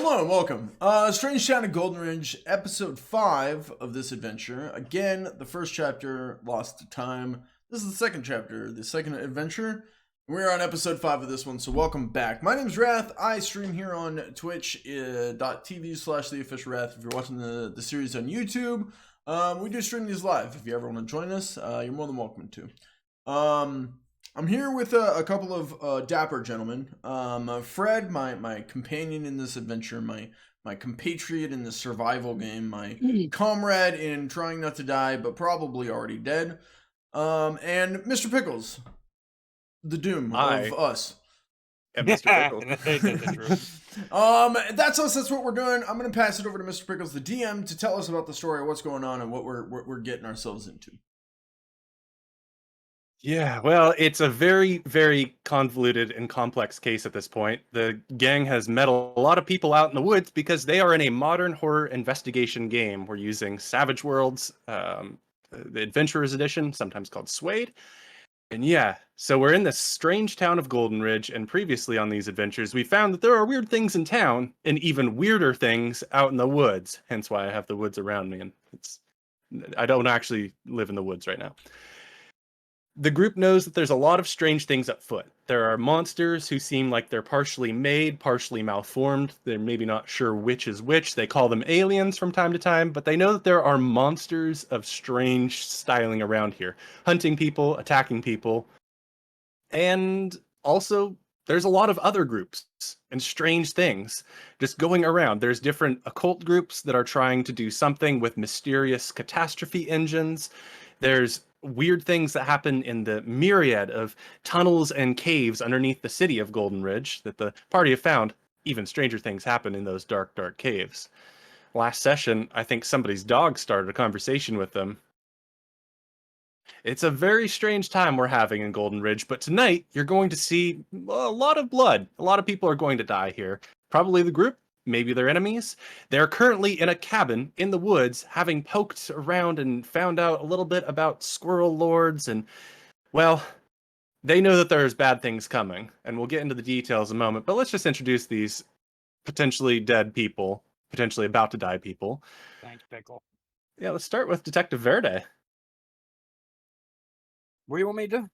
Hello and welcome. Strange Town of Golden Ridge, episode 5 of this adventure. Again, the first chapter, Lost to Time. This is the second chapter, the second adventure. We're on episode 5 of this one, so welcome back. My name's Rath. I stream here on twitch.tv/theofficialrath. If you're watching the series on YouTube, we do stream these live. If you ever want to join us, you're more than welcome to. I'm here with a couple of dapper gentlemen. Fred, my companion in this adventure, my compatriot in this survival game, my comrade in trying not to die, but probably already dead. And Mr. Pickles, the doom Hi. of us. And Mr. Pickles. That's us. That's what we're doing. I'm gonna pass it over to Mr. Pickles, the DM, to tell us about the story, what's going on, and what we're getting ourselves into. Yeah, well, it's a very, very convoluted and complex case at this point. The gang has met a lot of people out in the woods because they are in a modern horror investigation game. We're using Savage Worlds, the Adventurers Edition, sometimes called Suede. And yeah, so we're in this strange town of Golden Ridge, and previously on these adventures, we found that there are weird things in town and even weirder things out in the woods. Hence why I have the woods around me, and I don't actually live in the woods right now. The group knows that there's a lot of strange things afoot. There are monsters who seem like they're partially made, partially malformed. They're maybe not sure which is which. They call them aliens from time to time, but they know that there are monsters of strange styling around here, hunting people, attacking people. And also, there's a lot of other groups and strange things just going around. There's different occult groups that are trying to do something with mysterious catastrophe engines. There's weird things that happen in the myriad of tunnels and caves underneath the city of Golden Ridge that the party have found. Even stranger things happen in those dark, dark caves. Last session, I think somebody's dog started a conversation with them. It's a very strange time we're having in Golden Ridge, but tonight you're going to see a lot of blood. A lot of people are going to die here. Probably the group, maybe their enemies. They're currently in a cabin in the woods, having poked around and found out a little bit about squirrel lords, and, well, they know that there's bad things coming, and we'll get into the details in a moment, but let's just introduce these potentially dead people, potentially about to die people. Thanks, Pickle. Yeah, let's start with Detective Verde. What do you want me to do?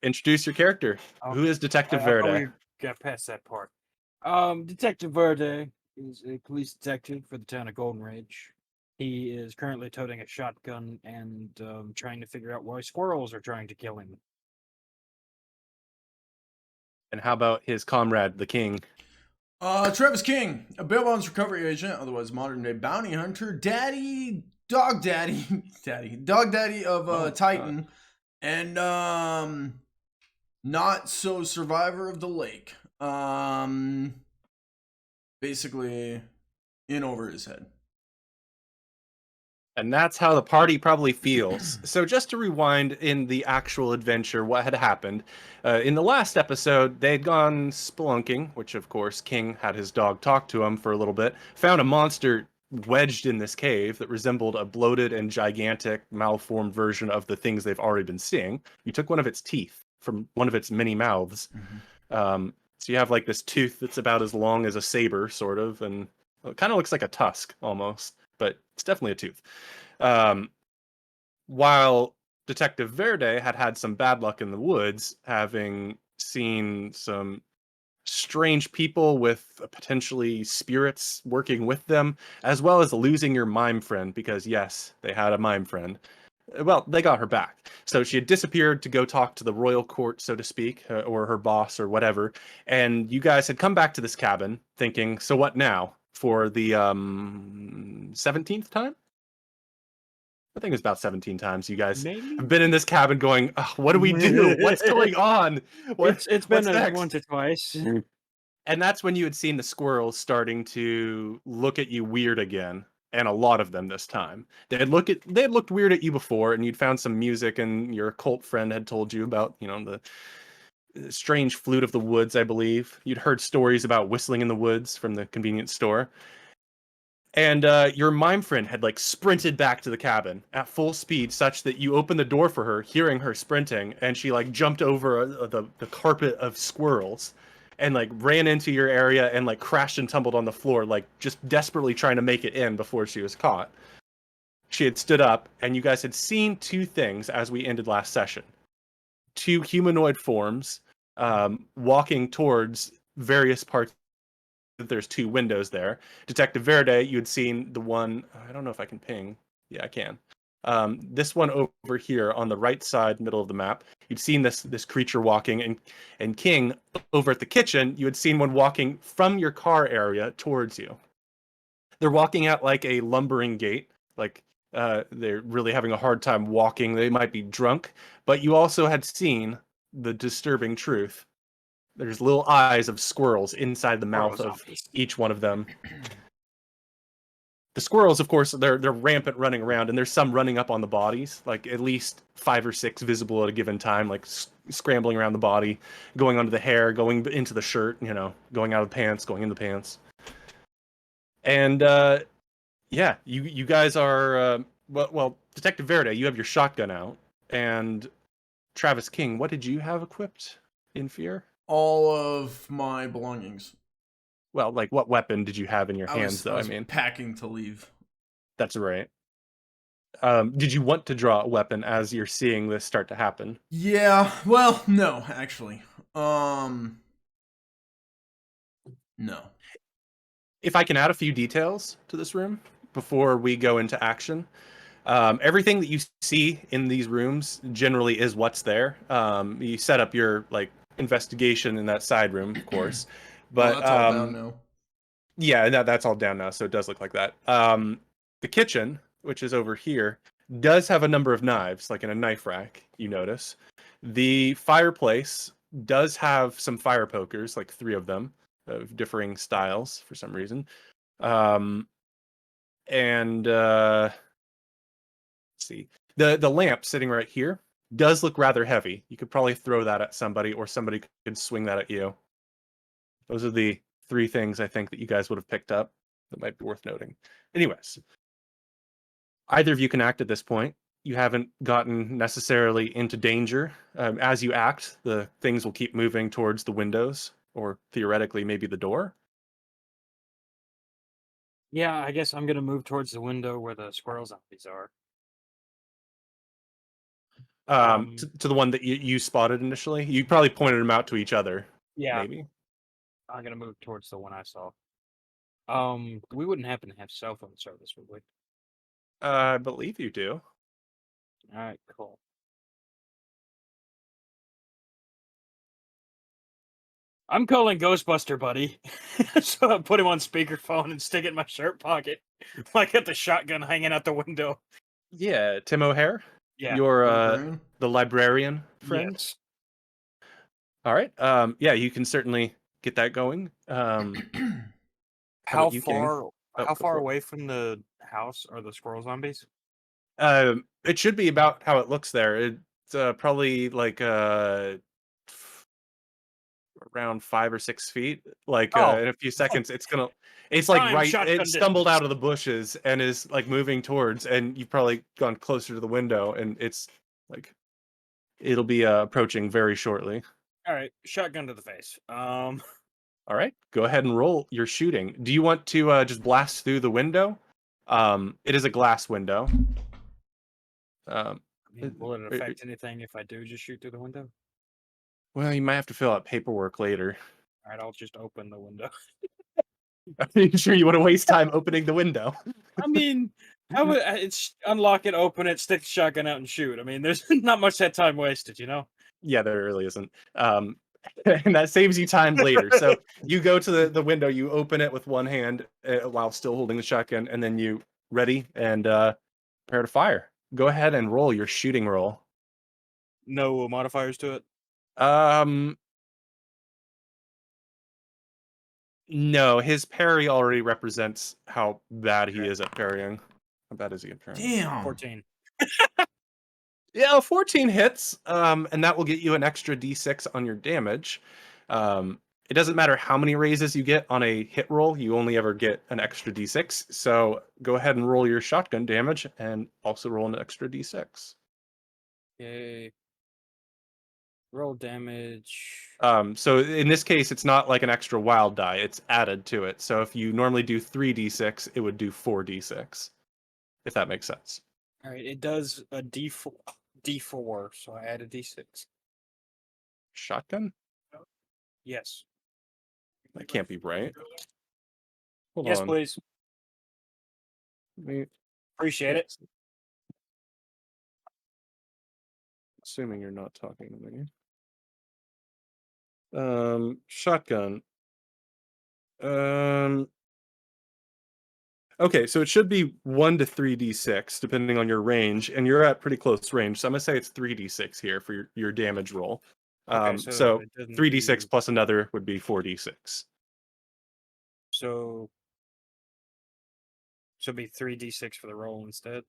Introduce your character. Okay. Who is Detective I thought Verde? we got past that part. Detective Verde is a police detective for the town of Golden Ridge. He is currently toting a shotgun and trying to figure out why squirrels are trying to kill him. And how about his comrade, the King? Travis King, a bail bonds recovery agent, otherwise modern day bounty hunter, dog daddy of Titan. God. And not so survivor of the lake. Basically in over his head. And that's how the party probably feels. So just to rewind in the actual adventure, what had happened. In the last episode, they'd gone spelunking, which of course King had his dog talk to him for a little bit, found a monster wedged in this cave that resembled a bloated and gigantic malformed version of the things they've already been seeing. You took one of its teeth from one of its many mouths. Mm-hmm. So you have like this tooth that's about as long as a saber, sort of, and it kind of looks like a tusk almost, but it's definitely a tooth. While Detective Verde had some bad luck in the woods, having seen some strange people with potentially spirits working with them, as well as losing your mime friend, because yes, they had a mime friend. Well, they got her back. So she had disappeared to go talk to the royal court, so to speak, or her boss or whatever. And you guys had come back to this cabin thinking, so what now? For the 17th time? I think it's about 17 times you guys have been in this cabin going, oh, what do we do? What's going on? It's been once or twice. And that's when you had seen the squirrels starting to look at you weird again. And a lot of them this time. They had looked weird at you before, and you'd found some music, and your cult friend had told you about, the strange flute of the woods, I believe. You'd heard stories about whistling in the woods from the convenience store. And your mime friend had sprinted back to the cabin at full speed, such that you opened the door for her, hearing her sprinting, and she jumped over the carpet of squirrels and like ran into your area and like crashed and tumbled on the floor, like just desperately trying to make it in before she was caught. She had stood up, and you guys had seen two things as we ended last session. Two humanoid forms walking towards various parts. There's two windows there. Detective Verde, you had seen the one. I don't know if I can ping. Yeah, I can. This one over here on the right side, middle of the map, you'd seen this creature walking, and King over at the kitchen, you had seen one walking from your car area towards you. They're walking at like a lumbering gait, like they're really having a hard time walking. They might be drunk, but you also had seen the disturbing truth. There's little eyes of squirrels inside the mouth of each one of them. The squirrels, of course, they're rampant running around, and there's some running up on the bodies, like at least 5 or 6 visible at a given time, like scrambling around the body, going onto the hair, going into the shirt, going out of the pants, going in the pants. And yeah, you guys are well, Detective Verde, you have your shotgun out, and Travis King, what did you have equipped in Fear? All of my belongings. Well, like what weapon did you have in your hands, though? I was packing to leave. That's right. Did you want to draw a weapon as you're seeing this start to happen? Yeah, well, no, actually. No. If I can add a few details to this room before we go into action. Everything that you see in these rooms generally is what's there. You set up your like investigation in that side room, of course. But well, that's all down now. Yeah, that's all down now, so it does look like that. The kitchen, which is over here, does have a number of knives, like in a knife rack, you notice. The fireplace does have some fire pokers, like 3 of them, of differing styles for some reason. And let's see. The lamp sitting right here does look rather heavy. You could probably throw that at somebody, or somebody could swing that at you. Those are the 3 things I think that you guys would have picked up that might be worth noting. Anyways, either of you can act at this point. You haven't gotten necessarily into danger. As you act, the things will keep moving towards the windows, or theoretically maybe the door. Yeah, I guess I'm gonna move towards the window where the squirrel zombies are. To the one that you spotted initially. You probably pointed them out to each other. Yeah, Maybe. I'm gonna move towards the one I saw. We wouldn't happen to have cell phone service, would we? I believe you do. All right, cool. I'm calling Ghostbuster, buddy. So I put him on speakerphone and stick it in my shirt pocket. Like got the shotgun hanging out the window. Yeah, Tim O'Hare. Yeah. You're the librarian friend. Yes. All right. Yeah, you can certainly get that going. How you, far? King? How far away from the house are the squirrel zombies? It should be about how it looks there. It's probably like around 5 or 6 feet. Like in a few seconds, it's like right. It stumbled out of the bushes and is like moving towards, and you've probably gone closer to the window, and it's like it'll be approaching very shortly. All right, shotgun to the face. All right, go ahead and roll your shooting. Do you want to just blast through the window? It is a glass window. Will it affect anything if I do just shoot through the window? Well, you might have to fill out paperwork later. All right, I'll just open the window. Are you sure you want to waste time opening the window? I mean, how would it's unlock it, open it, stick the shotgun out, and shoot? I mean, there's not much that time wasted, you know? Yeah, there really isn't. And that saves you time later. So you go to the window, you open it with one hand while still holding the shotgun, and then you ready and prepare to fire. Go ahead and roll your shooting roll. No modifiers to it? No, his parry already represents how bad he is at parrying. How bad is he at parrying? Damn. 14. Yeah, 14 hits, and that will get you an extra d6 on your damage. It doesn't matter how many raises you get on a hit roll, you only ever get an extra d6. So go ahead and roll your shotgun damage, and also roll an extra d6. Yay. Roll damage. So in this case, it's not like an extra wild die; it's added to it. So if you normally do 3d6, it would do 4d6, if that makes sense. All right, it does a D4, so I add a D6. Shotgun? Yes. That can't be right. Hold Yes, on. please. Let me- Appreciate it. Assuming you're not talking to me. Shotgun. Okay, so it should be 1 to 3d6 depending on your range, and you're at pretty close range. So I'm gonna say it's 3d6 here for your damage roll. Okay, So it doesn't 3d6 do- plus another would be 4d6. So it'd be 3d6 for the roll instead.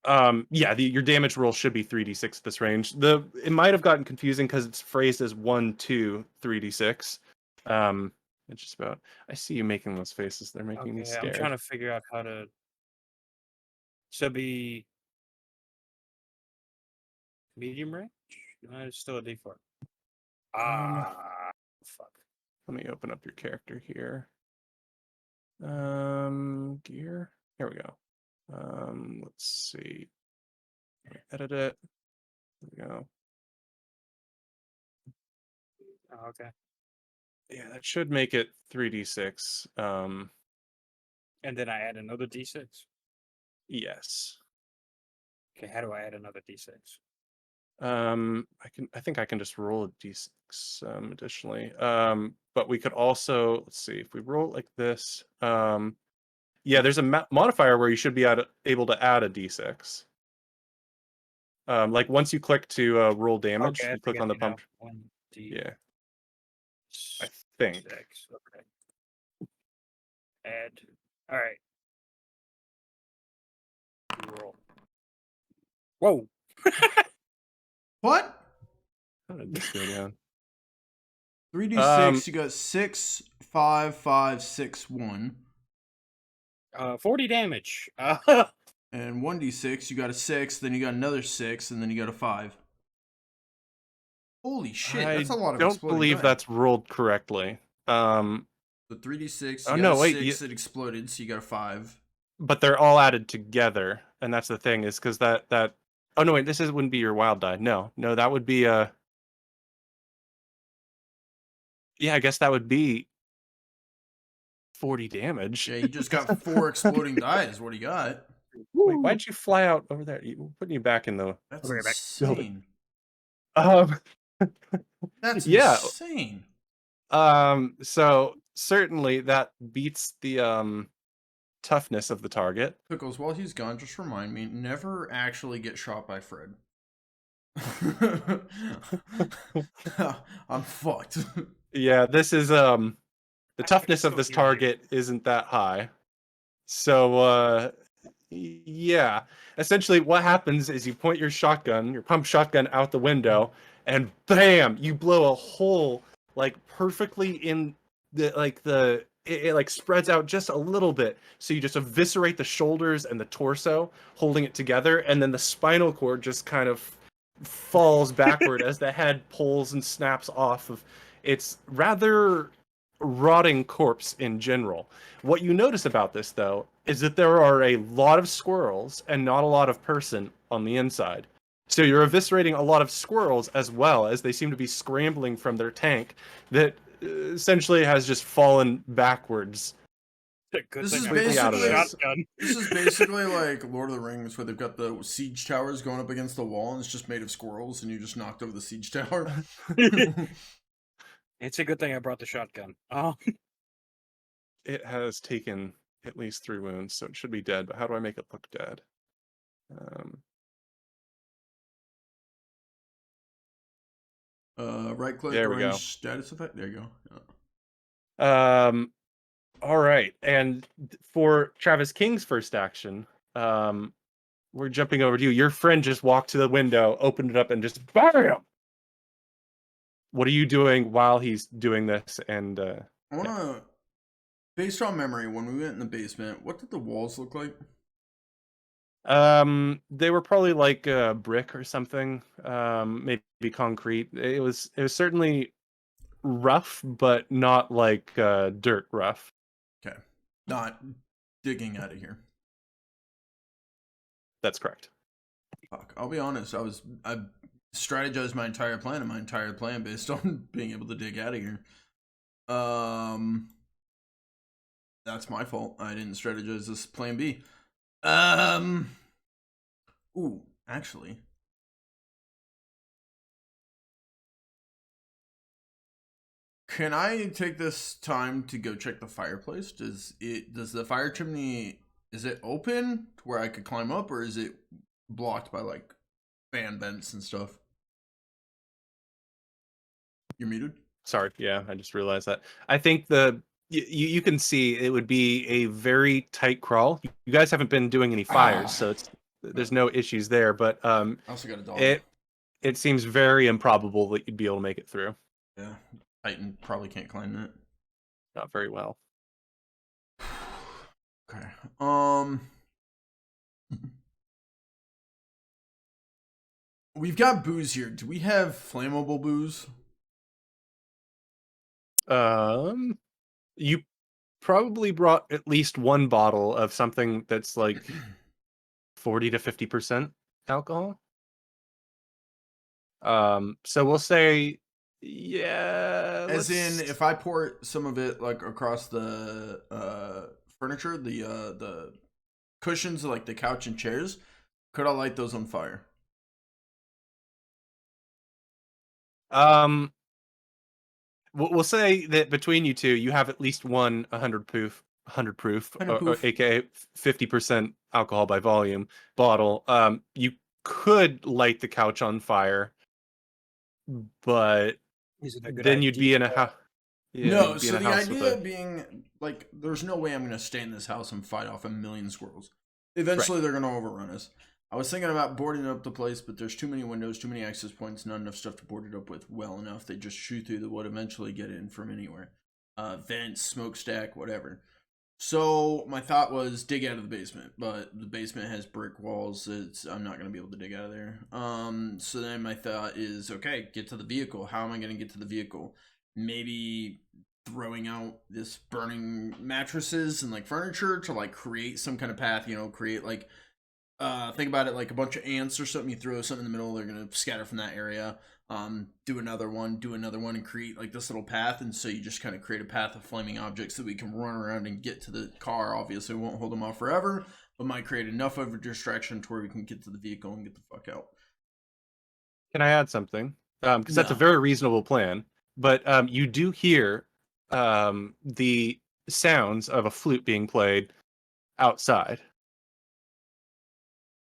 Yeah, your damage roll should be 3d6 at this range. It might have gotten confusing because it's phrased as 1, 2, 3d6. It's just about. I see you making those faces. They're making me Okay, scared. I'm trying to figure out how to. So it'd be medium range. No, it's still a D4. Fuck. Let me open up your character here. Gear. Here we go. Let's see. Edit it. There we go. Oh, okay. Yeah, that should make it 3d6. And then I add another D6. Yes. Okay, how do I add another D6? I think I can just roll a d6 additionally. But we could also, let's see, if we roll it like this. Yeah, there's a modifier where you should be able to add a d6. Like once you click to roll damage, Okay, you click on the pump. 1D. Yeah, I think. Okay. Add. All right. Roll. Whoa. What? How did this go down? 3d6, you got 6, 5, 5, 6, 1. 40 damage. And 1d6, you got a 6, then you got another 6, and then you got a 5. Holy shit, that's a lot of I don't exploding believe die. that's rolled correctly. The 3d6, you Oh, got no, a wait, 6, it exploded, so you got a 5. but they're all added together, and that's the thing is because that. Oh no, wait, wouldn't be your wild die. No, that would be Yeah, I guess that would be 40 damage. Yeah, you just got 4 exploding die is what he got. Wait, why'd you fly out over there? Putting you back in the. That's Okay, back. insane. Um, That's yeah. insane. So certainly that beats the toughness of the target. Pickles, while he's gone, just remind me, never actually get shot by Fred. I'm fucked. Yeah, this is the toughness of so this easy. target isn't that high. So yeah, essentially what happens is you point your pump shotgun out the window, and bam, you blow a hole like perfectly in it like spreads out just a little bit. So you just eviscerate the shoulders and the torso, holding it together, and then the spinal cord just kind of falls backward as the head pulls and snaps off of its rather rotting corpse in general. What you notice about this, though, is that there are a lot of squirrels and not a lot of person on the inside. So you're eviscerating a lot of squirrels as well, as they seem to be scrambling from their tank that essentially has just fallen backwards. This is completely out of basically this. Shotgun. this is basically like Lord of the Rings, where they've got the siege towers going up against the wall, and it's just made of squirrels, and you just knocked over the siege tower. It's a good thing I brought the shotgun. Oh, It has taken at least 3 wounds, so it should be dead. But how do I make it look dead? Right click, There we go. orange status effect. There you go. All right, and for Travis King's first action, we're jumping over to you. Your friend just walked to the window, opened it up, and just BAM! What are you doing while he's doing this? And I wanna, based on memory, when we went in the basement, what did the walls look like? They were probably like brick or something. Maybe concrete. It was certainly rough, but not like dirt rough. Okay. Not digging out of here. That's correct. Fuck. I'll be honest. I strategized my entire plan based on being able to dig out of here. That's my fault. I didn't strategize this plan B. Ooh, actually. Can I take this time to go check the fireplace? Does the fire chimney, is it open to where I could climb up, or is it blocked by like fan vents and stuff? You're muted? Sorry, yeah, I just realized that. I think you can see it would be a very tight crawl. You guys haven't been doing any fires, so there's no issues there. But I also got a dog. it seems very improbable that you'd be able to make it through. Yeah, Titan probably can't climb that. Not very well. Okay. We've got booze here. Do we have flammable booze? You probably brought at least one bottle of something that's like 40 to 50% alcohol. So we'll say, yeah. As in, if I pour some of it like across the furniture, the cushions, like the couch and chairs, could I light those on fire? We'll say that between you two, you have at least one 100 proof, or aka 50% alcohol by volume bottle. You could light the couch on fire, but then you'd be in a house. Yeah, no, so the idea being like, there's no way I'm gonna stay in this house and fight off a million squirrels. Eventually, they're gonna overrun us. I was thinking about boarding up the place, but there's too many windows, too many access points, not enough stuff to board it up with well enough. They just shoot through the wood, eventually get in from anywhere. Vents, smokestack, whatever. So my thought was dig out of the basement, but the basement has brick walls. I'm not gonna be able to dig out of there. So then my thought is, okay, get to the vehicle. How am I gonna get to the vehicle? Maybe throwing out this burning mattresses and like furniture to like create some kind of path. Create like think about it like a bunch of ants or something. You throw something in the middle, they're gonna scatter from that area. Do another one, and create like this little path. And so you just kind of create a path of flaming objects that we can run around and get to the car. Obviously, won't hold them off forever, but might create enough of a distraction to where we can get to the vehicle and get the fuck out. Can I add something? Because that's a very reasonable plan. But you do hear the sounds of a flute being played outside.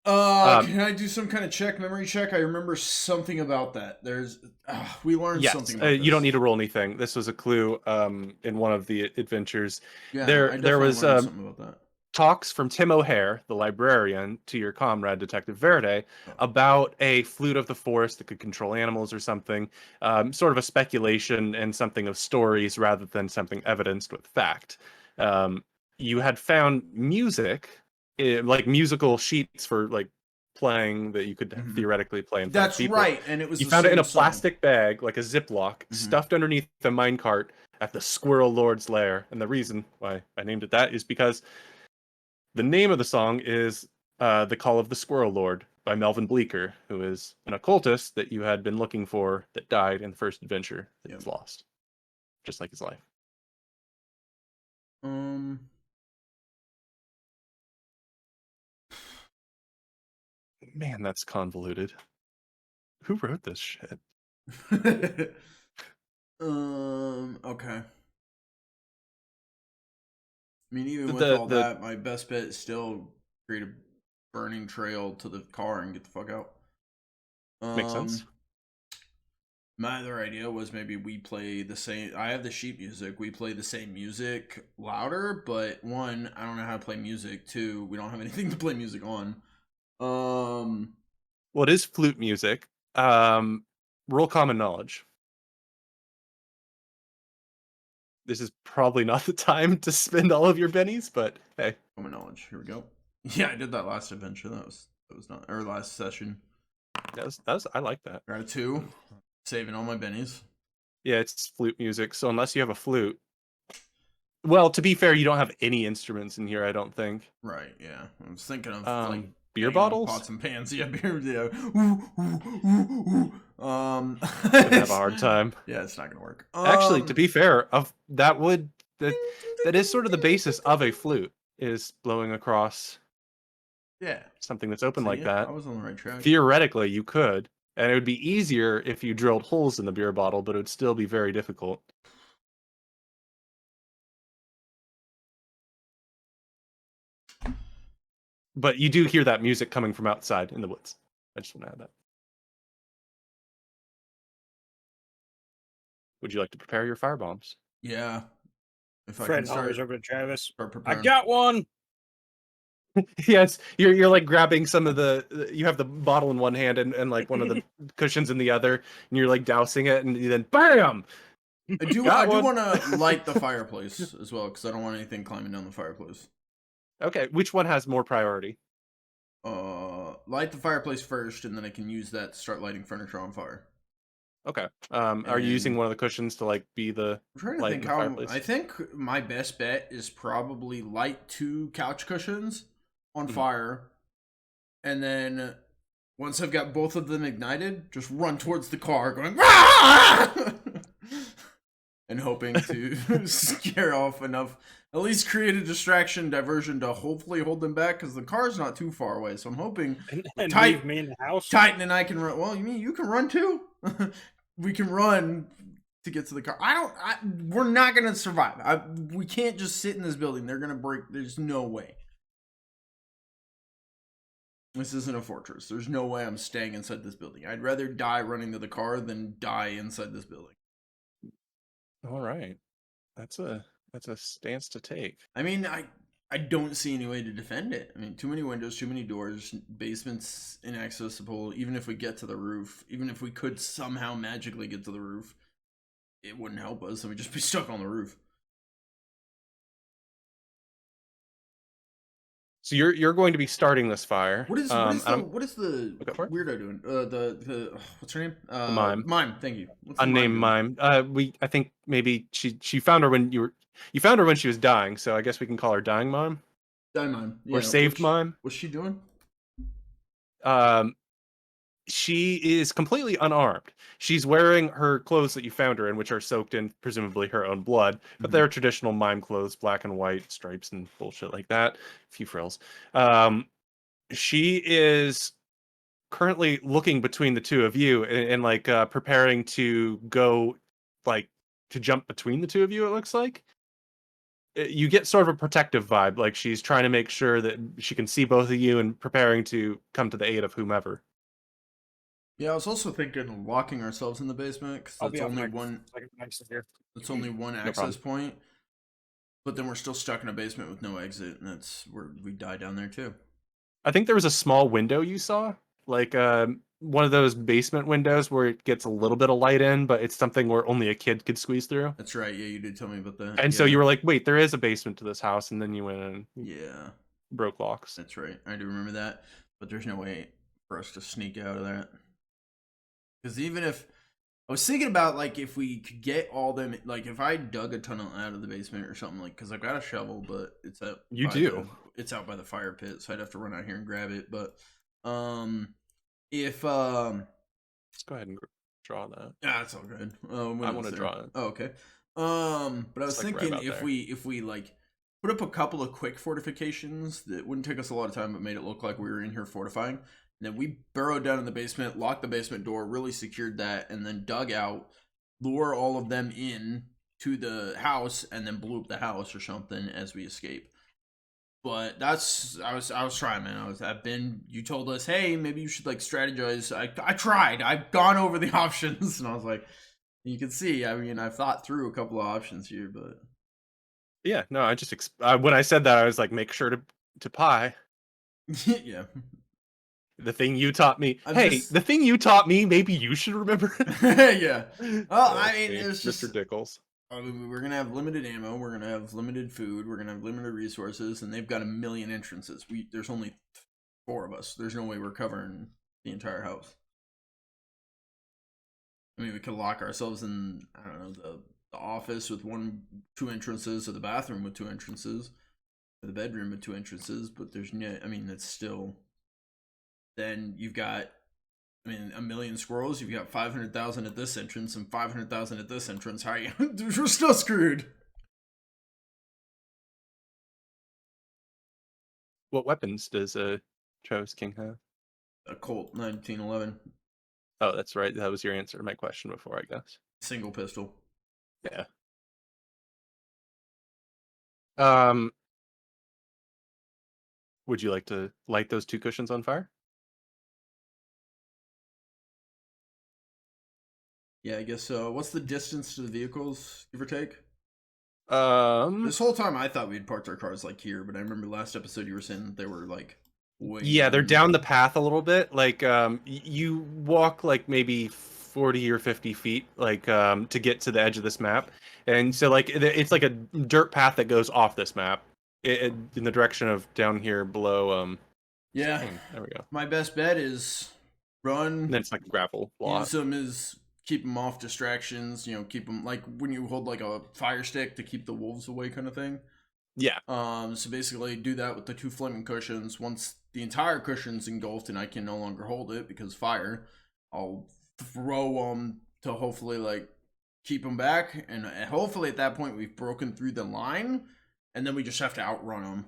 Can I do some kind of memory check? I remember something about that. We learned something about this. You don't need to roll anything. This was a clue in one of the adventures. Yeah, there was something about that. Talks from Tim O'Hare, the librarian, to your comrade, Detective Verde, about a flute of the forest that could control animals or something. Sort of a speculation and something of stories rather than something evidenced with fact. You had found music, like musical sheets for like playing that you could theoretically play in front of people. That's right, and it was you found it in a plastic bag, like a Ziploc, stuffed underneath the minecart at the Squirrel Lord's lair. And the reason why I named it that is because the name of the song is The Call of the Squirrel Lord by Melvin Bleeker, who is an occultist that you had been looking for that died in the first adventure that he's lost. Just like his life. Man, that's convoluted. Who wrote this shit? Okay. I mean, even with all that, my best bet is still create a burning trail to the car and get the fuck out. Makes sense. My other idea was maybe we play the same. I have the sheet music. We play the same music louder, but one, I don't know how to play music. Two, we don't have anything to play music on. Well, it is flute music. Roll common knowledge. This is probably not the time to spend all of your bennies, but hey. Common knowledge. Here we go. Yeah, I did that last adventure. That was not, or last session. That's I like that. Got a 2, saving all my bennies. Yeah, it's flute music. So unless you have a flute, well, to be fair, you don't have any instruments in here. I don't think. Right, yeah. I was thinking of like Beer banging on bottles. pots and pans. Yeah, beer. Yeah. Ooh, ooh, ooh, ooh. Gonna have a hard time. Yeah, it's not gonna work. Actually, to be fair, that is sort of the basis of a flute, is blowing across yeah, something that's open like see, that. I was on the right track. Theoretically, you could, and it would be easier if you drilled holes in the beer bottle, but it would still be very difficult. But you do hear that music coming from outside in the woods. I just want to add that. Would you like to prepare your fire bombs? Yeah. If I Fred can start, hollers over to Travis. start I preparing. got one. Yes, you're like grabbing some of you have the bottle in one hand and like one of the cushions in the other, and you're like dousing it, and then bam! I do Got one. want to light the fireplace as well, because I don't want anything climbing down the fireplace. Okay, which one has more priority? Light the fireplace first, and then I can use that to start lighting furniture on fire. Okay. Are you using And- one of the cushions to like be the I'm trying to light think in the how. fireplace? I think my best bet is probably light 2 couch cushions on Mhm. fire, and then once I've got both of them ignited, just run towards the car, going "Rah!" and hoping to scare off enough, at least create a distraction, diversion to hopefully hold them back, because the car's not too far away. So I'm hoping And Tight- leave me in the house. Titan and I can run. Well, you mean you can run too? We can run to get to the car. We're not gonna survive. We can't just sit in this building. They're gonna break. There's no way. This isn't a fortress. There's no way I'm staying inside this building. I'd rather die running to the car than die inside this building. All right, that's a stance to take. I mean, I don't see any way to defend it. I mean, too many windows, too many doors, basements inaccessible. Even if we get to the roof, even if we could somehow magically get to the roof, it wouldn't help us, and we'd just be stuck on the roof. So you're going to be starting this fire. What is the Go for it. weirdo doing? The what's her name? The mime. Mime. Thank you. What's the Unnamed doing? mime. I think maybe she found her when you found her when she was dying. So I guess we can call her dying mime Die mime. or saved mime. What's she doing? She is completely unarmed. She's wearing her clothes that you found her in, which are soaked in presumably her own blood, but they're traditional mime clothes, black and white stripes and bullshit like that. A few frills. She is currently looking between the two of you and like preparing to go, like, to jump between the two of you. It looks like you get sort of a protective vibe, like she's trying to make sure that she can see both of you and preparing to come to the aid of whomever. Yeah, I was also thinking of locking ourselves in the basement, because I'll that's be off only mic. one. Next here. It's only one No access problem. point. But then we're still stuck in a basement with no exit, and that's where we die down there too. I think there was a small window you saw, like one of those basement windows where it gets a little bit of light in, but it's something where only a kid could squeeze through. That's right. Yeah, you did tell me about that. And so Yeah. you were like, wait, there is a basement to this house, and then you went in and Yeah, broke locks. that's right. I do remember that. But there's no way for us to sneak out of that. Because even if I was thinking about, like, if we could get all them, like, if I dug a tunnel out of the basement or something, like, because I've got a shovel, but it's out. It's out by the fire pit, so I'd have to run out here and grab it. But if Let's go ahead and draw that. yeah, that's all good. I want to draw it. Oh, okay. But I was It's, like, right thinking about if there. we like put up a couple of quick fortifications that wouldn't take us a lot of time, but made it look like we were in here fortifying. And then we burrowed down in the basement, locked the basement door, really secured that, and then dug out, lure all of them in to the house, and then blew up the house or something as we escape. But that's I was trying, man. You told us, hey, maybe you should like strategize. I tried. I've gone over the options, and I was like, you can see. I mean, I've thought through a couple of options here, but Yeah, no, I just when I said that, I was like, make sure to pie. yeah. The thing you taught me. The thing you taught me. Maybe you should remember. Yeah. Well, I mean, it's just Mr. Dickles. I mean, we're gonna have limited ammo. We're gonna have limited food. We're gonna have limited resources, and they've got a million entrances. There's only 4 of us. There's no way we're covering the entire house. I mean, we could lock ourselves in, I don't know, the office with 2 entrances, or the bathroom with 2 entrances, or the bedroom with 2 entrances. But there's no. I mean, that's still. Then you've got, I mean, a million squirrels. You've got 500,000 at this entrance and 500,000 at this entrance. How are you? We're still screwed. What weapons does Travis King have? A Colt 1911 Oh, that's right. That was your answer to my question before, I guess. single pistol. Yeah. Would you like to light those 2 cushions on fire? Yeah, I guess so. What's the distance to the vehicles, give or take? Um, This whole time I thought we'd parked our cars like here, but I remember last episode you were saying that they were like way yeah, they're down the path a little bit. Like, you walk like maybe 40 or 50 feet, like, to get to the edge of this map. And so, like, it's like a dirt path that goes off this map in the direction of down here below. Yeah. There we go. My best bet is run. And then it's like a gravel lot. Use them as keep them off distractions. You know, keep them like when you hold like a fire stick to keep the wolves away, kind of thing. Yeah. So basically, do that with the 2 flaming cushions. Once the entire cushion's engulfed and I can no longer hold it because fire, I'll throw them to hopefully like keep them back, and hopefully at that point we've broken through the line, and then we just have to outrun them.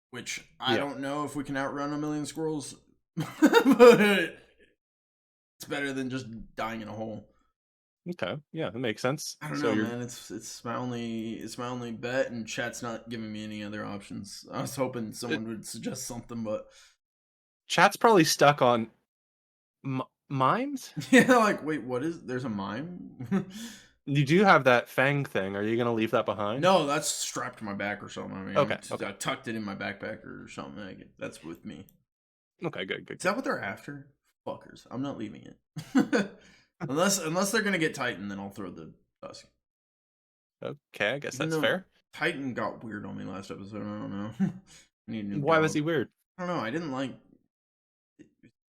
Which I don't know if we can outrun a million squirrels, but it's better than just dying in a hole. Okay. Yeah, that makes sense. I don't know, man. It's my only bet, and chat's not giving me any other options. I was hoping someone would suggest something, but chat's probably stuck on mimes. yeah, like wait, what is? There's a mime? You do have that fang thing. Are you gonna leave that behind? No, that's strapped to my back or something. I mean, Okay. I tucked it in my backpack or something. That's with me. Okay, good. Is that what they're after? Fuckers. I'm not leaving it. unless they're gonna get Titan, then I'll throw the tusk. Okay, I guess that's fair. Titan got weird on me last episode. I don't know. I need a new Why dog. was he weird? I don't know. I didn't like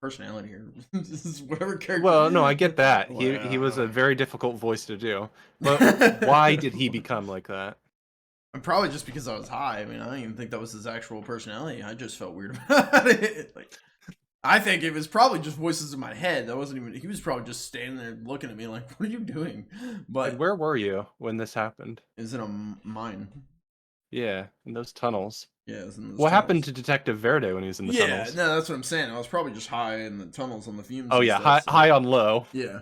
personality here. This is whatever character. Well, no, I get that. He was a very difficult voice to do. But why did he become like that? Probably just because I was high. I mean, I don't even think that was his actual personality. I just felt weird about it. Like, I think it was probably just voices in my head. That wasn't even. He was probably just standing there looking at me like, "What are you doing?" But And where were you when this happened? is it a mine? Yeah, in those tunnels. Yeah. What happened to Detective Verde when he was in the tunnels? Yeah, no, that's what I'm saying. I was probably just high in the tunnels on the fumes. Oh and yeah, stuff, so. high on low. Yeah.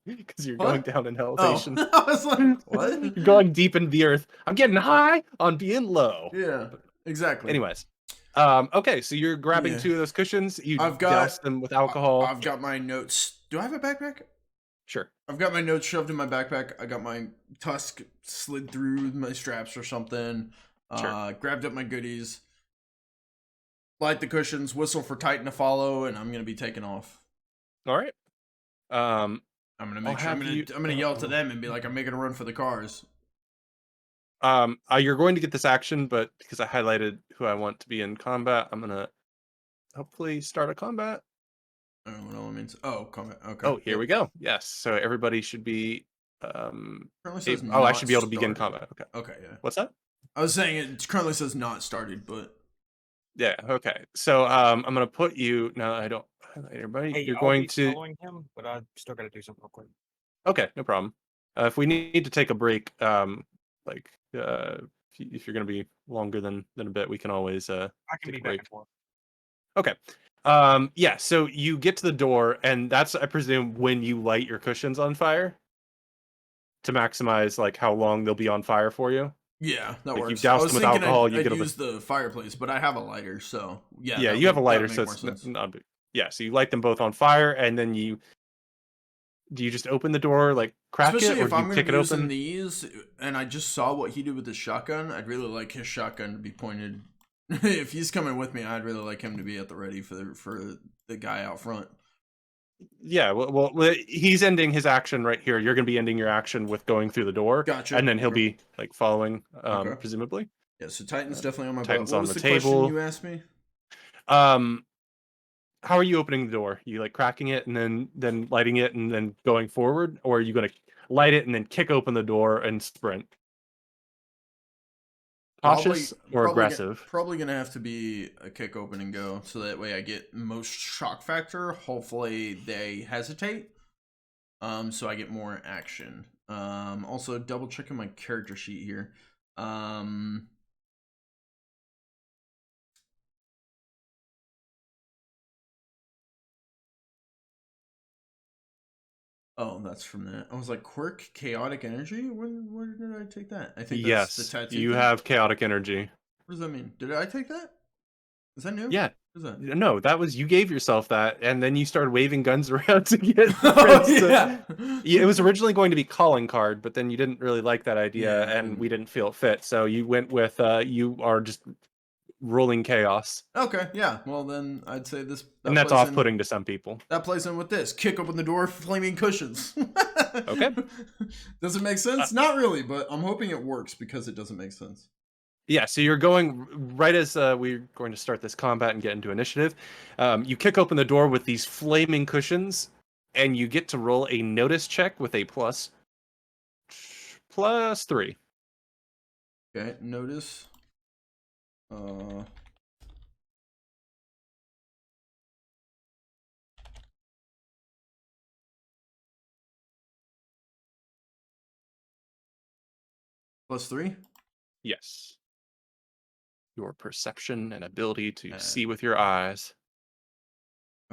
Because you're What? going down in elevation. Oh. I was like, what? You're going deep in the earth. I'm getting high on being low. Yeah, exactly. Anyways, okay, so you're grabbing 2 of those cushions. You douse them with alcohol. I've got my notes. Do I have a backpack? Sure. I've got my notes shoved in my backpack. I got my tusk slid through my straps or something. Sure. Grabbed up my goodies. Light the cushions. Whistle for Titan to follow, and I'm gonna be taking off. All right. I'm gonna make sure. I'm you- gonna yell to them and be like, "I'm making a run for the cars." You're going to get this action, but because I highlighted who I want to be in combat, I'm gonna hopefully start a combat. I don't know what all it means. Oh, combat. Okay. Oh, here we go. Yes. So everybody should be. Currently says I should be able to not begin started. combat. Okay. Okay, yeah. What's that? I was saying it currently says not started, but Yeah. Okay. So I'm gonna put you. No, I don't highlight everybody. Hey, You're I'll going be to. following him, but I still got to do something real quick. Okay, no problem. If we need to take a break, if you're going to be longer than a bit, we can always I take can be a back break. and forth. Okay. Yeah. So you get to the door, and that's, I presume, when you light your cushions on fire to maximize like how long they'll be on fire for you. yeah, that Like, you works. douse I was them with thinking alcohol, I'd you get use the fireplace, but I have a lighter, so yeah. Yeah, that you have a would lighter, make so more it's sense. not big. Yeah. So you light them both on fire, and then do you just open the door, like crack Especially it, or if do I'm you going to kick be it using open? these, and I just saw what he did with his shotgun. I'd really like his shotgun to be pointed. If he's coming with me, I'd really like him to be at the ready for the guy out front. Yeah, well, he's ending his action right here. You're going to be ending your action with going through the door. Gotcha. And then he'll Okay. be like following, Okay. presumably. Yeah, so Titan's definitely on my butt. Titan's What on was the the question table. you asked me? How are you opening the door? You like cracking it and then lighting it and then going forward, or are you going to light it and then kick open the door and sprint? Cautious or aggressive? Probably gonna have to be a kick open and go, so that way I get most shock factor. Hopefully they hesitate, so I get more action. Also double checking my character sheet here. Oh, that's from that. I was like, quirk, chaotic energy. Where did I take that? I think that's the Yes, tattoo. you thing? have chaotic energy. What does that mean? Did I take that? Is that new? Yeah. What is that? No, that was, you gave yourself that, and then you started waving guns around to get Oh, friends yeah. It was originally going to be calling card, but then you didn't really like that idea, Yeah, and we didn't feel it fit. So you went with you are just ruling chaos, Okay, yeah. Well, then I'd say and that's off-putting to some people. That plays in with this. Kick open the door, flaming cushions. Okay. Does it make sense? Not really, but I'm hoping it works because it doesn't make sense. Yeah, so you're going right as we're going to start this combat and get into initiative. You kick open the door with these flaming cushions, and you get to roll a notice check with a +3. Okay, notice. +3? Yes. Your perception and ability to see with your eyes.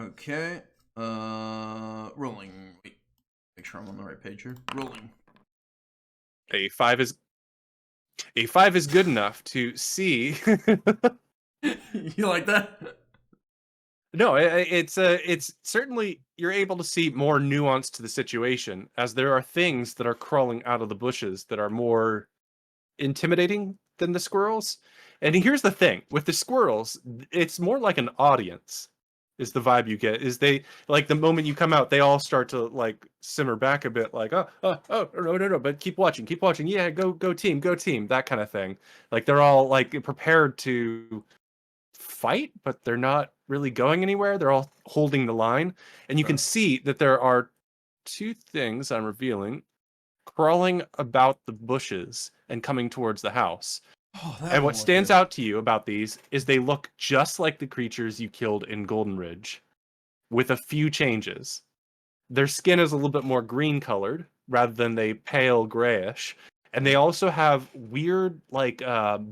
Okay. Rolling. Wait. Make sure I'm on the right page here. Rolling. A 5 is good enough to see. You like that? No, it's certainly, you're able to see more nuance to the situation, as there are things that are crawling out of the bushes that are more intimidating than the squirrels. And here's the thing, with the squirrels, it's more like an audience is the vibe you get. Is they, like, the moment you come out, they all start to like simmer back a bit, like, oh no, but keep watching, yeah, go team, that kind of thing. Like, they're all like prepared to fight, but they're not really going anywhere. They're all holding the line, and you can see that there are two things I'm revealing crawling about the bushes and coming towards the house. Oh, that And one what looked stands good. out to you about these is they look just like the creatures you killed in Golden Ridge, with a few changes. Their skin is a little bit more green colored rather than the pale grayish, and they also have weird like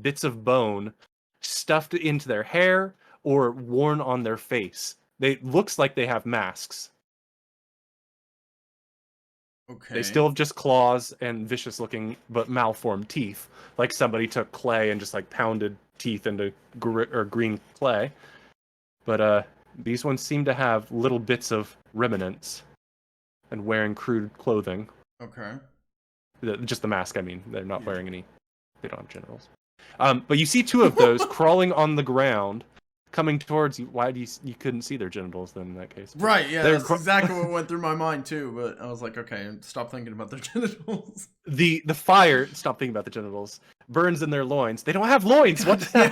bits of bone stuffed into their hair or worn on their face. They looks like they have masks. Okay. They still have just claws and vicious looking but malformed teeth, like somebody took clay and just like pounded teeth into green clay. But these ones seem to have little bits of remnants and wearing crude clothing. Okay. Just the mask, I mean. They're not wearing any. They don't have genitals. But you see two of those crawling on the ground, coming towards you. Why do you couldn't see their genitals then in that case? Right, yeah, that's exactly what went through my mind too, but I was like, okay, stop thinking about their genitals. The fire, stop thinking about the genitals, burns in their loins. They don't have loins. What the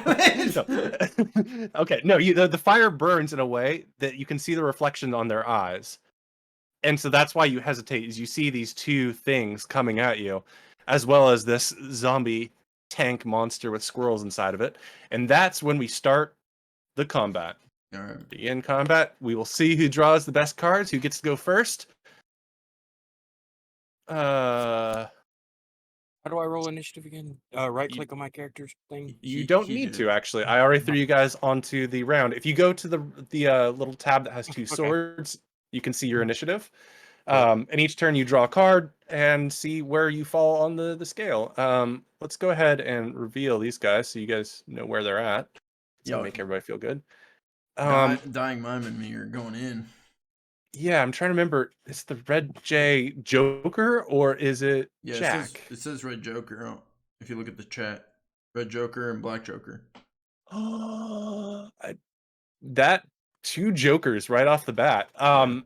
hell? Okay, no, the fire burns in a way that you can see the reflection on their eyes. And so that's why you hesitate, is you see these two things coming at you, as well as this zombie tank monster with squirrels inside of it. And that's when we start the combat. All right. Begin combat. We will see who draws the best cards, who gets to go first. How do I roll initiative again? Right click on my character's thing. You don't need to, actually. I already threw you guys onto the round. If you go to the little tab that has two swords, you can see your initiative. And each turn you draw a card and see where you fall on the scale. Let's go ahead and reveal these guys so you guys know where they're at. So make everybody feel good. Dying Mime and me are going in. Yeah, I'm trying to remember. Is the Red J Joker or is it Jack? It says Red Joker. If you look at the chat, Red Joker and Black Joker. That 2 jokers right off the bat.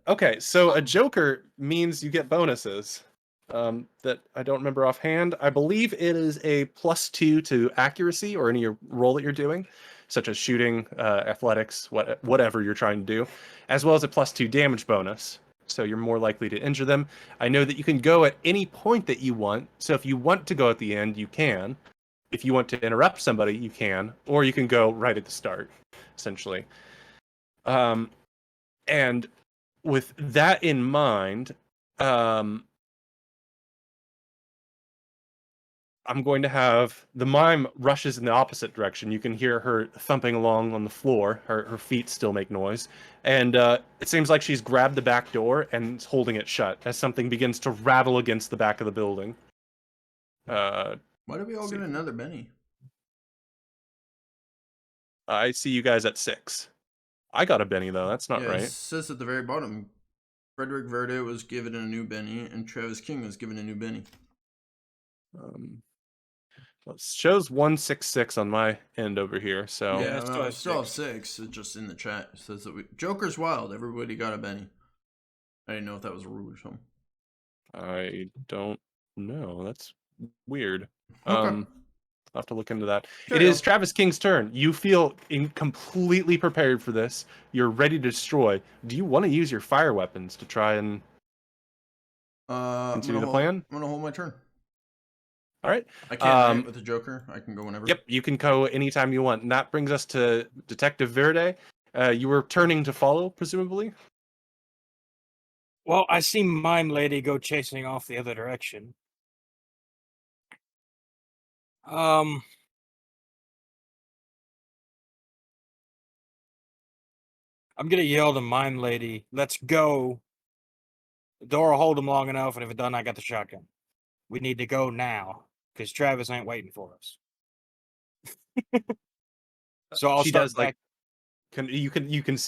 Okay, so a joker means you get bonuses. That I don't remember offhand. I believe it is a +2 to accuracy or any roll that you're doing, such as shooting, athletics, whatever you're trying to do, as well as a +2 damage bonus. So you're more likely to injure them. I know that you can go at any point that you want. So if you want to go at the end, you can. If you want to interrupt somebody, you can, or you can go right at the start, essentially. And with that in mind, I'm going to have the mime rushes in the opposite direction. You can hear her thumping along on the floor. Her feet still make noise. And it seems like she's grabbed the back door and is holding it shut as something begins to rattle against the back of the building. Why did we all get another Benny? I see you guys at 6. I got a Benny, though. That's not right. It says at the very bottom, Frederick Verde was given a new Benny, and Travis King was given a new Benny. It shows 166 on my end over here, so... Yeah, I still have 6. It's just in the chat. It says that Joker's wild. Everybody got a Benny. I didn't know if that was a rule or something. I don't know. That's weird. Okay. I'll have to look into that. Sure, It is Travis King's turn. You feel completely prepared for this. You're ready to destroy. Do you want to use your fire weapons to try and continue the plan? I'm gonna hold my turn. All right. I can't right, with the Joker. I can go whenever. Yep, you can go anytime you want. And that brings us to Detective Verde. You were turning to follow, presumably? Well, I see Mime Lady go chasing off the other direction. I'm gonna yell to Mime Lady, "Let's go." The door will hold him long enough, and if it doesn't, I got the shotgun. We need to go now, because Travis ain't waiting for us. So I'll she start does back.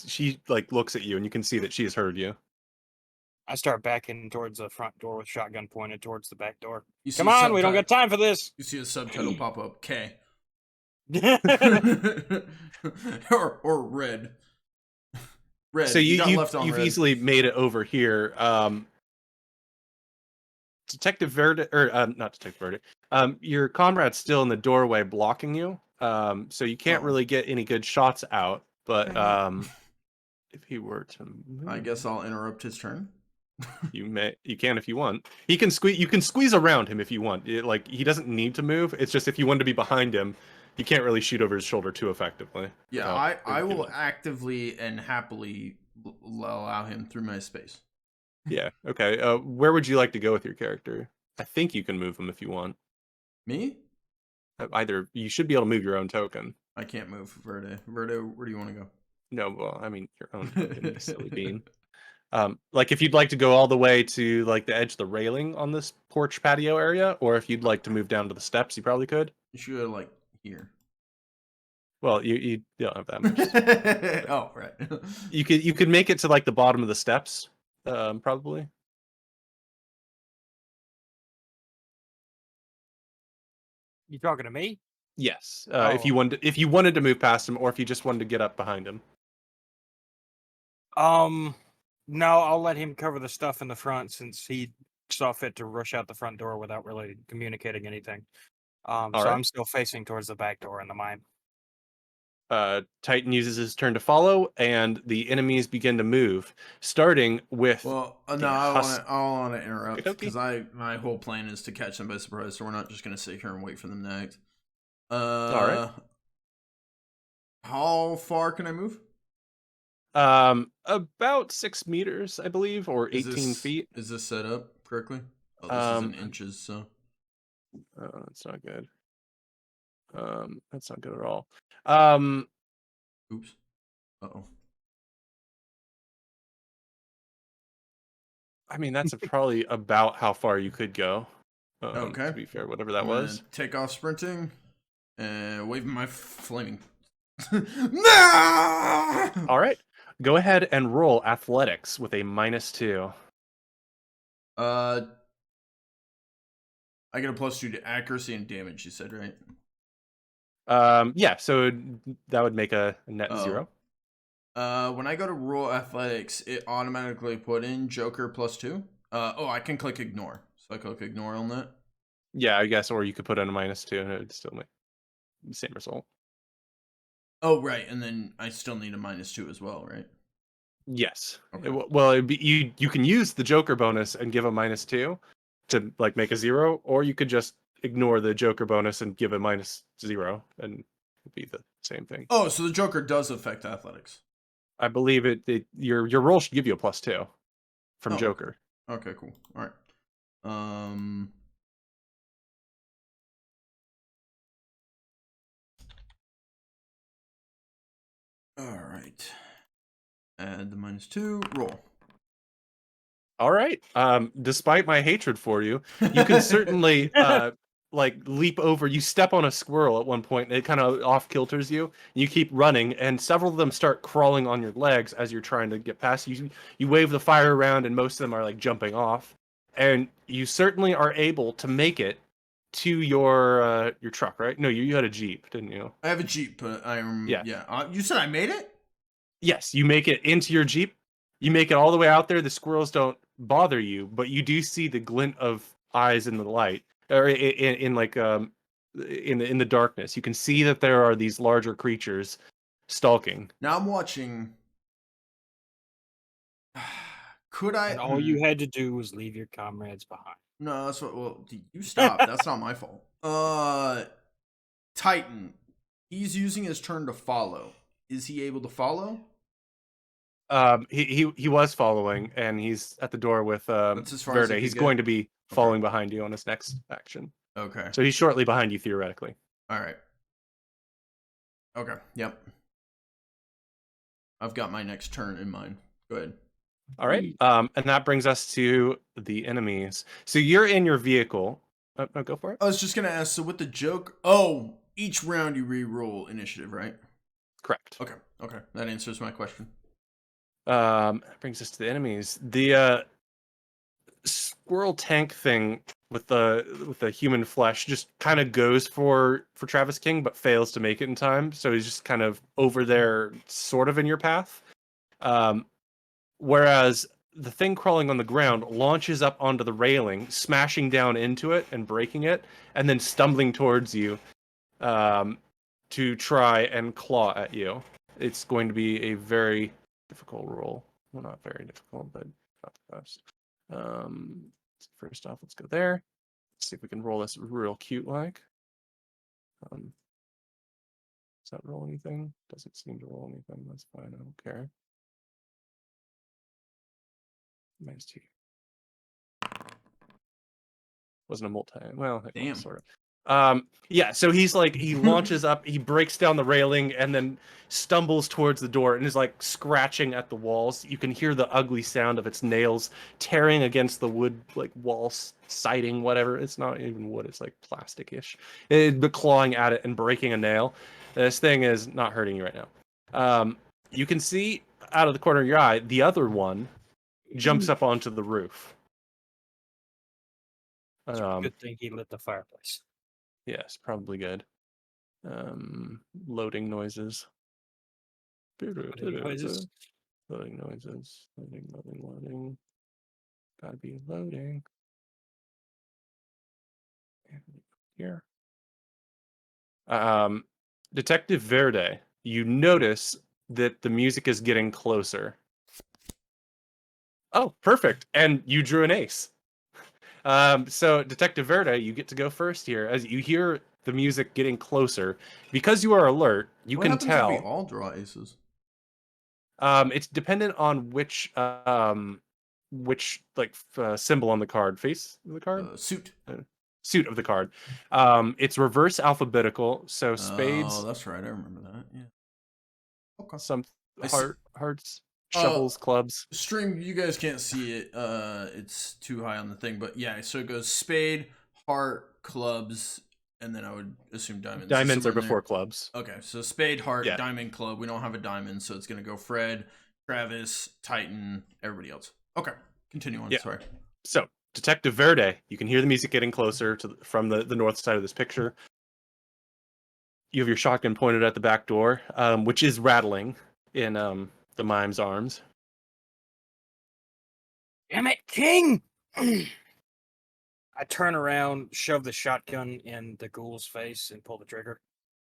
she like looks at you and you can see that she has heard you. I start backing towards the front door with shotgun pointed towards the back door. You see Come on, we don't got time for this. You see a subtitle pop up, K. Yeah. or red. Red. So left on you've red. easily made it over here. Detective Verde, or not Detective Verde. Your comrade's still in the doorway blocking you. So you can't really get any good shots out. But if he were to move, I guess I'll interrupt his turn. You can if you want. You can squeeze around him if you want. Like he doesn't need to move. It's just if you want to be behind him, you can't really shoot over his shoulder too effectively. Yeah, I will actively and happily allow him through my space. Yeah. Okay. Where would you like to go with your character? I think you can move him if you want. Me? Either you should be able to move your own token. I can't move, Verde. Verde, where do you want to go? No, well, I mean your own token, you silly bean. Like if you'd like to go all the way to like the edge of the railing on this porch patio area, or if you'd like to move down to the steps, you probably could. You should go like here. Well, you don't have that much. Oh, right. You could make it to like the bottom of the steps, probably. You talking to me? Yes. If you wanted to move past him, or if you just wanted to get up behind him. No, I'll let him cover the stuff in the front since he saw fit to rush out the front door without really communicating anything. So right. I'm still facing towards the back door in the mine. Titan uses his turn to follow, and the enemies begin to move, starting with. Well, no, I want to interrupt because my whole plan is to catch them by surprise, so we're not just gonna sit here and wait for them to act. All right. How far can I move? About 6 meters, I believe, or 18 feet. Is this set up correctly? Oh, this is in inches, so. That's not good. That's not good at all. Oops. Uh-oh. I mean, that's probably about how far you could go. Okay. To be fair, whatever that was. Take off sprinting and waving my flaming. All right. Go ahead and roll athletics with a -2. I get a +2 to accuracy and damage, you said, right? Yeah, so that would make a net 0. When I go to roll athletics, it automatically put in Joker +2. I can click ignore. So I click ignore on that. Yeah, I guess, or you could put in a -2 and it would still make the same result. Oh, right, and then I still need a -2 as well, right? Yes. Okay. Well, you can use the Joker bonus and give a -2 to like make a 0, or you could just ignore the Joker bonus and give a -0, and it'd be the same thing. Oh, so the Joker does affect athletics. I believe your roll should give you a +2 from Oh, Joker. Okay, cool. All right. Um. All right. Add the -2. Roll. All right. Despite my hatred for you, you can certainly like leap over. You step on a squirrel at one point, and it kind of off kilters you. You keep running, and several of them start crawling on your legs as you're trying to get past. You wave the fire around, and most of them are like jumping off. And you certainly are able to make it to your truck, right? No, you had a Jeep, didn't you? I have a Jeep, but Yeah. yeah. You said I made it? Yes, you make it into your Jeep. You make it all the way out there. The squirrels don't bother you, but you do see the glint of eyes in the light, or in like in the darkness. You can see that there are these larger creatures stalking. Now I'm watching. Could I? And all you had to do was leave your comrades behind. No, that's what. Well, you stop. That's not my fault. Titan. He's using his turn to follow. Is he able to follow? He was following, and he's at the door with That's as far as he Verde. could He's get. going to be following behind you on his next action. Okay. So he's shortly behind you theoretically. All right. Okay. Yep. I've got my next turn in mind. Go ahead. All right. And that brings us to the enemies. So you're in your vehicle. No, go for it. I was just gonna ask. So with the joke, oh, each round you re-roll initiative, right? Correct. Okay. Okay. That answers my question. That brings us to the enemies. The squirrel tank thing with the human flesh just kind of goes for Travis King, but fails to make it in time. So he's just kind of over there, sort of in your path. Whereas the thing crawling on the ground launches up onto the railing, smashing down into it and breaking it, and then stumbling towards you to try and claw at you. It's going to be a very difficult roll. Well, not very difficult, but not the best. First off, let's go there. Let's see if we can roll this real cute like. Does that roll anything? Doesn't seem to roll anything. That's fine. I don't care. -2. Wasn't a multi. Well, Damn. sort of. Yeah. So he's like, he launches up, he breaks down the railing, and then stumbles towards the door and is like scratching at the walls. You can hear the ugly sound of its nails tearing against the wood, like wall siding, whatever. It's not even wood; it's like plastic-ish. But clawing at it and breaking a nail. This thing is not hurting you right now. You can see out of the corner of your eye the other one jumps up onto the roof. Good thing he lit the fireplace. Yes, probably good. Loading noises. Loading noises. Loading noises. Loading. Gotta be loading. Here. Detective Verde, you notice that the music is getting closer. Oh, perfect. And you drew an ace. So Detective Verde, you get to go first here. As you hear the music getting closer, because you are alert, you What can happens tell. if we all draw aces? It's dependent on which like symbol on the card, face of the card, Suit. Suit of the card. It's reverse alphabetical, so spades. Oh, that's right. I remember that. Yeah. Okay. Some hearts, Oh. shovels, clubs. Stream, you guys can't see it. It's too high on the thing, but yeah. So it goes spade, heart, clubs, and then I would assume diamonds. Diamonds are before clubs. Okay, so spade, heart, Yeah. diamond, club. We don't have a diamond, so it's gonna go Fred, Travis, Titan, everybody else. Okay, continue on. Yeah. Sorry. So Detective Verde, you can hear the music getting closer from the north side of this picture. You have your shotgun pointed at the back door, which is rattling in the mime's arms. Damn it, King! I turn around, shove the shotgun in the ghoul's face, and pull the trigger.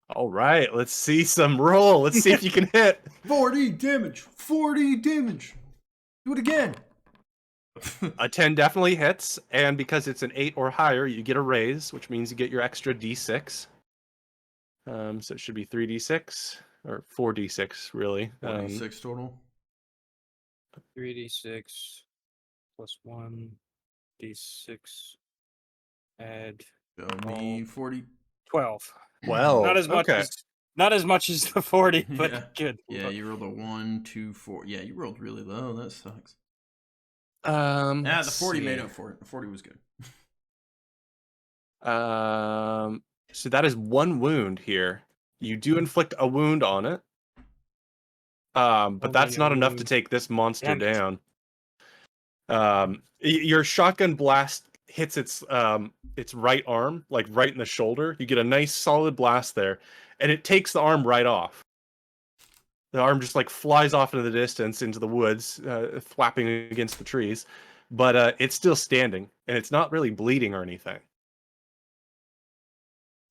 All right, let's see some roll. Let's see if you can hit. 40 damage. 40 damage. Do it again. A 10 definitely hits, and because it's an 8 or higher, you get a raise, which means you get your extra d6. So it should be 3d6 or 4d6 really. 46 total. 3d6 plus 1d6. Add Show me 40. 12. Well, Not as much okay. as the 40, but Yeah. good. Yeah, you rolled a 1, 2, 4. Yeah, you rolled really low. That sucks. The The 40 made up for it. The 40 was good. So that is 1 wound here. You do inflict a wound on it. But Only that's a not enough to wound. take this monster Damn it. down. Your shotgun blast hits its right arm, like right in the shoulder. You get a nice solid blast there, and it takes the arm right off. The arm just like flies off into the distance, into the woods, flapping against the trees. But it's still standing, and it's not really bleeding or anything.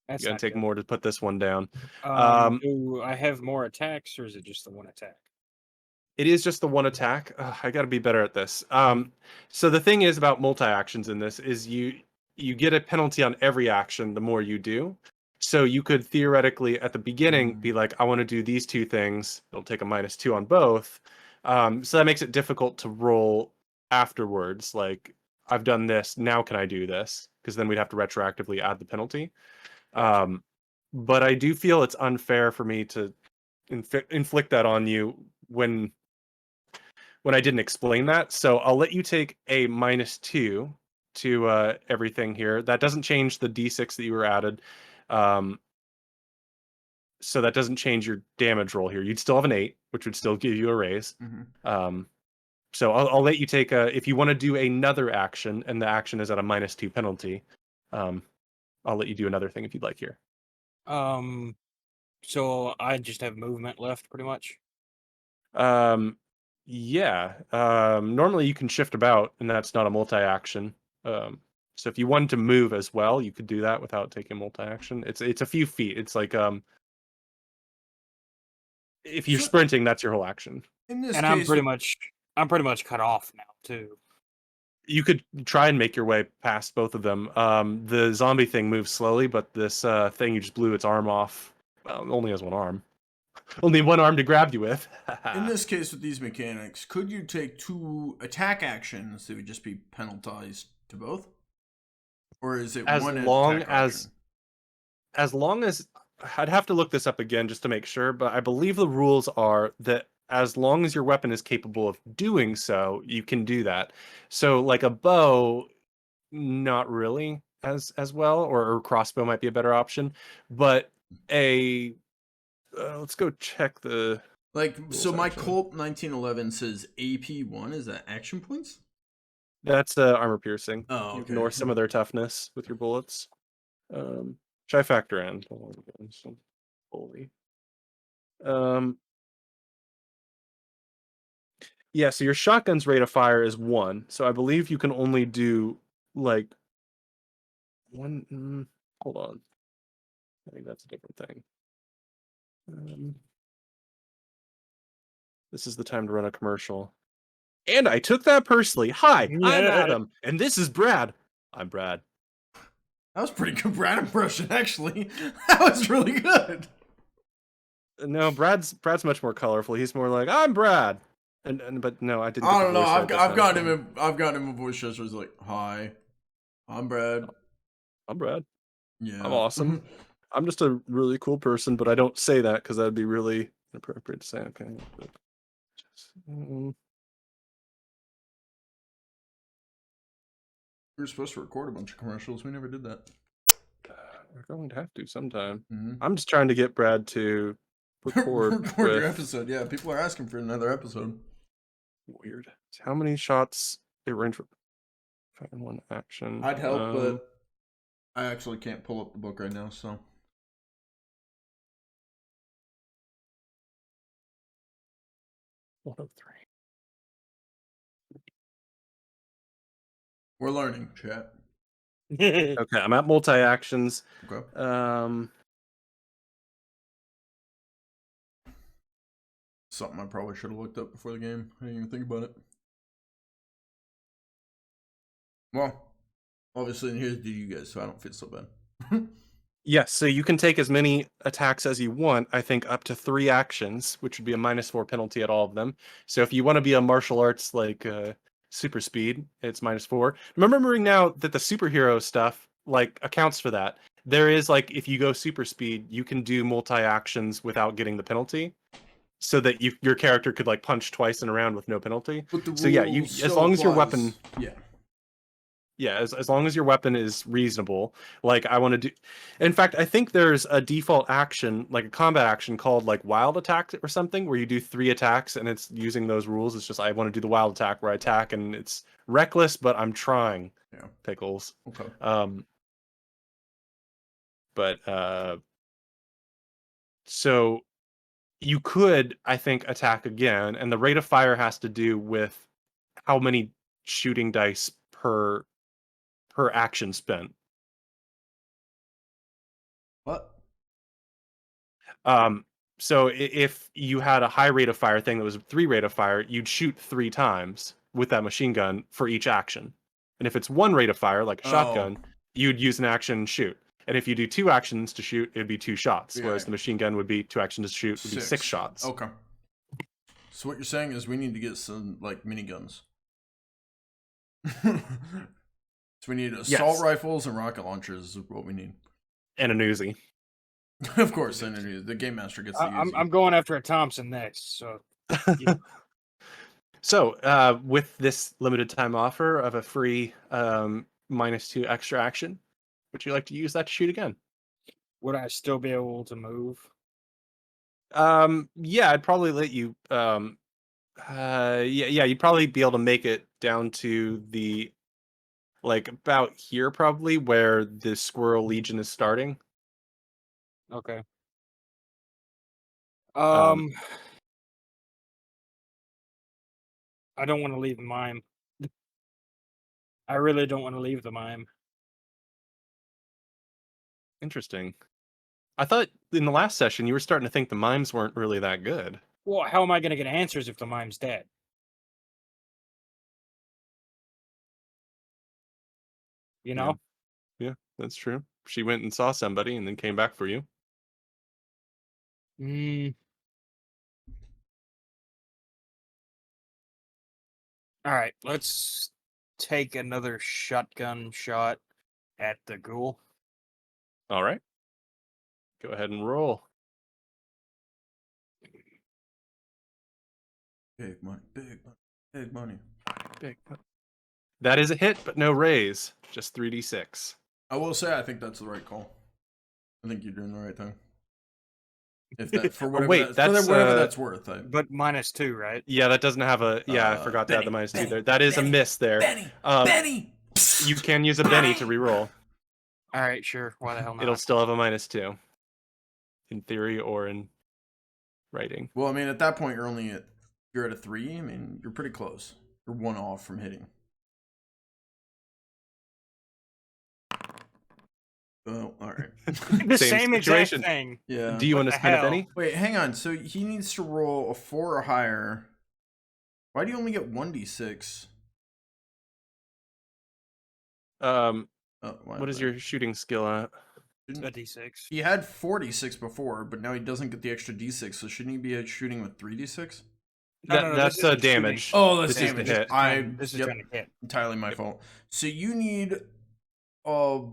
That's You gotta not take good. more to put this one down. Do I have more attacks, or is it just the one attack? It is just the one attack. Ugh, I gotta be better at this. So the thing is about multi-actions in this is you get a penalty on every action the more you do. So you could theoretically at the beginning be like, I want to do these 2 things. It'll take a -2 on both. So that makes it difficult to roll afterwards. Like, I've done this, now can I do this? Because then we'd have to retroactively add the penalty. But I do feel it's unfair for me to inflict that on you when I didn't explain that. So I'll let you take a -2 to everything here. That doesn't change the d6 that you were added. So that doesn't change your damage roll here. You'd still have an 8, which would still give you a raise. So I'll let you take if you want to do another action, and the action is at a -2 penalty. I'll let you do another thing if you'd like here. So I just have movement left, pretty much. Yeah. Normally you can shift about, and that's not a multi-action. So if you wanted to move as well, you could do that without taking multi-action. It's a few feet. It's like if you're sprinting, that's your whole action. In this And case, I'm pretty much cut off now too. You could try and make your way past both of them. The zombie thing moves slowly, but this thing you just blew its arm off. Well, it only has one arm. Only one arm to grab you with. in this case, with these mechanics, could you take 2 attack actions that would just be penalized to both? Or is it as one long attack as action? as long as I'd have to look this up again just to make sure, but I believe the rules are that as long as your weapon is capable of doing so, you can do that. So like a bow, not really as well, or crossbow might be a better option, but a let's go check the Like, rules, so my actually. Colt 1911 says AP1. Is that action points? That's armor piercing. Oh, You okay. ignore some of their toughness with your bullets. Should I factor in? Holy. Yeah, so your shotgun's rate of fire is 1. So I believe you can only do like one. Hold on. I think that's a different thing. This is the time to run a commercial. And I took that personally. Hi, I'm Adam, and this is Brad. I'm Brad. That was pretty good Brad impression, actually. That was really good. No, Brad's much more colorful. He's more like, I'm Brad. But no, I didn't. I Get don't the know. voice I've right that got, I've time. gotten him. I've gotten him a voice shows where he's like, "Hi, I'm Brad." I'm Brad. Yeah, I'm awesome. I'm just a really cool person, but I don't say that because that'd be really inappropriate to say. Okay. We were supposed to record a bunch of commercials. We never did that. We're going to have to sometime. Mm-hmm. I'm just trying to get Brad to record your episode. Yeah, people are asking for another episode. Weird. How many shots it range for? One action. I'd help, but I actually can't pull up the book right now. So 103. We're learning, chat. Okay, I'm at multi-actions. Okay. Something I probably should have looked up before the game. I didn't even think about it. Well, obviously, here's to you guys, so I don't feel so bad. Yes, so you can take as many attacks as you want, I think up to 3 actions, which would be a -4 penalty at all of them. So if you want to be a martial arts like super speed, it's -4. I'm remembering now that the superhero stuff like accounts for that. There is like if you go super speed, you can do multi-actions without getting the penalty. So that your character could like punch twice in a round with no penalty. But the So yeah, rule you as still long as your applies. weapon Yeah. as long as your weapon is reasonable. Like I want to do in fact, I think there's a default action, like a combat action called like wild attack or something where you do 3 attacks and it's using those rules. It's just I want to do the wild attack where I attack and it's reckless, but I'm trying. Yeah. Pickles. Okay. But so you could, I think, attack again, and the rate of fire has to do with how many shooting dice per action spent. What? So if you had a high rate of fire thing that was 3 rate of fire, you'd shoot 3 times with that machine gun for each action. And if it's 1 rate of fire, like a shotgun, you'd use an action and shoot. And if you do 2 actions to shoot, it'd be 2 shots. Yeah. Whereas the machine gun would be 2 actions to shoot, would be 6 shots. Okay. So what you're saying is we need to get some like miniguns. So we need assault rifles and rocket launchers is what we need. And a Uzi. Of course, and the game master gets the Uzi. I'm going after a Thompson next. So, yeah. So with this limited time offer of a free -2 extra action, would you like to use that to shoot again? Would I still be able to move? Yeah, I'd probably let you. You'd probably be able to make it down to the like about here, probably where the Squirrel Legion is starting. Okay. I don't want to leave the mime. I really don't want to leave the mime. Interesting. I thought in the last session you were starting to think the mimes weren't really that good. Well, how am I going to get answers if the mime's dead? You know? Yeah, that's true. She went and saw somebody and then came back for you. All right, let's take another shotgun shot at the ghoul. All right. Go ahead and roll. Big money, big money, big money. Big. That is a hit, but no raise. Just 3d6. I will say I think that's the right call. I think you're doing the right thing. If that for whatever, whatever that's worth. But -2, right? Yeah, that doesn't have a. Yeah, I forgot to add the -2 there. That is a miss there. Benny. You can use a Benny to reroll. All right, sure. Why the hell not? It'll still have a -2, in theory or in writing. Well, I mean, at that point, you're at a 3. I mean, you're pretty close. You're 1 off from hitting. Oh, all right. The same exact thing. Yeah. Do you want to spend a Benny? Wait, hang on. So he needs to roll a 4 or higher. Why do you only get 1d6? What is your shooting skill at? A d6. He had 46 before, but now he doesn't get the extra d6. So shouldn't he be shooting with 3d6? That's damage. Oh, that's this damage. This is trying to hit. Entirely my fault. So you need a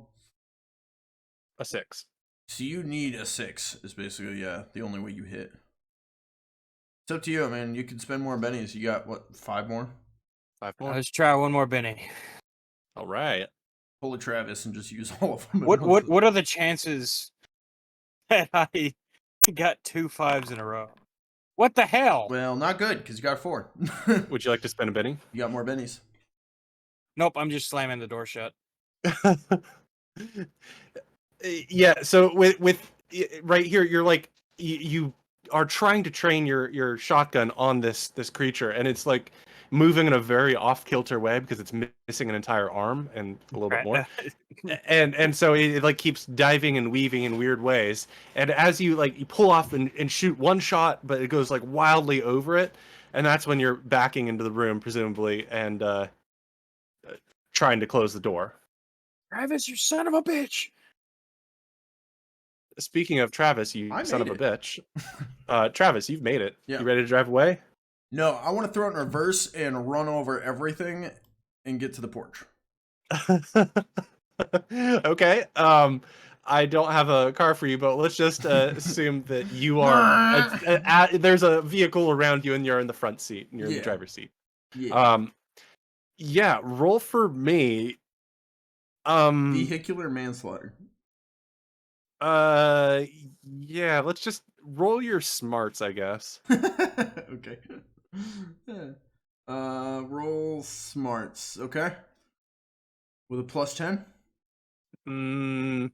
6. So you need a 6 is basically the only way you hit. It's up to you, man. You can spend more bennies. You got what, 5 more? 5 more. Let's try one more Benny. All right. Pull a Travis and just use all of them. What are the chances that I got 2 5s in a row? What the hell? Well, not good because you got 4. Would you like to spend a Benny? You got more bennies. Nope, I'm just slamming the door shut. Yeah, so with right here, you're like you are trying to train your shotgun on this creature, and it's like moving in a very off-kilter way because it's missing an entire arm and a little bit more. And so it like keeps diving and weaving in weird ways. And as you like you pull off and shoot one shot, but it goes like wildly over it, and that's when you're backing into the room, presumably, and trying to close the door. Travis, you son of a bitch! Speaking of Travis, you I son of made a bitch. Travis, you've made it. Yeah. You ready to drive away? No, I want to throw it in reverse and run over everything and get to the porch. Okay. I don't have a car for you, but let's just assume that you are. There's a vehicle around you, and you're in the front seat, and you're in the driver's seat. Yeah. Yeah. Roll for me. Vehicular manslaughter. Yeah. Let's just roll your smarts, I guess. Okay. Yeah. Roll smarts. Okay. With a plus 10. Don't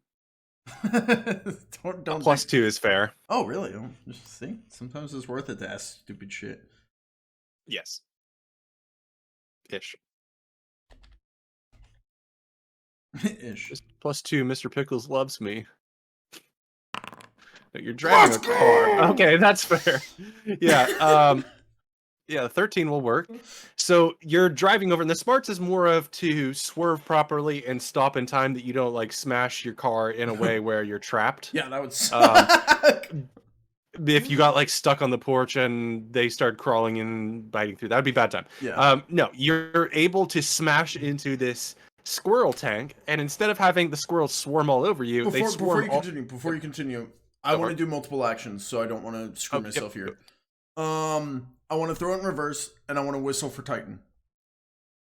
Plus 2 is fair. Oh, really? Oh, just see. Sometimes it's worth it to ask stupid shit. Yes. Ish. Ish. Just plus 2. Mr. Pickles loves me. You're driving a car. Okay, that's fair. Yeah. Yeah, 13 will work. So you're driving over, and the smarts is more of to swerve properly and stop in time that you don't like smash your car in a way where you're trapped. Yeah, that would suck. If you got like stuck on the porch and they start crawling and biting through, that would be bad time. Yeah. No, you're able to smash into this squirrel tank, and instead of having the squirrels swarm all over you, they swarm. Before you continue, I want to do multiple actions, so I don't want to screw myself here. I want to throw it in reverse, and I want to whistle for Titan.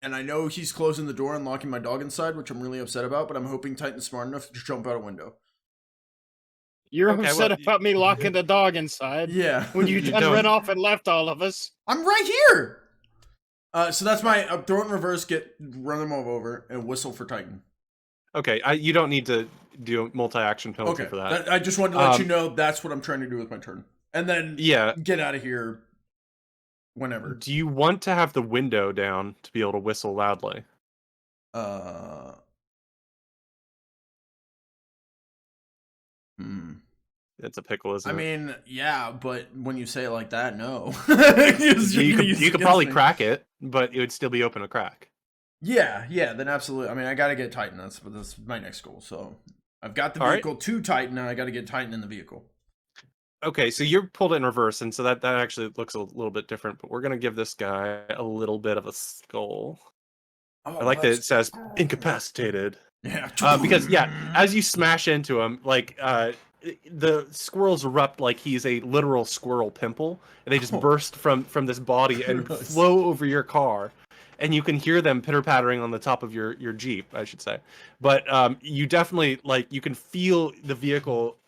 And I know he's closing the door and locking my dog inside, which I'm really upset about, but I'm hoping Titan's smart enough to jump out a window. You're upset about me locking the dog inside. Yeah. When you ran off and left all of us. I'm right here! So that's my throw it in reverse, run them all over, and whistle for Titan. Okay, you don't need to do a multi-action penalty for that. I just wanted to let you know that's what I'm trying to do with my turn. And then get out of here whenever. Do you want to have the window down to be able to whistle loudly? It's a pickle, isn't it? I mean, yeah, but when you say it like that, no. you could probably crack it, but it would still be open a crack. Yeah, then absolutely. I mean, I got to get Titan. That's my next goal. So I've got the vehicle to Titan, and I got to get Titan in the vehicle. Okay, so you're pulled it in reverse, and so that actually looks a little bit different, but we're going to give this guy a little bit of a skull. Oh, I like that it says incapacitated. Yeah. Because, as you smash into him, like, the squirrels erupt like he's a literal squirrel pimple, and they just burst from this body and flow over your car. And you can hear them pitter-pattering on the top of your Jeep, I should say. But you definitely, like, you can feel the vehicle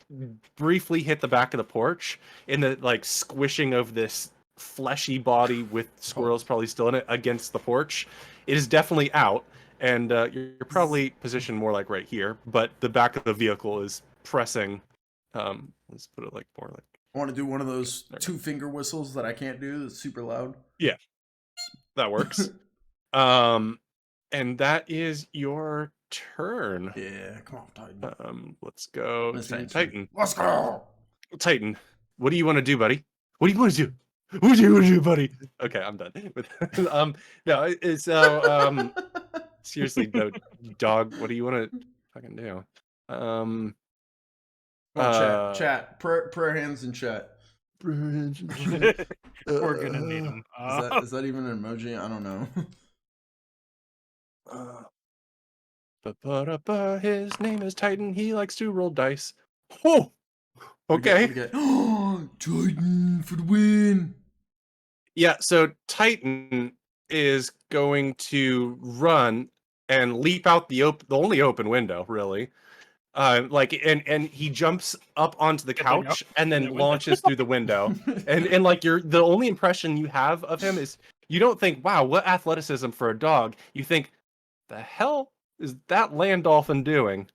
briefly hit the back of the porch in the, like, squishing of this fleshy body with squirrels probably still in it against the porch. It is definitely out, and you're probably positioned more like right here, but the back of the vehicle is pressing. Let's put it like more like... I want to do one of those two-finger whistles that I can't do that's super loud. Yeah, that works. And that is your turn. Yeah, come on, Titan. Let's go to Titan. Let's go! Titan, what do you want to do, buddy? What do you want to do? What do you want to do, buddy? Okay, I'm done. No, it's seriously though, dog. What do you want to fucking do? Chat. Prayer hands in chat. We're gonna need them. Is that even an emoji? I don't know. His name is Titan. He likes to roll dice. Oh, okay. Titan for the win. Yeah, so Titan is going to run and leap out the only open window, really. And he jumps up onto the couch and then launches through the window. And like the only impression you have of him is you don't think, wow, what athleticism for a dog. You think, the hell is that land dolphin doing?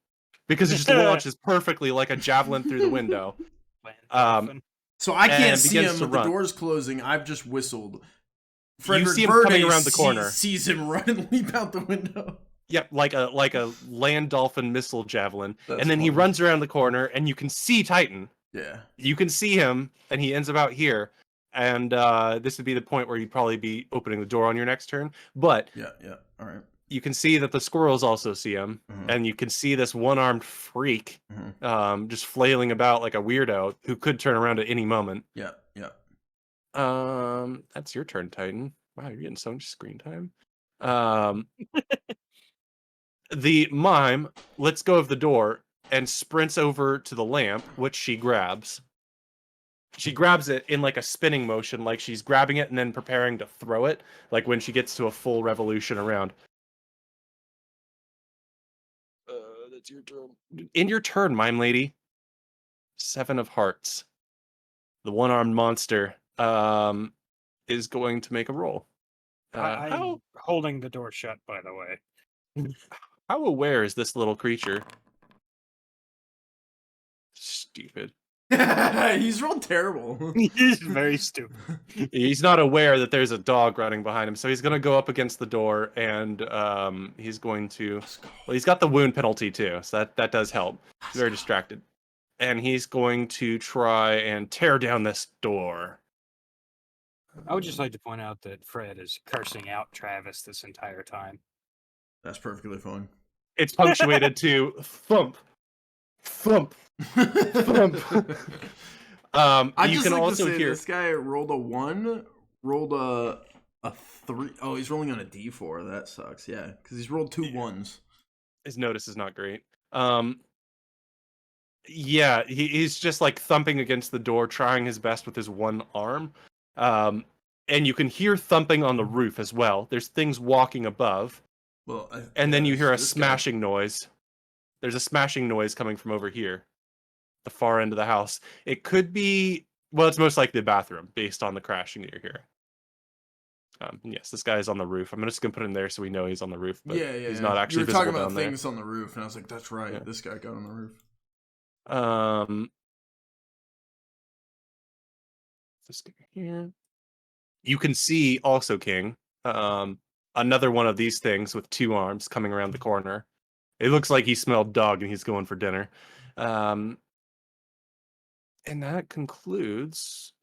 Because it just launches perfectly like a javelin through the window. So I can't and see begins him, to but the run. door's closing. I've just whistled. You see him coming around the corner. Sees him run and leap out the window. Yep, like a land dolphin missile javelin. That's And then he funny. runs around the corner, and you can see Titan. Yeah. You can see him, and he ends about here. And this would be the point where you'd probably be opening the door on your next turn. But Yeah. All right. you can see that the squirrels also see him, and you can see this one-armed freak just flailing about like a weirdo who could turn around at any moment. Yeah. That's your turn, Titan. Wow, you're getting so much screen time. The mime lets go of the door and sprints over to the lamp, which she grabs. She grabs it in like a spinning motion, like she's grabbing it and then preparing to throw it, like when she gets to a full revolution around. That's your turn. In your turn, mime lady. 7 of hearts. The one-armed monster is going to make a roll. I'm holding the door shut, by the way. How aware is this little creature? Stupid. He's real terrible. He's very stupid. He's not aware that there's a dog running behind him, so he's going to go up against the door, and he's going to... Well, he's got the wound penalty, too, so that does help. He's very distracted. And he's going to try and tear down this door. I would just like to point out that Fred is cursing out Travis this entire time. That's perfectly fine. It's punctuated to thump, thump, thump. I you just can like also to say hear this guy rolled a 1, rolled a 3. Oh, he's rolling on a D4. That sucks. Yeah, because he's rolled 2 1s. his notice is not great. Yeah, he's just like thumping against the door, trying his best with his one arm. And you can hear thumping on the roof as well. There's things walking above. Well, and then you hear a smashing noise. There's a smashing noise coming from over here, the far end of the house. It could be, well, it's most likely the bathroom, based on the crashing that you're hearing. Yes, this guy is on the roof. I'm just gonna put him there so we know he's on the roof. But he's not actually visible talking about down there. things on the roof, and I was like, "That's right. Yeah. This guy got on the roof." This guy here. You can see also, King, another one of these things with 2 arms coming around the corner. It looks like he smelled dog and he's going for dinner. And that concludes...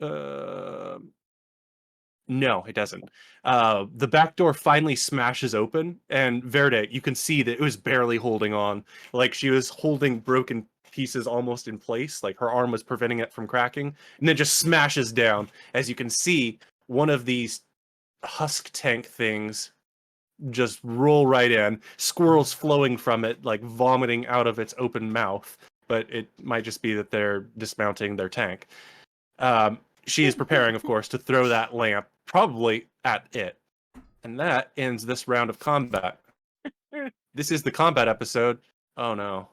No, it doesn't. The back door finally smashes open, and Verde, you can see that it was barely holding on. Like she was holding broken pieces almost in place, like her arm was preventing it from cracking, and then just smashes down. As you can see, one of these husk tank things just roll right in, squirrels flowing from it, like vomiting out of its open mouth, but it might just be that they're dismounting their tank. She is preparing, of course, to throw that lamp, probably at it. And that ends this round of combat. This is the combat episode. Oh no.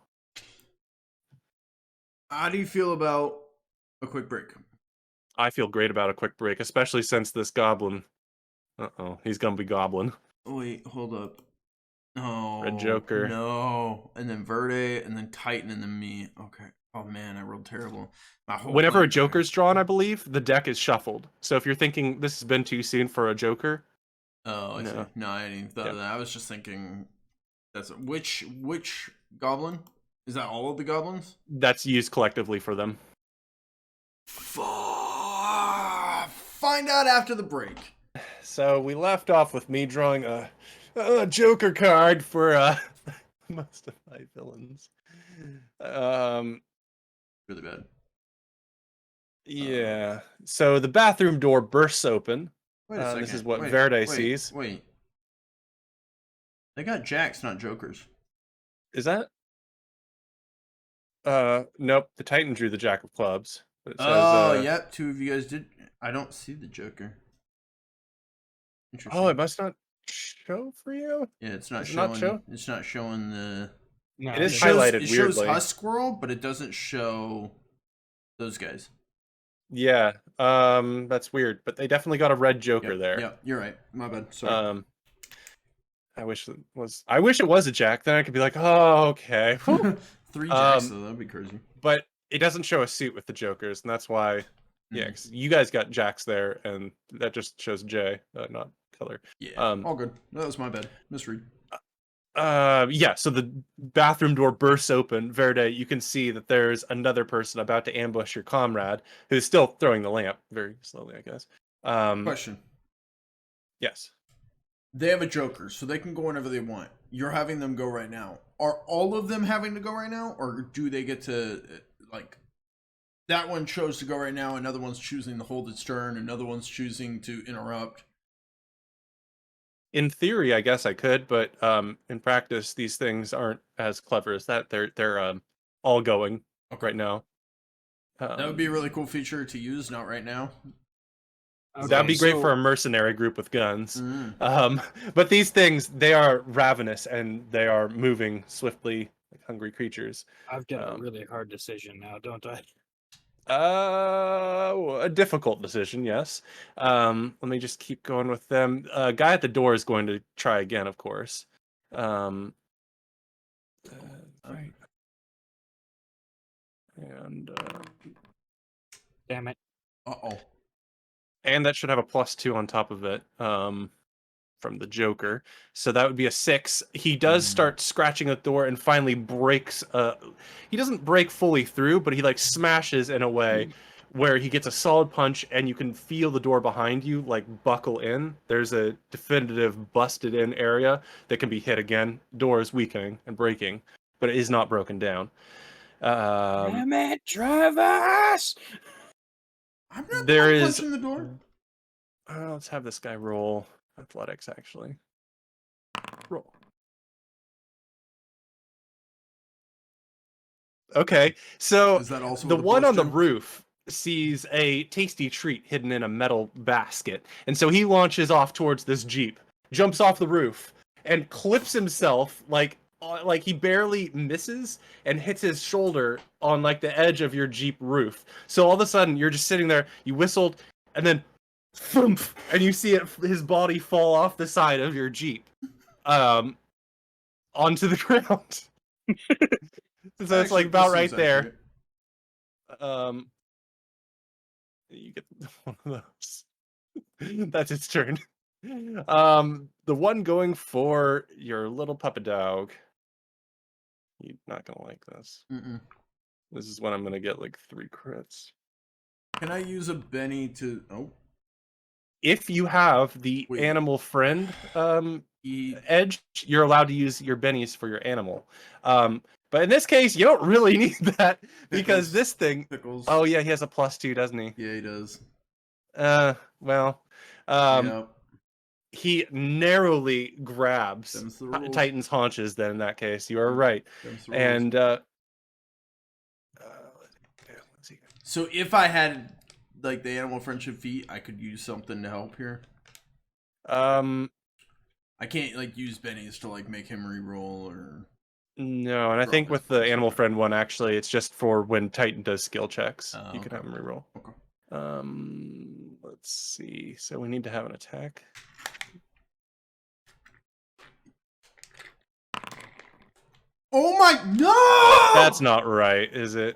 How do you feel about a quick break? I feel great about a quick break, especially since this goblin... Uh-oh, he's gonna be goblin. Wait, hold up. No. Red Joker. No. And then Verde, and then Titan, and then me. Okay. Oh man, I rolled terrible. Whenever a Joker's drawn, I believe, the deck is shuffled. So if you're thinking this has been too soon for a Joker... Oh, I see. No, I didn't even thought of that. I was just thinking... Which goblin? Is that all of the goblins? That's used collectively for them. Find out after the break. So we left off with me drawing a Joker card for most of my villains. Really bad. Yeah. So the bathroom door bursts open. Wait a second. This is what Verde sees. Wait. They got jacks, not jokers. Is that? Nope. The Titan drew the Jack of Clubs. But it says, yep. 2 of you guys did. I don't see the Joker. Oh, it must not show for you? Yeah, it's not Does showing. Not show? It's not showing the... No, it is shows, highlighted it shows weirdly. Husk Squirrel, but it doesn't show those guys. Yeah, that's weird. But they definitely got a red Joker there. Yeah, you're right. My bad. Sorry. I wish it was a Jack. Then I could be like, oh, okay. 3 jacks, though. That'd be crazy. But it doesn't show a suit with the Jokers, and that's why Yeah, 'cause you guys got Jax there, and that just shows J, not color. Yeah, all good. No, that was my bad. Misread. Yeah, so the bathroom door bursts open. Verde, you can see that there's another person about to ambush your comrade, who's still throwing the lamp very slowly, I guess. Question. Yes. They have a Joker, so they can go whenever they want. You're having them go right now. Are all of them having to go right now, or do they get to, like, that one chose to go right now, another one's choosing to hold its turn, another one's choosing to interrupt? In theory, I guess I could, but in practice, these things aren't as clever as that. They're all going right now. That would be a really cool feature to use, not right now. That'd be great for a mercenary group with guns. Mm. But these things, they are ravenous and they are moving swiftly like hungry creatures. I've got a really hard decision now, don't I? A difficult decision, yes. Let me just keep going with them. Guy at the door is going to try again, of course. Right. And Damn it. Uh-oh. and that should have a +2 on top of it. From the Joker. So that would be a 6. He does start scratching at the door and finally breaks. He doesn't break fully through, but he like smashes in a way where he gets a solid punch and you can feel the door behind you like buckle in. There's a definitive busted in area that can be hit again. Door is weakening and breaking, but it is not broken down. Damn it, Travis! I'm not there the one is punching the door. let's have this guy roll athletics actually. Roll. Okay, so Is that also the with a one on the +2? roof sees a tasty treat hidden in a metal basket, and so he launches off towards this Jeep, jumps off the roof, and clips himself like he barely misses and hits his shoulder on like the edge of your Jeep roof. So all of a sudden you're just sitting there, you whistled, and then thump, and you see his body fall off the side of your Jeep, onto the ground. So it's like about right there. You get one of those. That's its turn. The one going for your little puppet dog. You're not gonna like this. This is when I'm gonna get like 3 crits. Can I use a Benny to... Oh. If you have the animal friend edge, you're allowed to use your bennies for your animal. But in this case, you don't really need that because this thing. Pickles. Oh yeah, he has a +2, doesn't he? Yeah, he does. Well, Yep. he narrowly grabs Titan's haunches. Then in that case, you are right. And so if I had like the animal friendship feat, I could use something to help here. I can't like use Benny's to like make him re-roll or. No, and I think with the animal friend one, actually, it's just for when Titan does skill checks. You can have him reroll. Okay. Let's see. So we need to have an attack. Oh my no! That's not right, is it?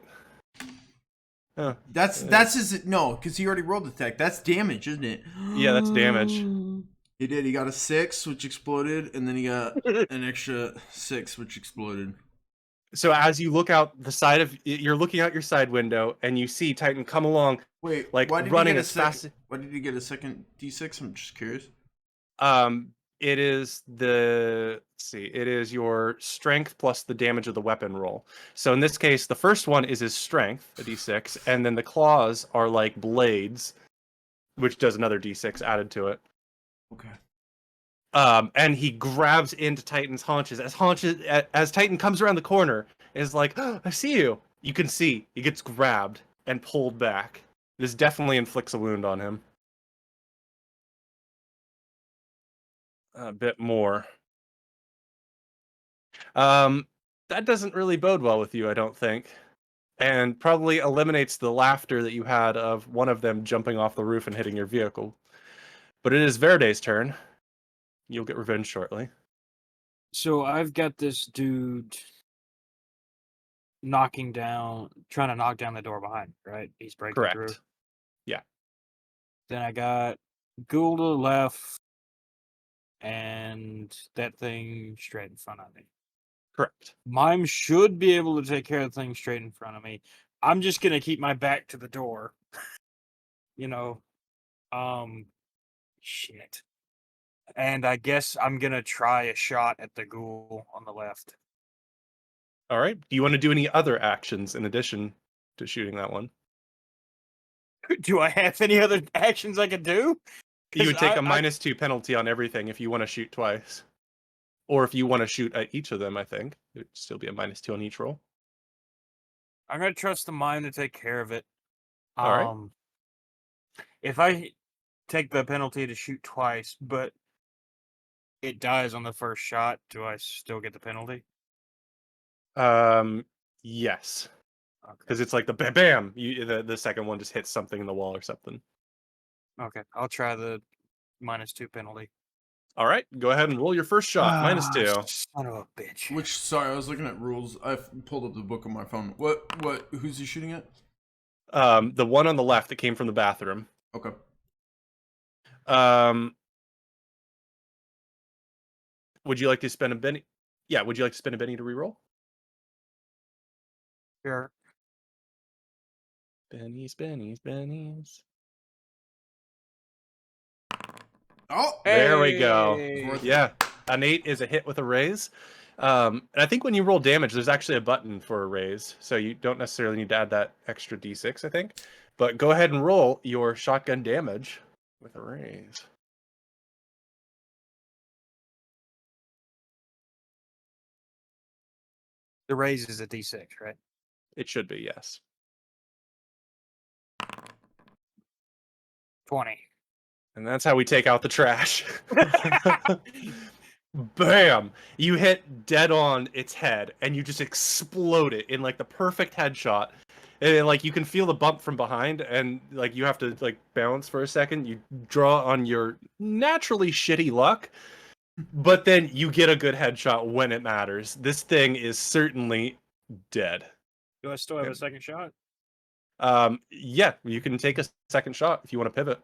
Oh, that's his no, because he already rolled the attack. That's damage, isn't it? Yeah, that's damage. He did. He got a 6, which exploded, and then he got an extra 6, which exploded. So as you look out the side of, you're looking out your side window, and you see Titan come along. Wait, like why did running he get as fast. Why did he get a second D6? I'm just curious. It is let's see, it is your strength plus the damage of the weapon roll. So in this case, the first one is his strength, a D6, and then the claws are like blades, which does another D6 added to it. Okay. And he grabs into Titan's haunches. As Titan comes around the corner, is like, oh, I see you. You can see he gets grabbed and pulled back. This definitely inflicts a wound on him. A bit more. That doesn't really bode well with you, I don't think. And probably eliminates the laughter that you had of one of them jumping off the roof and hitting your vehicle. But it is Verde's turn. You'll get revenge shortly. So I've got this dude trying to knock down the door behind, right? He's breaking through. Yeah. Then I got ghoul to the left, and that thing straight in front of me. Correct. Mime should be able to take care of the thing straight in front of me. I'm just gonna keep my back to the door. You know, shit. And I guess I'm gonna try a shot at the ghoul on the left. All right. Do you want to do any other actions in addition to shooting that one? Do I have any other actions I could do? You would take a a -2 penalty on everything if you want to shoot twice. Or if you want to shoot at each of them, I think. It would still be a -2 on each roll. I'm gonna trust the mime to take care of it. All right. If I take the penalty to shoot twice, but it dies on the first shot, do I still get the penalty? Yes. Okay. Because it's like the bam, bam. The second one just hits something in the wall or something. Okay, I'll try the -2 penalty. All right, go ahead and roll your first shot. -2. Son of a bitch. Sorry, I was looking at rules. I've pulled up the book on my phone. Who's he shooting at? The one on the left that came from the bathroom. Okay. Would you like to spend a Benny? Yeah, would you like to spend a Benny to reroll? Sure. Bennies. Oh, there we go. Hey! Yeah, an 8 is a hit with a raise. And I think when you roll damage, there's actually a button for a raise, so you don't necessarily need to add that extra d6, I think. But go ahead and roll your shotgun damage with a raise. The raise is a d6, right? It should be, yes. 20. And that's how we take out the trash. Bam! You hit dead on its head, and you just explode it in like the perfect headshot. And like you can feel the bump from behind, and like you have to like balance for a second. You draw on your naturally shitty luck, but then you get a good headshot when it matters. This thing is certainly dead. Do I still have a second shot? Yeah, you can take a second shot if you want to pivot.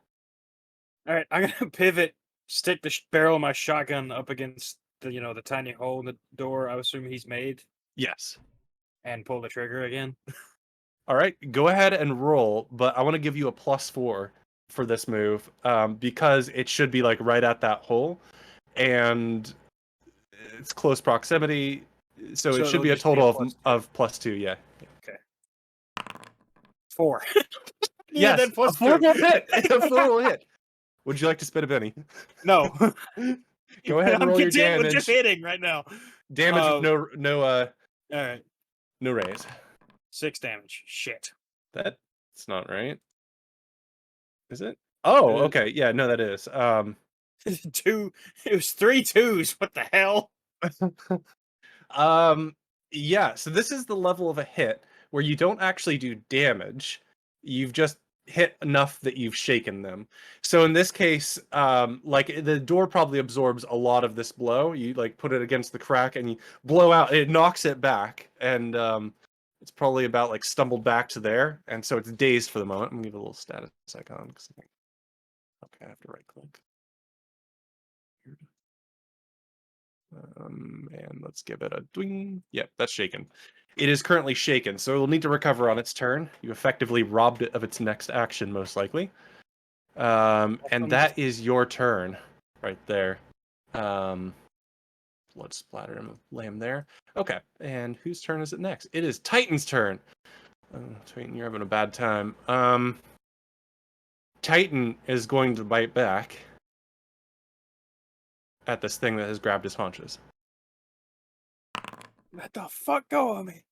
All right, I'm gonna pivot, stick the barrel of my shotgun up against the tiny hole in the door. I assume he's made, Yes. and pull the trigger again. All right, go ahead and roll, but I want to give you a +4 for this move because it should be like right at that hole, and it's close proximity, so it should be a total of +2. Yeah. Okay. 4. Yes, then a 4 +2. will hit. A 4 will hit. Would you like to spend a penny? No. Go ahead and roll your damage. With just hitting right now. Damage with no All right. no raise. 6 damage. Shit. That's not right. Is it? Oh, okay. Yeah, no, that is. 2. It was 3 2s. What the hell? Yeah, so this is the level of a hit where you don't actually do damage. You've just hit enough that you've shaken them. So in this case, like the door probably absorbs a lot of this blow. You like put it against the crack and you blow out, it knocks it back, and it's probably about like stumbled back to there, and so it's dazed for the moment. I'm gonna give it a little status icon. Okay, I have to right click. And let's give it a dwing. Yep, that's shaken. It is currently shaken, so it will need to recover on its turn. You effectively robbed it of its next action, most likely. And that is your turn, right there. Blood splatter and lay him there. Okay, and whose turn is it next? It is Titan's turn. Oh, Titan, you're having a bad time. Titan is going to bite back at this thing that has grabbed his haunches. Let the fuck go of me.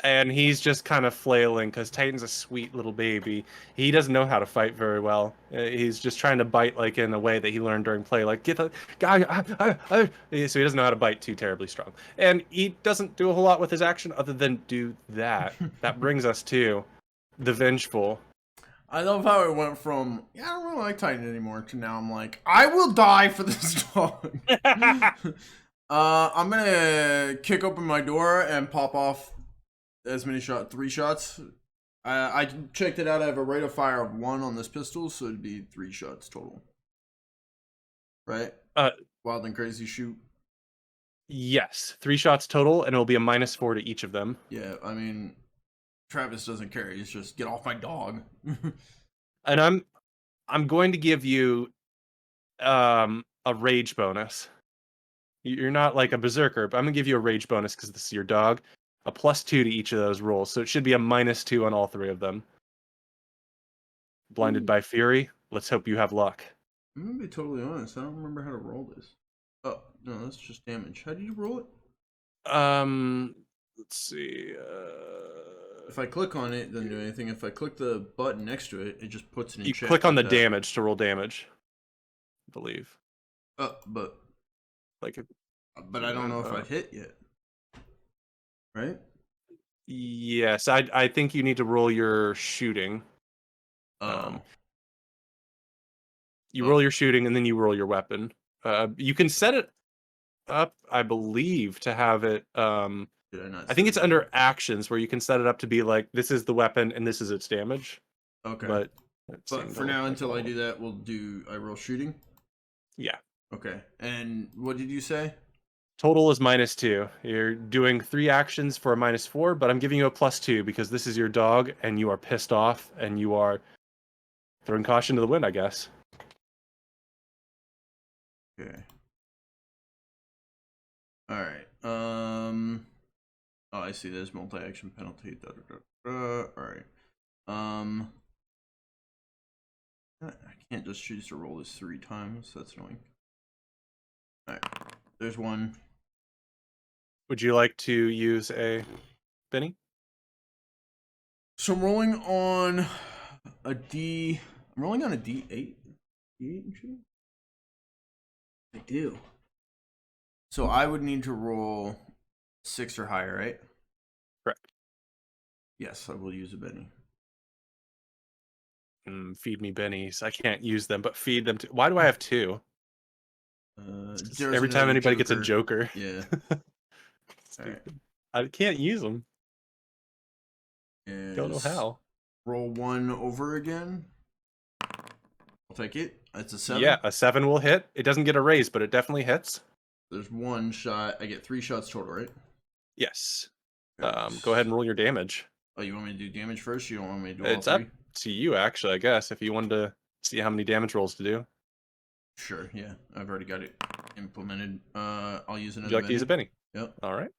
And he's just kind of flailing because Titan's a sweet little baby. He doesn't know how to fight very well. He's just trying to bite like in a way that he learned during play, like get the guy. So he doesn't know how to bite too terribly strong. And he doesn't do a whole lot with his action other than do that. That brings us to the Vengeful. I love how it went from, I don't really like Titan anymore, to now I'm like, I will die for this dog. I'm gonna kick open my door and pop off as many 3 shots I checked it out. I have a rate of fire of 1 on this pistol, so it'd be 3 shots total. Right? Wild and crazy shoot. Yes, 3 shots total, and it'll be a -4 to each of them. Yeah, I mean, Travis doesn't care. He's just get off my dog. And I'm going to give you a rage bonus. You're not like a berserker, but I'm gonna give you a rage bonus because this is your dog. A +2 to each of those rolls, so it should be a -2 on all 3 of them. Blinded by fury. Let's hope you have luck. I'm gonna be totally honest. I don't remember how to roll this. Oh no, that's just damage. How do you roll it? Let's see. If I click on it, it doesn't do anything. If I click the button next to it, it just puts it in You chat. click on the like that. damage to roll damage, I believe. But Like, I don't know if I hit yet. Right? yes, I think you need to roll your shooting. You roll your shooting and then you roll your weapon. You can set it up, I believe, to have it. Did I not? I think it's set it under up? actions where you can set it up to be like this is the weapon and this is its damage. Okay. But for now, until I do that, I roll shooting. Yeah. Okay. And what did you say? Total is -2. You're doing 3 actions for a -4, but I'm giving you a +2 because this is your dog and you are pissed off and you are throwing caution to the wind, I guess. Okay. All right. Oh, I see. There's multi-action penalty. All right. I can't just choose to roll this 3 times. That's annoying. All right. There's 1. Would you like to use a Benny? So I'm rolling on a D. I'm rolling on a D8. D8 and shooting? I do. So I would need to roll 6 or higher, right? Correct. Yes, I will use a Benny. Feed me bennies. I can't use them, but feed them to. Why do I have 2? Every time anybody gets a joker. Yeah. Right. I can't use them. Don't know how. Roll 1 over again. I'll take it. It's a 7. Yeah, a 7 will hit. It doesn't get a raise, but it definitely hits. There's 1 shot. I get 3 shots total, right? Yes. Go ahead and roll your damage. Oh, you want me to do damage first? You don't want me to do It's all 3? up to you, actually, I guess, if you wanted to see how many damage rolls to do. Sure, yeah. I've already got it implemented. I'll use another Would you like to use a Benny? Yep. All right.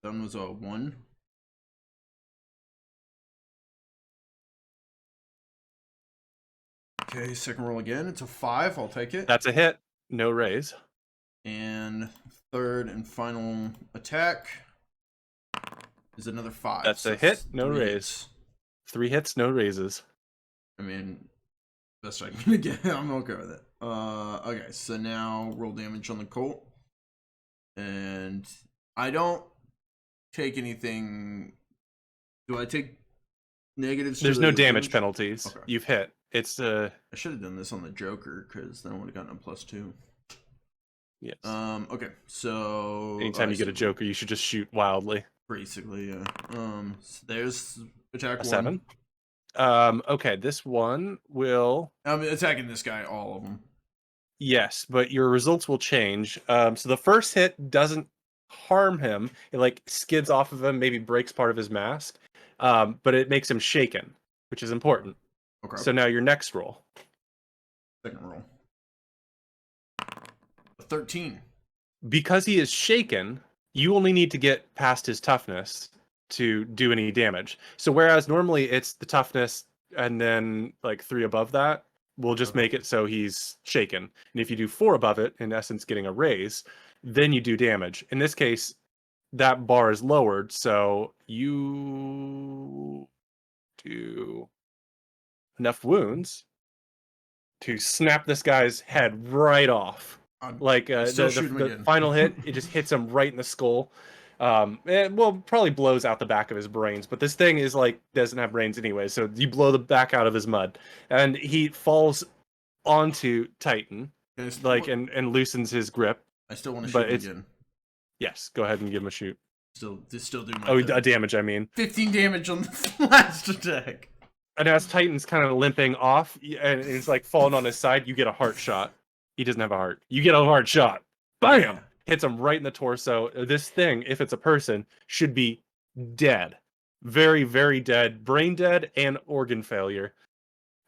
That one was a 1. Okay, second roll again. It's a 5. I'll take it. That's a hit. No raise. And third and final attack is another 5. That's so a hit. No 3 raise. hits. 3 hits, no raises. I mean, best I can get. I'm okay with it. Okay, so now roll damage on the Colt. And I don't take anything. Do I take negatives? There's no damage penalties. Okay. You've hit. It's I should have done this on the Joker because then I would have gotten a +2. Yes. Okay, so anytime you get a Joker, you should just shoot wildly. Basically, yeah. So there's attack 1. 7. Okay, this one will. I'm attacking this guy, all of them. Yes, but your results will change. So the first hit doesn't harm him. It like skids off of him, maybe breaks part of his mask. But it makes him shaken, which is important. Okay. So now your next roll. Second roll. 13. Because he is shaken, you only need to get past his toughness to do any damage. So whereas normally it's the toughness and then like 3 above that, we'll just make it so he's shaken. And if you do 4 above it, in essence getting a raise, then you do damage. In this case, that bar is lowered, so you do enough wounds to snap this guy's head right off. Like the final hit, it just hits him right in the skull. It probably blows out the back of his brains, but this thing is like doesn't have brains anyway, so you blow the back out of his mud, and he falls onto Titan, and loosens his grip. I still want to shoot him again. Yes, go ahead and give him a shoot. Still do my a damage. I mean, 15 damage on the last attack. And as Titan's kind of limping off, and it's like falling on his side, you get a heart shot. He doesn't have a heart. You get a heart shot. Bam! Yeah. Hits him right in the torso. This thing, if it's a person, should be dead. Very, very dead. Brain dead and organ failure.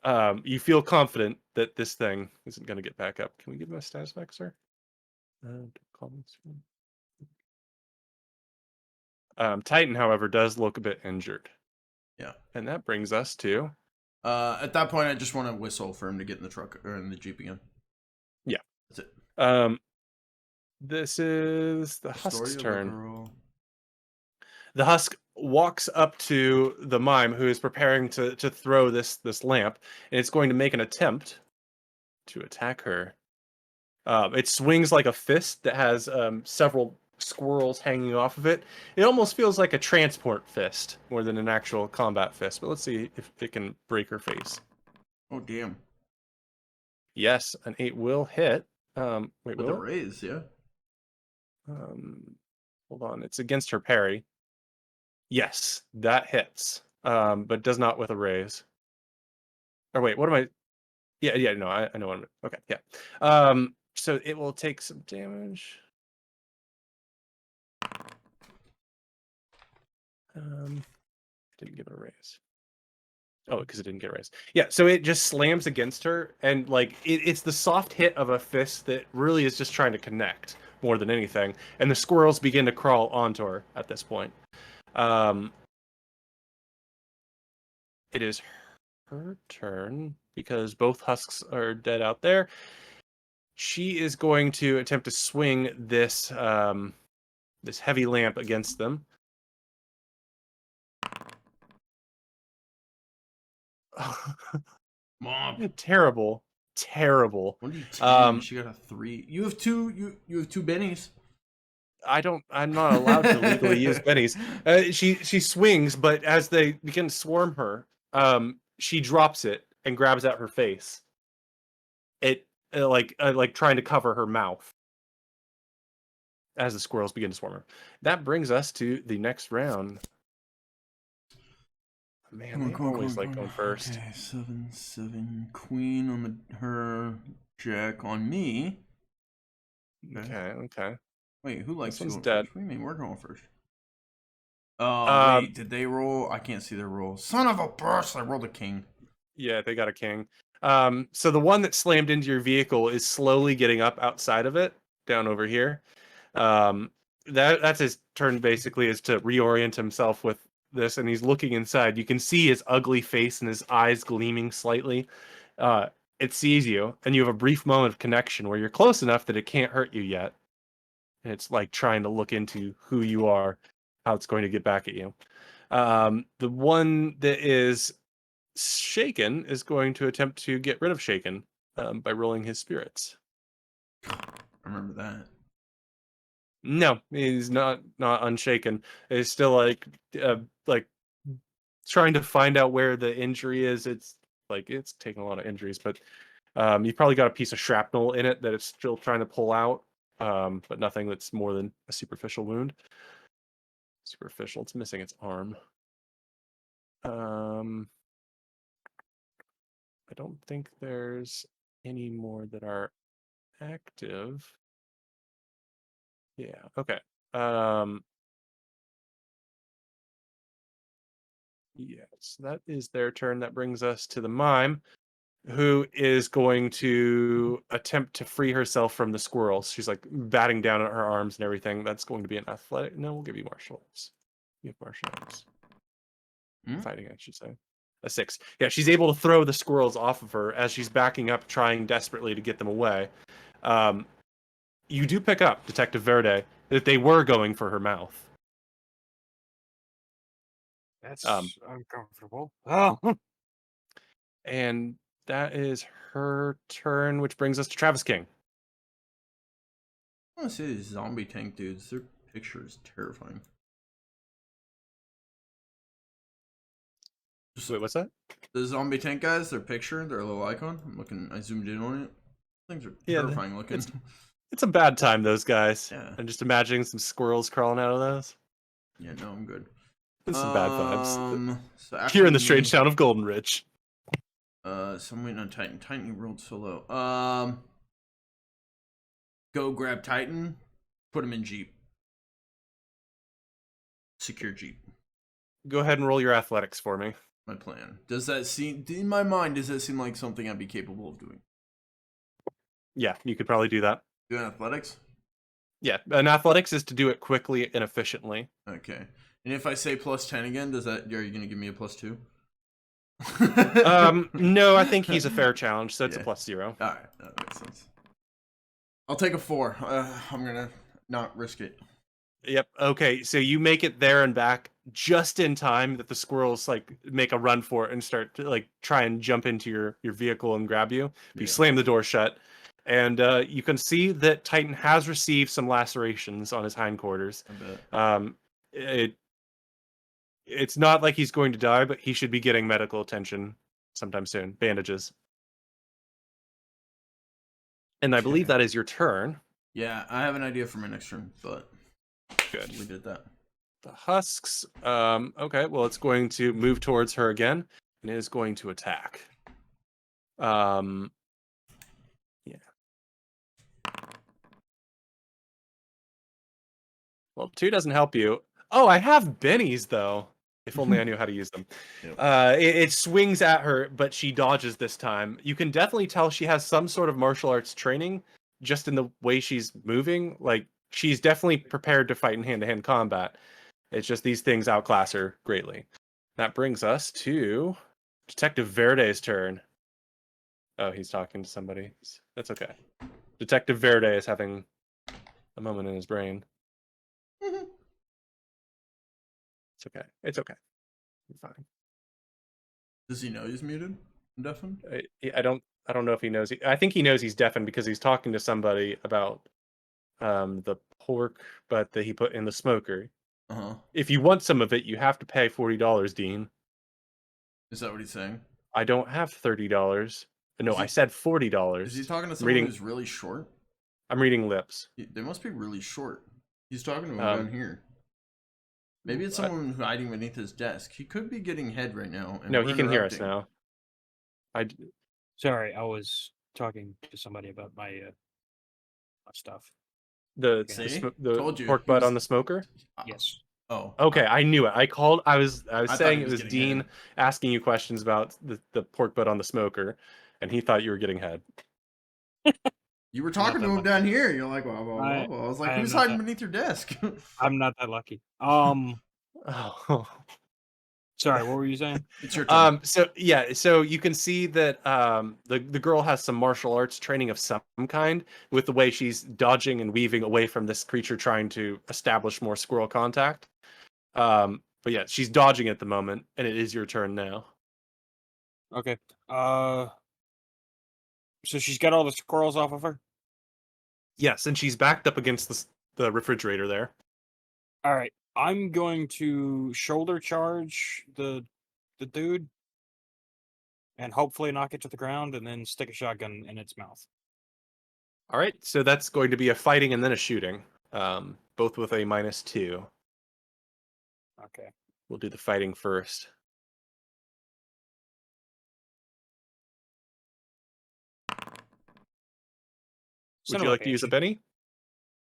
You feel confident that this thing isn't going to get back up. Can we give him a status back, sir? Titan, however, does look a bit injured. Yeah. And that brings us to... At that point, I just want to whistle for him to get in the truck or in the Jeep again. Yeah. That's it. This is the Husk's Story of a turn. girl. The Husk walks up to the mime who is preparing to throw this lamp, and it's going to make an attempt to attack her. It swings like a fist that has several squirrels hanging off of it. It almost feels like a transport fist more than an actual combat fist, but let's see if it can break her face. Oh, damn. Yes, an 8 will hit. Wait, With will a it? raise, yeah. Hold on, it's against her parry. Yes, that hits, but does not with a raise. Or wait, what am I? Yeah, no, I know what I'm. Okay, yeah. So it will take some damage. Didn't give it a raise. Oh, because it didn't get a raise. Yeah, so it just slams against her, and like it's the soft hit of a fist that really is just trying to connect more than anything. And the squirrels begin to crawl onto her at this point. It is her turn because both husks are dead out there. She is going to attempt to swing this this heavy lamp against them. Mom. Terrible. What are you 10? She got a 3. You have two. You have 2 bennies. I'm not allowed to legally use bennies. She swings, but as they begin to swarm her, she drops it and grabs at her face. It like trying to cover her mouth as the squirrels begin to swarm her. That brings us to the next round. Man, they always like going first. Okay, 7 queen on her, jack on me. Okay. Wait, who likes This one's going dead. first? What do you mean we're going first? Oh, wait, did they roll? I can't see their roll. Son of a bitch! I rolled a king. Yeah, they got a king. So the one that slammed into your vehicle is slowly getting up outside of it, down over here. That's his turn basically, is to reorient himself with this, and he's looking inside. You can see his ugly face and his eyes gleaming slightly. It sees you, and you have a brief moment of connection where you're close enough that it can't hurt you yet. And it's like trying to look into who you are, how it's going to get back at you. The one that is Shaken is going to attempt to get rid of Shaken by rolling his spirits. I remember that. No, he's not unshaken. He's still like trying to find out where the injury is. It's taking a lot of injuries, but you probably got a piece of shrapnel in it that it's still trying to pull out, but nothing that's more than a superficial wound. Superficial. It's missing its arm. I don't think there's any more that are active. Yeah, okay. Yes, that is their turn. That brings us to the mime, who is going to attempt to free herself from the squirrels. She's like batting down at her arms and everything. That's going to be an athletic. No, we'll give you martial arts. You have martial arts. Fighting, I should say. A 6. Yeah, she's able to throw the squirrels off of her as she's backing up, trying desperately to get them away. You do pick up, Detective Verde, that they were going for her mouth. That's uncomfortable. Oh. And that is her turn, which brings us to Travis King. I want to say these zombie tank dudes. Their picture is terrifying. Wait, what's that? The zombie tank guys, their picture, their little icon. I'm looking. I zoomed in on it. Things are terrifying looking. It's a bad time, those guys. Yeah. I'm just imagining some squirrels crawling out of those. Yeah, no, I'm good. This is bad vibes. So after Here in the me, strange town of Golden Ridge. So I'm waiting on Titan. Titan, you rolled so low. Go grab Titan, put him in Jeep. Secure Jeep. Go ahead and roll your athletics for me. My plan. Does that seem, in my mind, does that seem like something I'd be capable of doing? Yeah, you could probably do that. Doing athletics? Yeah, and athletics is to do it quickly and efficiently. Okay. And if I say plus 10 again, are you going to give me a plus 2? No, I think he's a fair challenge, so it's a plus 0. All right, that makes sense. I'll take a 4. I'm going to not risk it. Yep. Okay, so you make it there and back just in time that the squirrels like make a run for it and start to like try and jump into your vehicle and grab you. But you slam the door shut, and you can see that Titan has received some lacerations on his hindquarters. I bet. It's not like he's going to die, but he should be getting medical attention sometime soon. Bandages. And I believe that is your turn. Yeah, I have an idea for my next turn, but good. We did that. The husks. Okay, well, it's going to move towards her again, and it is going to attack. Yeah. Well, 2 doesn't help you. Oh, I have bennies though. If only I knew how to use them. Yep. It swings at her, but she dodges this time. You can definitely tell she has some sort of martial arts training, just in the way she's moving. Like, she's definitely prepared to fight in hand-to-hand combat. It's just these things outclass her greatly. That brings us to Detective Verde's turn. Oh, he's talking to somebody. That's okay. Detective Verde is having a moment in his brain. It's okay. It's okay. You're fine. Does he know he's muted and deafened? I don't know if he knows. I think he knows he's deafened because he's talking to somebody about the pork butt that he put in the smoker. If you want some of it, you have to pay $40, Dean. Is that what he's saying? I don't have $30. No, I said $40. Is he talking to someone who's really short? I'm reading lips. They must be really short. He's talking to him down here. Maybe it's someone hiding beneath his desk. He could be getting head right now. No, he can hear us now. Sorry, I was talking to somebody about my stuff. The pork butt on the smoker? Yes. Oh. Okay, I knew it. I was saying it was Dean asking you questions about the pork butt on the smoker, and he thought you were getting head. You were talking to him down here. You're like, blah, blah, blah, blah. I was like, who's hiding beneath your desk? I'm not that lucky. Oh. Sorry, what were you saying? It's your turn. So you can see that the girl has some martial arts training of some kind with the way she's dodging and weaving away from this creature trying to establish more squirrel contact. But yeah, she's dodging at the moment, and it is your turn now. Okay. So she's got all the squirrels off of her? Yes, and she's backed up against the refrigerator there. All right. I'm going to shoulder charge the dude and hopefully knock it to the ground and then stick a shotgun in its mouth. All right, so that's going to be a fighting and then a shooting, both with a -2. Okay. We'll do the fighting first. Would you like to use a Benny?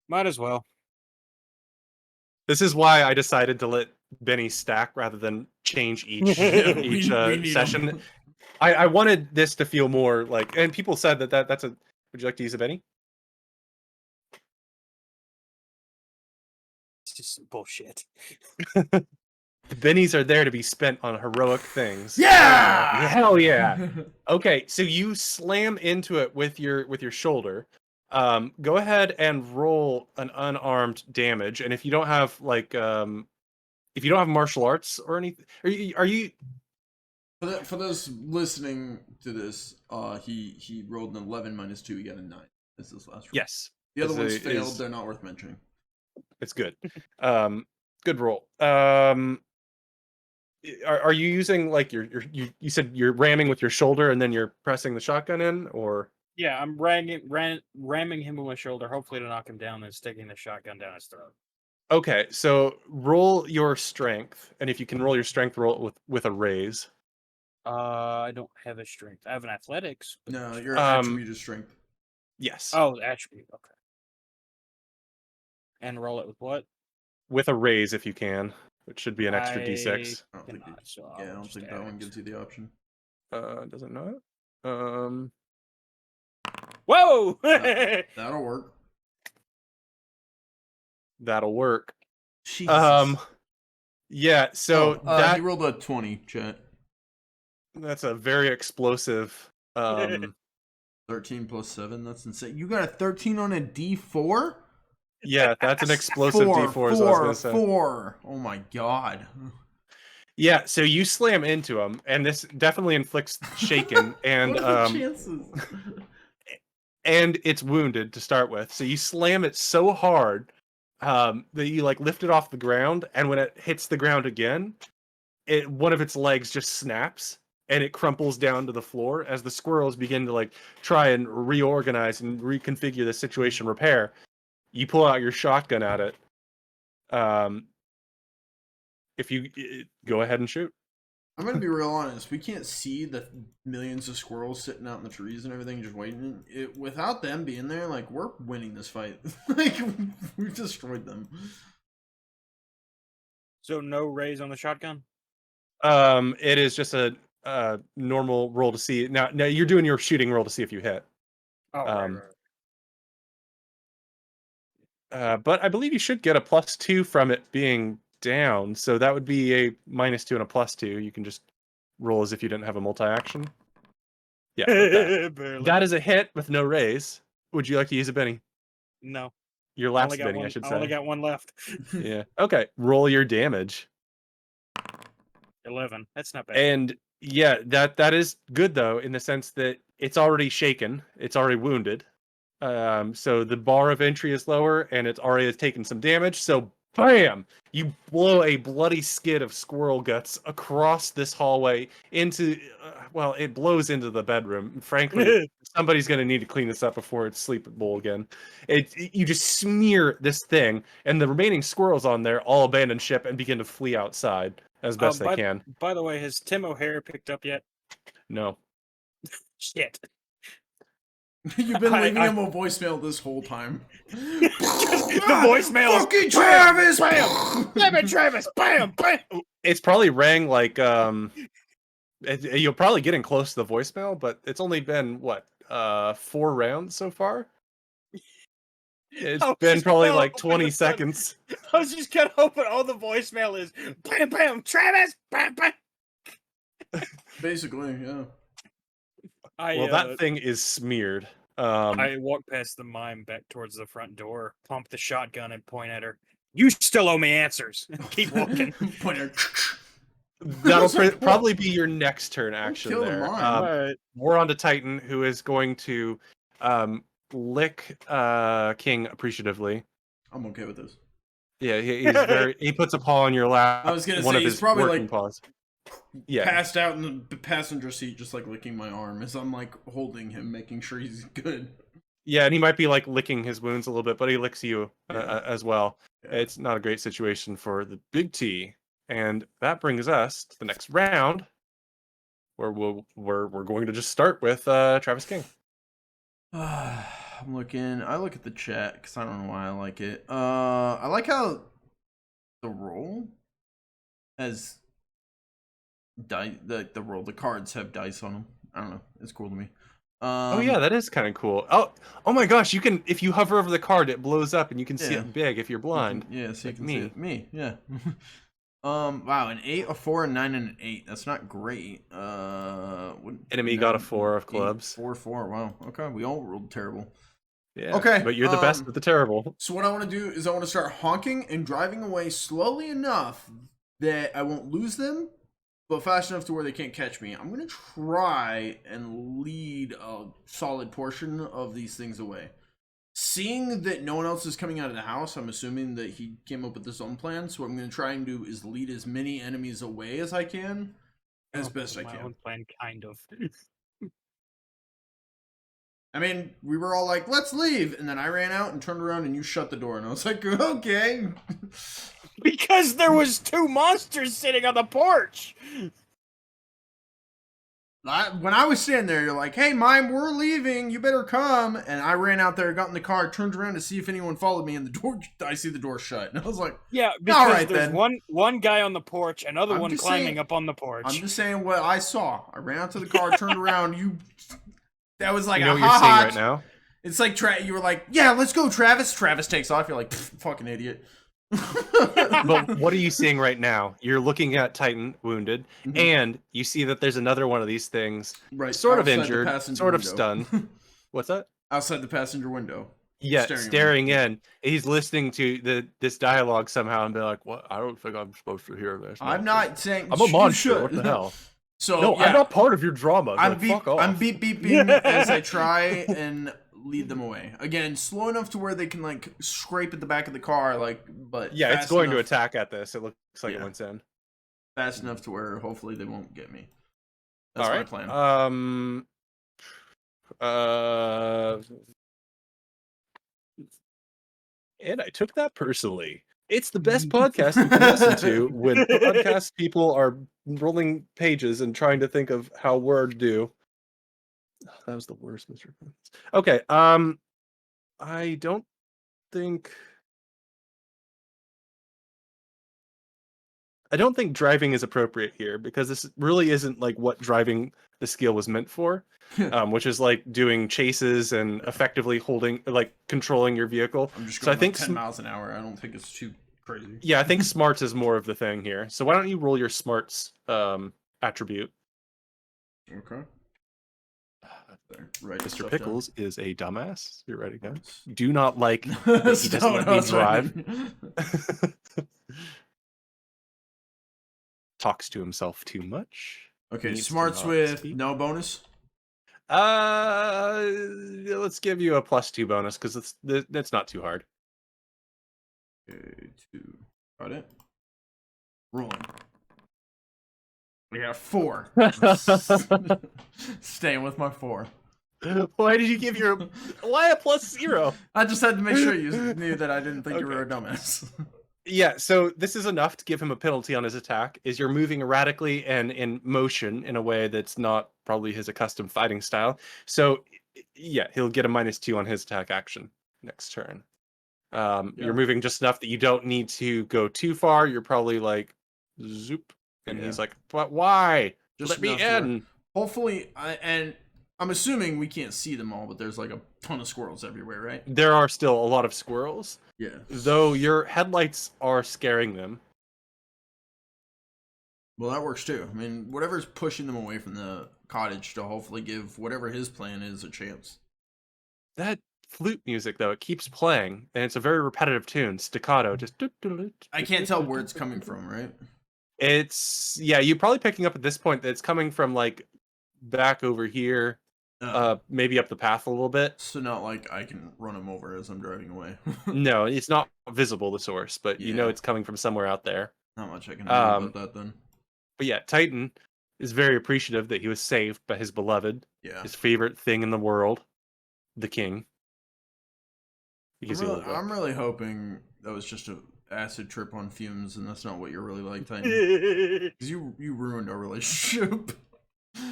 Might as well. This is why I decided to let Benny stack rather than change each session. I wanted this to feel more like, and people said that's a. Would you like to use a Benny? It's just bullshit. The bennies are there to be spent on heroic things. Yeah! Hell yeah! Okay, so you slam into it with your shoulder. Go ahead and roll an unarmed damage, and if you don't have if you don't have martial arts or anything, are you? For those listening to this, he rolled an 11 -2. He got a 9. This is his last roll. Yes. The other ones failed. They're not worth mentioning. It's good. Good roll. Are you using like you said you're ramming with your shoulder and then you're pressing the shotgun in, or? Yeah, I'm ramming him with my shoulder, hopefully to knock him down, then sticking the shotgun down his throat. Okay, so roll your strength, and if you can roll your strength, roll it with a raise. I don't have a strength. I have an athletics. But No, your Um, attribute is strength. Yes. Oh, the attribute. Okay. And roll it with what? With a raise if you can, which should be an extra I d6. I don't think. cannot, so Yeah, I I'll don't just think add that one it. gives you the option. Doesn't know it. Whoa! That'll work. That'll work. Jesus. Yeah, so he rolled a 20, chat. that's a very explosive 13 plus 7, that's insane. You got a 13 on a D4? yeah, that's an explosive D4 is what I was gonna say. 4. Oh my god. Yeah, so you slam into him, and this definitely inflicts shaken, and What are the chances? and it's wounded to start with. So you slam it so hard that you like lift it off the ground, and when it hits the ground again, one of its legs just snaps and it crumples down to the floor as the squirrels begin to like try and reorganize and reconfigure the situation, repair. You pull out your shotgun at it. If you go ahead and shoot. I'm gonna be real honest. We can't see the millions of squirrels sitting out in the trees and everything, just waiting. Without them being there, like, we're winning this fight. Like, we've destroyed them. So no raise on the shotgun? It is just a normal roll to see. Now you're doing your shooting roll to see if you hit. Oh, right. But I believe you should get a +2 from it being down, so that would be a -2 and a +2. You can just roll as if you didn't have a multi-action. Yeah, like that. That is a hit with no raise. Would you like to use a Benny? No. Your last Benny, I should say. I only got one left. Yeah. Okay. Roll your damage. 11. That's not bad. And yeah, that is good though, in the sense that it's already shaken, it's already wounded. So the bar of entry is lower, and it's already taken some damage. So bam, you blow a bloody skid of squirrel guts across this hallway into, well, it blows into the bedroom. Frankly, somebody's going to need to clean this up before it's sleepable again. You just smear this thing, and the remaining squirrels on there all abandon ship and begin to flee outside as best they can. By the way, has Tim O'Hare picked up yet? No. Shit. You've been leaving him a voicemail this whole time. The voicemail. Fucking Travis! Bam! Damn it, Travis! Bam! Bam! It's probably rang like you're probably getting close to the voicemail, but it's only been what 4 rounds so far. It's been probably like 20 seconds. I was just kind of hoping all the voicemail is bam, bam, Travis, bam, bam. Basically, yeah. Well, that thing is smeared. I walk past the mime back towards the front door, pump the shotgun, and point at her. You still owe me answers. Keep walking. That'll probably be your next turn action there. Right. We're on to Titan, who is going to lick King appreciatively. I'm okay with this. Yeah, he's very. He puts a paw on your lap. I was gonna say he's probably like paws. Yeah, passed out in the passenger seat, just like licking my arm as I'm like holding him, making sure he's good. Yeah, and he might be like licking his wounds a little bit, but he licks you as well. Yeah. It's not a great situation for the Big T, and that brings us to the next round, where we're going to just start with Travis King. I'm looking. I look at the chat because I don't know why I like it. I like how the roll has the cards have dice on them. I don't know. It's cool to me. Oh yeah, that is kind of cool. Oh my gosh, you can, if you hover over the card, it blows up and you can see it big if you're blind. Yeah, so like you can see it. Me, yeah. Wow, an 8, a 4, a 9, and an 8. That's not great. Enemy got a 4 of clubs. 4, 4. Wow. Okay, we all rolled terrible. Yeah. Okay. But you're the best with the terrible. So what I want to do is I want to start honking and driving away slowly enough that I won't lose them, but fast enough to where they can't catch me. I'm going to try and lead a solid portion of these things away. Seeing that no one else is coming out of the house, I'm assuming that he came up with his own plan. So what I'm going to try and do is lead as many enemies away as I can, as best I can. My own plan, kind of. I mean, we were all like, let's leave. And then I ran out and turned around and you shut the door. And I was like, okay. Because there was 2 monsters sitting on the porch. When I was standing there, you're like, hey, Mime, we're leaving. You better come. And I ran out there, got in the car, turned around to see if anyone followed me. And the door, I see the door shut. And I was like, yeah, because all right, there's then. one guy on the porch, another I'm one just climbing saying- up on the porch. I'm just saying what I saw. I ran out to the car, turned around. That was like You know a what you're seeing ha-ha. right now? It's like you were like, yeah, let's go, Travis. Travis takes off. You're like, fucking idiot. But what are you seeing right now? You're looking at Titan wounded, Mhm. and you see that there's another one of these things, Right, sort of outside the injured, passenger sort of window. stunned. What's that? Outside the passenger window. Yeah, Staring at me. staring in. He's listening to this dialogue somehow and be like, "What? I don't think I'm supposed to hear this. I'm not saying I'm a you monster. should. What the hell? So No, yeah, I'm not part of your drama. I'm Like, fuck off. I'm beeping as I try and lead them away. Again, slow enough to where they can like scrape at the back of the car, like, but Yeah, it's fast going to enough- attack at this. It looks like Yeah. it went in. fast enough to where hopefully they won't get me. That's All my right. plan. And I took that personally. It's the best podcast you can listen to when podcast people are rolling pages and trying to think of how words do. Oh, that was the worst, Mr. Prince. Okay. I don't think driving is appropriate here because this really isn't like what driving the skill was meant for, which is like doing chases and effectively holding, like controlling your vehicle. I'm just So going I think 10 miles an hour. I don't think it's too crazy. Yeah, I think smarts is more of the thing here. So why don't you roll your smarts attribute? Okay. There, right, Mr. stuff Pickles is a dumbass. You're ready, guys. Do not like down. that he doesn't let me That's what I drive. mean. Talks to himself too much. Okay, Needs to smarts not with speak. no bonus. Let's give you a +2 bonus because that's not too hard. Okay, 2. Got it. Rolling. We got 4. Staying with my 4. Why did you give your why a +0? I just had to make sure you knew that I didn't think you were a dumbass. Yeah, so this is enough to give him a penalty on his attack. Is you're moving erratically and in motion in a way that's not probably his accustomed fighting style. So yeah, he'll get a -2 on his attack action next turn. You're moving just enough that you don't need to go too far. You're probably like zoop, and Yeah. he's like, "But why? Just Let me enough to where- in." Hopefully, and I'm assuming we can't see them all, but there's like a ton of squirrels everywhere, right? There are still a lot of squirrels, Yeah. though your headlights are scaring them. Well, that works too. I mean, whatever's pushing them away from the cottage to hopefully give whatever his plan is a chance. That flute music, though, it keeps playing, and it's a very repetitive tune, staccato. Just I can't tell where it's coming from, right? It's you're probably picking up at this point that it's coming from like back over here, maybe up the path a little bit. So not like I can run him over as I'm driving away. No, it's not visible, the source, but you know Yeah. it's coming from somewhere out there. Not much I can do about that then. But yeah, Titan is very appreciative that he was saved by his beloved, Yeah. his favorite thing in the world, the king. Because I'm really hoping that was just a acid trip on fumes, and that's not what you're really like, Titan. Because you ruined our relationship.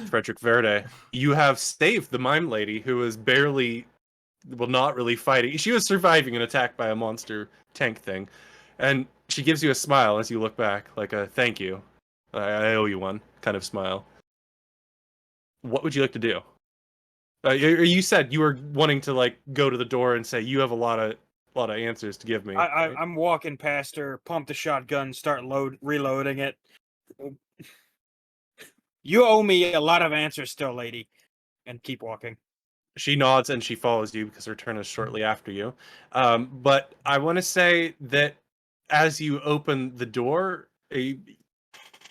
Frederick Verde, you have saved the mime lady who was barely, well, not really fighting. She was surviving an attack by a monster tank thing, and she gives you a smile as you look back, like a thank you. I owe you one kind of smile. What would you like to do? You said you were wanting to like go to the door and say you have a lot of answers to give me. Right? I'm walking past her, pump the shotgun, start reloading it. You owe me a lot of answers still, lady. And keep walking. She nods and she follows you because her turn is shortly after you. But I want to say that as you open the door,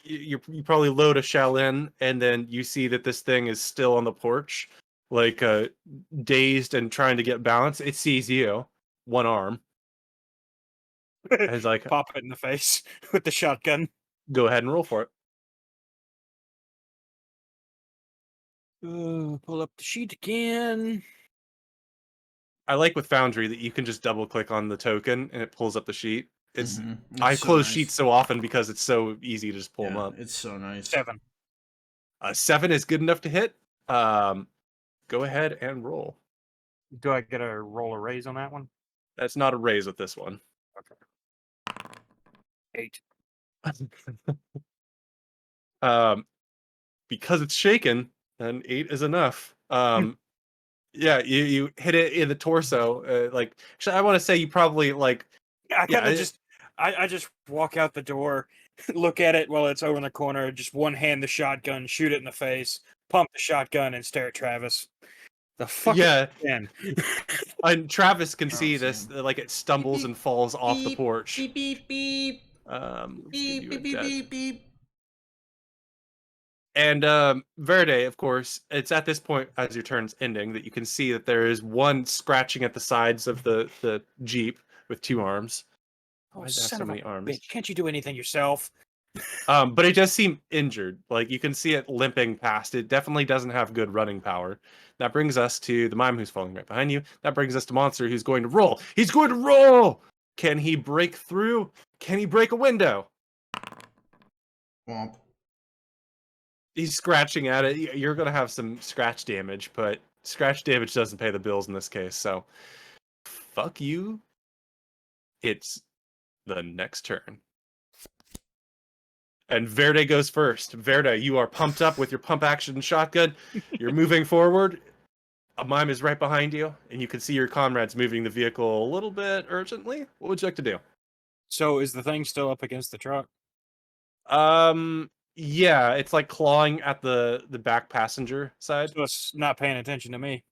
you probably load a shell in, and then you see that this thing is still on the porch, like dazed and trying to get balance. It sees you, one arm. And it's like, Pop it in the face with the shotgun. go ahead and roll for it. Pull up the sheet again. I like with Foundry that you can just double click on the token and it pulls up the sheet. It's I so close nice. sheets so often because it's so easy to just pull them up. It's so nice. 7. 7 is good enough to hit. Go ahead and roll. Do I get a roll a raise on that one? That's not a raise with this one. Okay. 8. Because it's shaken, then 8 is enough. Yeah, you hit it in the torso. Like, actually, I want to say you probably like. I kind of I just walk out the door, look at it while it's over in the corner, just one hand the shotgun, shoot it in the face, pump the shotgun, and stare at Travis. The fuck? Yeah. Again. And Travis can see same. this, like it stumbles and falls off the porch. Beep beep beep. Let's give Beep you a beep beep dead. beep beep. And Verde, of course, it's at this point as your turn's ending that you can see that there is one scratching at the sides of the Jeep with 2 arms. Oh, Why does it have son so of a many arms? bitch. Can't you do anything yourself? But it does seem injured. Like you can see it limping past. It definitely doesn't have good running power. That brings us to the mime who's falling right behind you. That brings us to Monster who's going to roll. He's going to roll! Can he break through? Can he break a window? Womp. He's scratching at it. You're going to have some scratch damage, but scratch damage doesn't pay the bills in this case. So, fuck you. It's the next turn. And Verde goes first. Verde, you are pumped up with your pump action shotgun. You're moving forward. A mime is right behind you, and you can see your comrades moving the vehicle a little bit urgently. What would you like to do? So is the thing still up against the truck? Yeah, it's like clawing at the back passenger side. So it's not paying attention to me.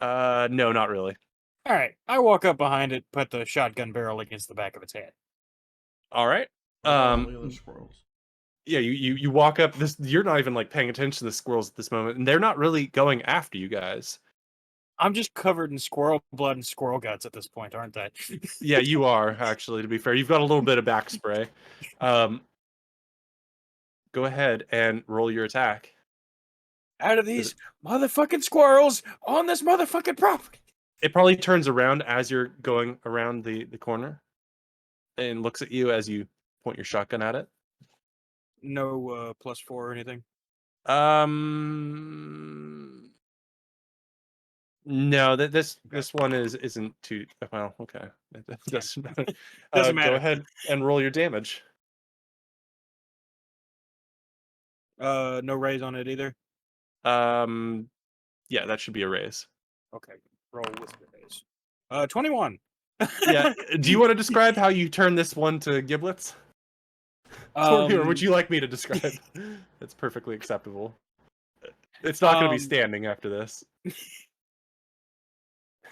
No, not really. All right, I walk up behind it, put the shotgun barrel against the back of its head. All right. Look at those squirrels. Yeah, you walk up. This you're not even like paying attention to the squirrels at this moment, and they're not really going after you guys. I'm just covered in squirrel blood and squirrel guts at this point, aren't I? Yeah, you are actually. To be fair, you've got a little bit of back spray. Go ahead and roll your attack. Out of these motherfucking squirrels on this motherfucking property. It probably turns around as you're going around the corner, and looks at you as you point your shotgun at it. No +4 or anything. No, this one isn't too well. Okay, it doesn't matter. Doesn't matter. Go ahead and roll your damage. No raise on it either. Yeah, that should be a raise. Okay, roll with the raise. 21. Yeah. Do you want to describe how you turn this one to giblets? Or would you like me to describe? It's perfectly acceptable. It's not going to be standing after this.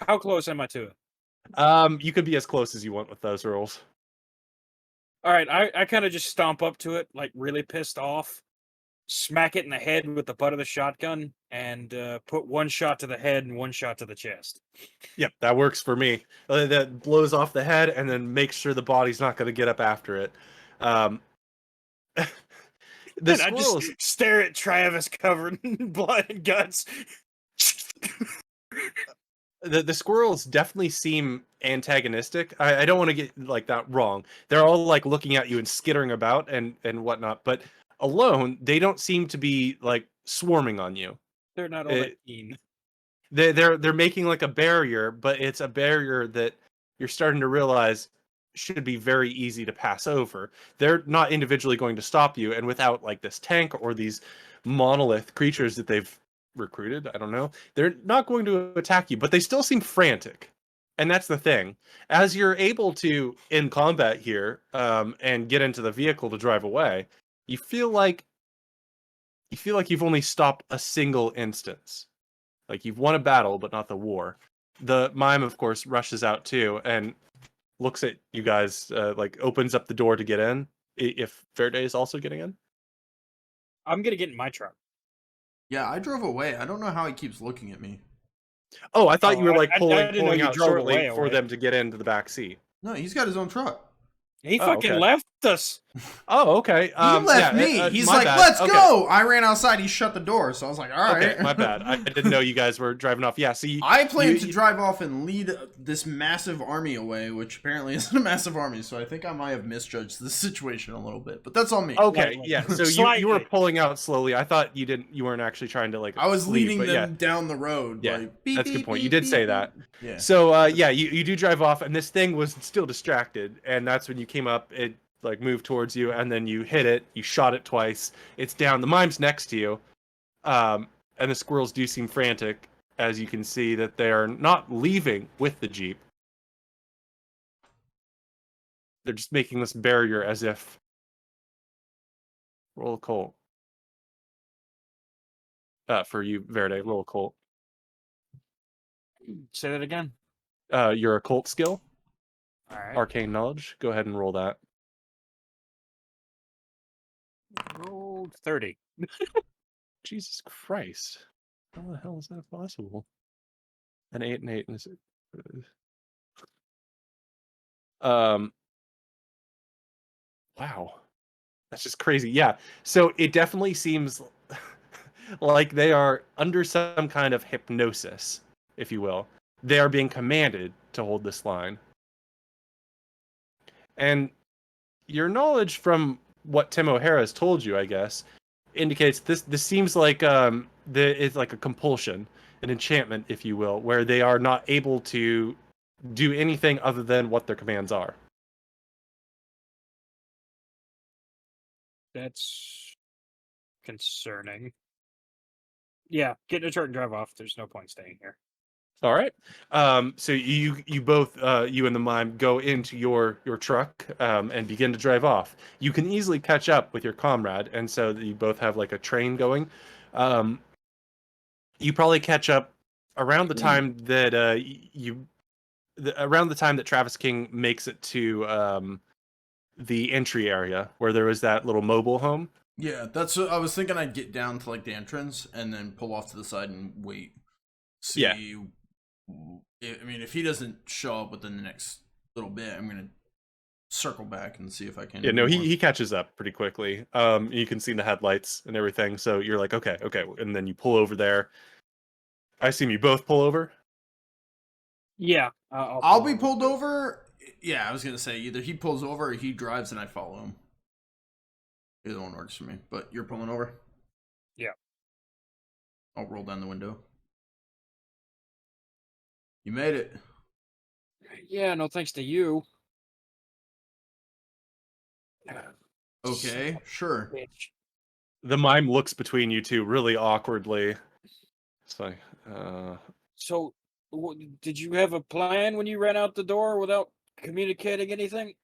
How close am I to it? You could be as close as you want with those rolls. All right, I kind of just stomp up to it, like really pissed off, smack it in the head with the butt of the shotgun, and put one shot to the head and one shot to the chest. Yep, that works for me. That blows off the head and then makes sure the body's not going to get up after it. The I just stare at Travis covered in blood and guts. The squirrels definitely seem antagonistic. I don't want to get like that wrong. They're all like looking at you and skittering about and whatnot, but alone they don't seem to be like swarming on you. They're not all that keen. They're making like a barrier, but it's a barrier that you're starting to realize should be very easy to pass over. They're not individually going to stop you, and without like this tank or these monolith creatures that they've recruited, I don't know, they're not going to attack you, but they still seem frantic. And that's the thing. As you're able to in combat here and get into the vehicle to drive away, you feel like you've only stopped a single instance. Like you've won a battle, but not the war. The mime, of course, rushes out too and looks at you guys, like opens up the door to get in. If Verde is also getting in, I'm gonna get in my truck. Yeah, I drove away. I don't know how he keeps looking at me. Oh, I thought you were like I didn't know pulling you out drove shortly away. for them to get into the back seat. No, he's got his own truck. He Oh, fucking okay. left left us. Oh, okay. He left me. He's my like, bad. let's Okay. go. I ran outside. He shut the door. So I was like, all right. Okay, my bad. I didn't know you guys were driving off. Yeah, see, I plan to drive off and lead this massive army away, which apparently isn't a massive army. So I think I might have misjudged the situation a little bit, but that's on me. Okay, yeah. So you were Slightly. pulling out slowly. I thought you weren't actually trying to like. I was leave, leading but them down the road. Yeah, Like, beep, that's a good beep, point. beep, You did beep, say beep. that. Yeah. So yeah, you do drive off, and this thing was still distracted, and that's when you came up. It like moved towards you, and then you hit it. You shot it twice. It's down. The mime's next to you, and the squirrels do seem frantic, as you can see that they are not leaving with the jeep. They're just making this barrier as if. Roll a Colt. For you, Verde, roll a Colt. Say that again. Your occult skill, All right. arcane knowledge. Go ahead and roll that. Rolled 30. Jesus Christ. How the hell is that possible? An 8 and 8 and wow. That's just crazy. Yeah. So it definitely seems like they are under some kind of hypnosis, if you will. They are being commanded to hold this line. And your knowledge from what Tim O'Hara has told you, I guess, indicates this seems like it's like a compulsion, an enchantment, if you will, where they are not able to do anything other than what their commands are. That's concerning. Yeah, get in a truck and drive off. There's no point staying here. All right. So you both you and the mime go into your truck and begin to drive off. You can easily catch up with your comrade, and so you both have like a train going. You probably catch up around the time that around the time that Travis King makes it to the entry area where there was that little mobile home. Yeah, that's what I was thinking. I'd get down to like the entrance and then pull off to the side and wait. See, Yeah. I mean, if he doesn't show up within the next little bit, I'm gonna circle back and see if I can. Yeah, no, do more. he catches up pretty quickly. You can see the headlights and everything, so you're like, okay, and then you pull over there. I assume you both pull over. Yeah, I'll be pulled over. Yeah, I was gonna say either he pulls over or he drives and I follow him. Either one works for me. But you're pulling over? Yeah. I'll roll down the window. You made it. Yeah, no thanks to you. Okay, sure. Bitch. The mime looks between you two really awkwardly. It's like, So, did you have a plan when you ran out the door without communicating anything?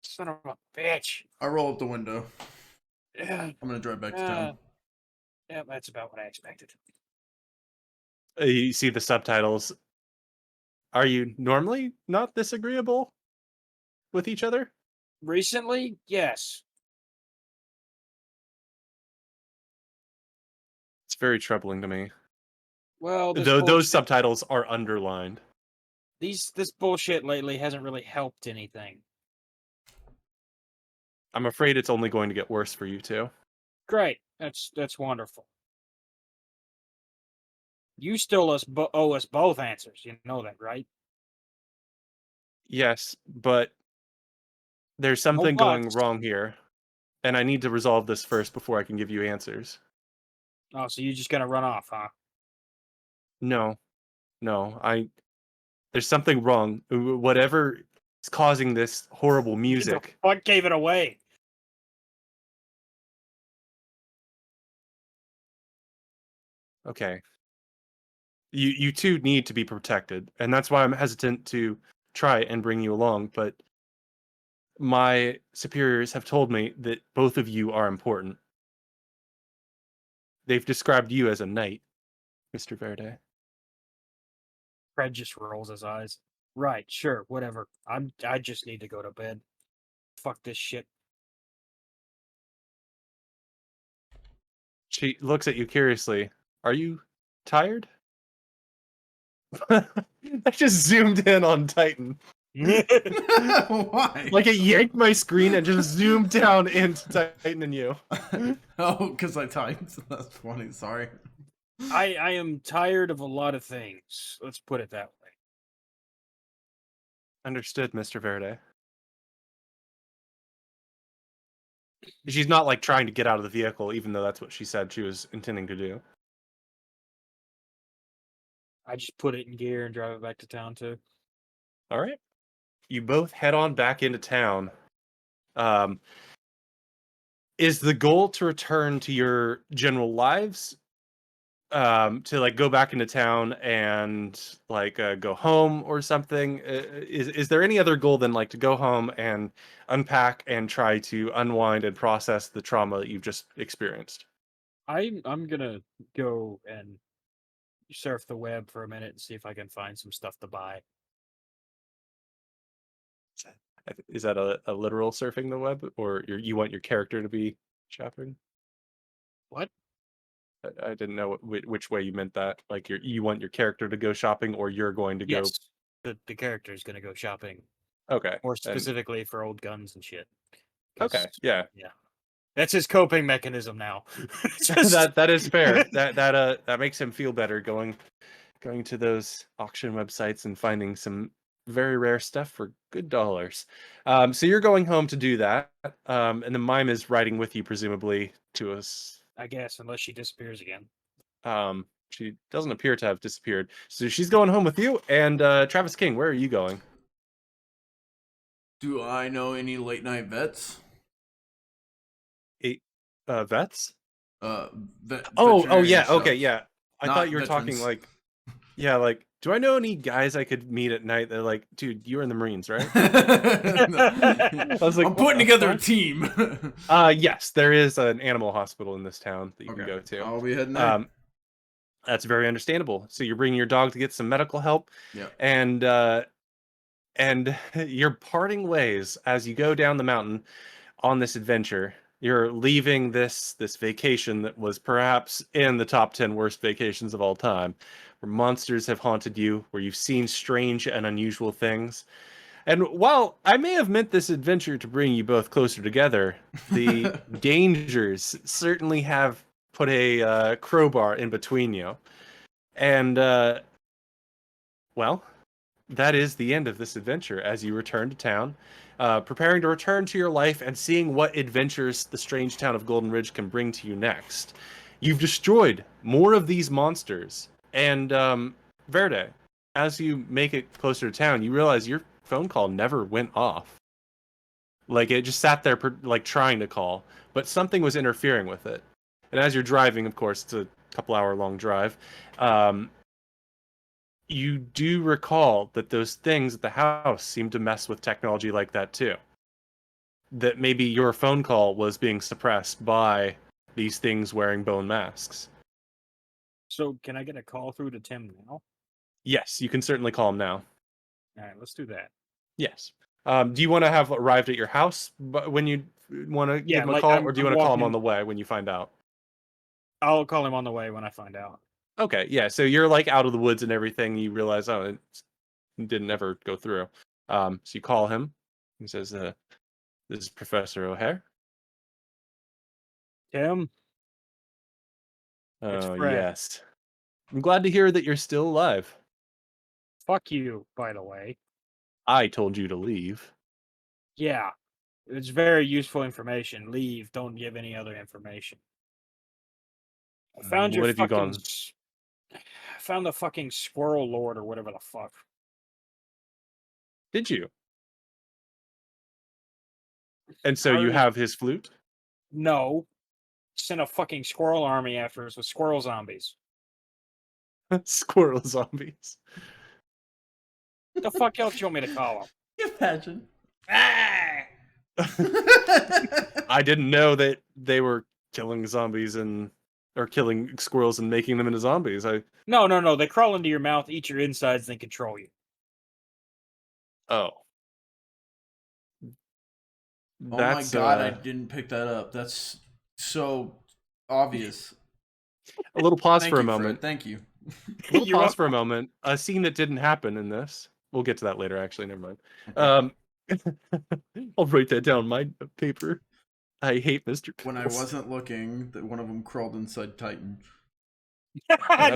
Son of a bitch. I roll up the window. Yeah, I'm gonna drive back to town. yeah, that's about what I expected. you see the subtitles. Are you normally not this agreeable with each other? Recently, yes. It's very troubling to me. Well, Though those subtitles are underlined. this bullshit lately hasn't really helped anything. I'm afraid it's only going to get worse for you two. Great, that's wonderful. You still owe us both answers. You know that, right? Yes, but there's something going buts. wrong here, and I need to resolve this first before I can give you answers. Oh, so you're just gonna run off, huh? No, there's something wrong. Whatever is causing this horrible music. What gave it away? Okay. You two need to be protected, and that's why I'm hesitant to try and bring you along, but my superiors have told me that both of you are important. They've described you as a knight, Mr. Verde. Fred just rolls his eyes. Right, sure, whatever. I just need to go to bed. Fuck this shit. She looks at you curiously. Are you tired? I just zoomed in on Titan. Why? Like it yanked my screen and just zoomed down into Titan and you. Oh, because I typed. That's funny. Sorry. I am tired of a lot of things. Let's put it that way. Understood, Mr. Verde. She's not like trying to get out of the vehicle, even though that's what she said she was intending to do. I just put it in gear and drive it back to town too. All right. You both head on back into town. Is the goal to return to your general lives? To like go back into town and like go home or something? Is there any other goal than like to go home and unpack and try to unwind and process the trauma that you've just experienced? I'm gonna go and surf the web for a minute and see if I can find some stuff to buy. Is that a literal surfing the web, or you want your character to be shopping? What? I didn't know which way you meant that. Like you want your character to go shopping, or you're going to go. Yes. The character is gonna go shopping. Okay, More and specifically for old guns and shit. 'Cause, okay, yeah, yeah. That's his coping mechanism now. Just that is fair. That makes him feel better going to those auction websites and finding some very rare stuff for good dollars. So you're going home to do that, and the mime is riding with you, presumably to us. I guess, unless she disappears again. She doesn't appear to have disappeared, so she's going home with you. And Travis King, where are you going? Do I know any late night vets? Vets? Oh, Veterinarian yeah, stuff. okay, yeah. I Not thought you were talking veterans. like, yeah, like, do I know any guys I could meet at night? They're like, dude, you were in the Marines, right? I was like, I'm what putting the together a fuck? team. Yes, there is an animal hospital in this town that you can Okay, go to. I'll be heading there. That's very understandable. So you're bringing your dog to get some medical help, Yeah. and you're parting ways as you go down the mountain on this adventure. You're leaving this vacation that was perhaps in the top 10 worst vacations of all time, where monsters have haunted you, where you've seen strange and unusual things. And while I may have meant this adventure to bring you both closer together, the dangers certainly have put a crowbar in between you. And, well, that is the end of this adventure as you return to town, preparing to return to your life and seeing what adventures the strange town of Golden Ridge can bring to you next. You've destroyed more of these monsters, and Verde, as you make it closer to town, you realize your phone call never went off. Like it just sat there, like trying to call, but something was interfering with it. And as you're driving, of course, it's a couple-hour-long drive. You do recall that those things at the house seem to mess with technology like that too. That maybe your phone call was being suppressed by these things wearing bone masks. So, can I get a call through to Tim now? Yes, you can certainly call him now. All right, let's do that. Yes. Do you want to have arrived at your house when you want to Yeah, give him a like call, or do you I'm want to call him on walking. the way when you find out? I'll call him on the way when I find out. Okay, yeah. So you're like out of the woods and everything. You realize, oh, it didn't ever go through. So you call him. He says, "This is Professor O'Hare." Tim, it's Oh, Fred. yes. I'm glad to hear that you're still alive. Fuck you, by the way. I told you to leave. Yeah, it's very useful information. Leave. Don't give any other information. I found your What have you fucking. gone? I found the fucking squirrel lord or whatever the fuck. Did you? And so you Hurry. have his flute? No. Sent a fucking squirrel army after us with squirrel zombies. Squirrel zombies. The fuck else you want me to call them? Imagine. I didn't know that they were killing zombies or killing squirrels and making them into zombies. No. They crawl into your mouth, eat your insides, then control you. Oh. Oh my That's god, I didn't pick that up. That's so obvious. a little pause Thank for a you, moment. Fred. Thank you. A little You're pause for a welcome. moment. A scene that didn't happen in this. we'll get to that later. Actually, never mind. Okay. I'll write that down on my paper. I hate Mr. When I Pickles. wasn't looking, one of them crawled inside Titan.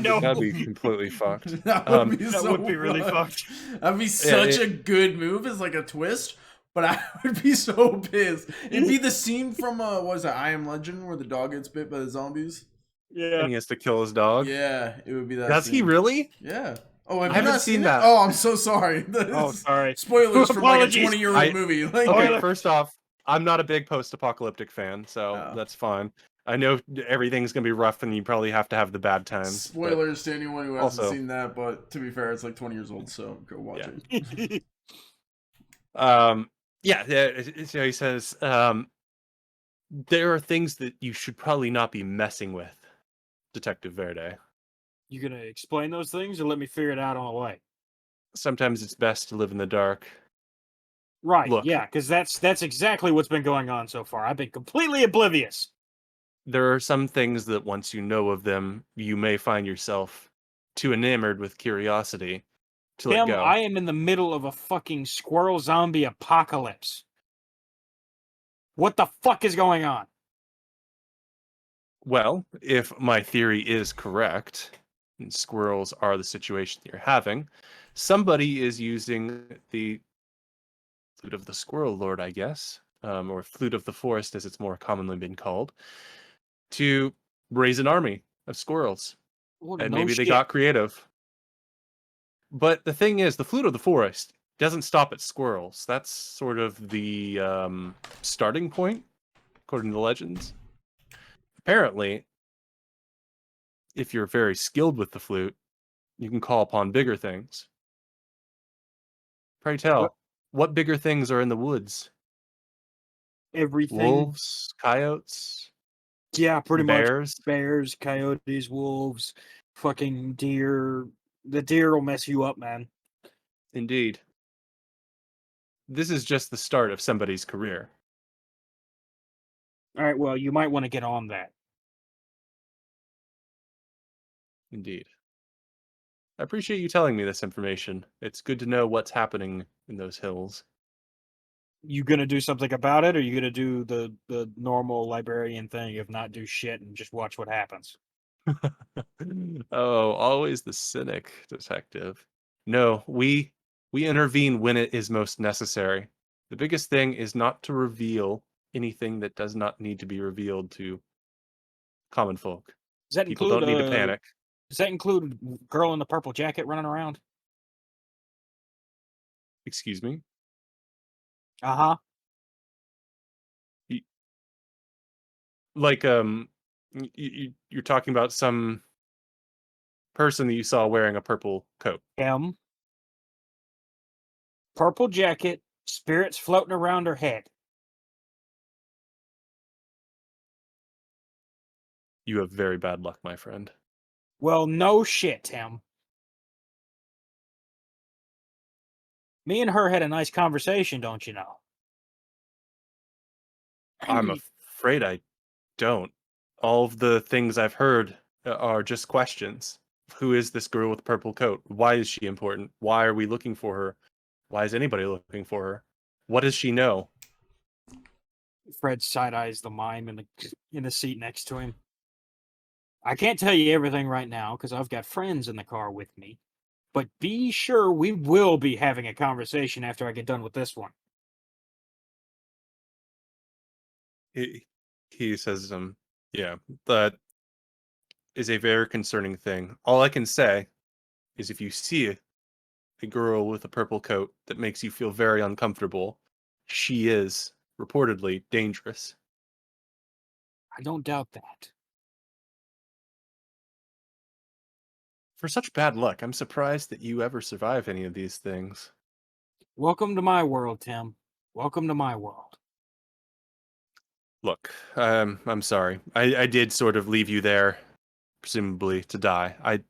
No. That'd be completely fucked. That would be That so would be really fucked. fucked. That'd be such a good move as like a twist, but I would be so pissed. It'd be the scene from what was that, I Am Legend, where the dog gets bit by the zombies. Yeah. And he has to kill his dog. Yeah, it would be that. Does scene. he really? Yeah. Oh, have I you haven't not seen seen that. Oh, I'm so sorry. Oh, sorry. Spoilers from like a Apologies. 20-year-old movie. Like, Okay, first off, I'm not a big post-apocalyptic fan, so Oh. that's fine. I know everything's gonna be rough, and you probably have to have the bad times. but- spoilers to anyone who hasn't also- seen that, but to be fair, it's like 20 years old, so go watch Yeah. it. So he says, there are things that you should probably not be messing with, Detective Verde. You gonna explain those things or let me figure it out on the way? Sometimes it's best to live in the dark. Right. Look. Yeah, because that's exactly what's been going on so far. I've been completely oblivious. There are some things that once you know of them, you may find yourself too enamored with curiosity to let Tim, go. I am in the middle of a fucking squirrel zombie apocalypse. What the fuck is going on? Well, if my theory is correct, and squirrels are the situation you're having, somebody is using the flute of the squirrel lord, I guess, or flute of the forest as it's more commonly been called, to raise an army of squirrels. Well, And no maybe they shit. got creative. But the thing is, the flute of the forest doesn't stop at squirrels. That's sort of the starting point, according to the legends. Apparently, if you're very skilled with the flute, you can call upon bigger things. Pray tell, what bigger things are in the woods? Everything. Wolves, coyotes, Yeah, pretty bears. much. Bears, coyotes, wolves, fucking deer. The deer will mess you up, man. Indeed. This is just the start of somebody's career. All right, well, you might want to get on that. Indeed. I appreciate you telling me this information. It's good to know what's happening in those hills. You gonna do something about it, or you gonna do the normal librarian thing of not do shit and just watch what happens? Oh, always the cynic, detective. No, we intervene when it is most necessary. The biggest thing is not to reveal anything that does not need to be revealed to common folk. Does that People include don't need to panic. Does that include girl in the purple jacket running around? Excuse me? Uh-huh. Like you're talking about some person that you saw wearing a purple coat. M. Purple jacket, spirits floating around her head. You have very bad luck, my friend. Well, no shit, Tim. Me and her had a nice conversation, don't you know? I'm afraid I don't. All of the things I've heard are just questions. Who is this girl with the purple coat? Why is she important? Why are we looking for her? Why is anybody looking for her? What does she know? Fred side eyes the mime in the seat next to him. I can't tell you everything right now because I've got friends in the car with me. But be sure we will be having a conversation after I get done with this one. He says, yeah, that is a very concerning thing. All I can say is if you see a girl with a purple coat that makes you feel very uncomfortable, she is reportedly dangerous. I don't doubt that. For such bad luck, I'm surprised that you ever survive any of these things. Welcome to my world, Tim. Welcome to my world. Look, I'm sorry. I did sort of leave you there, presumably to die. I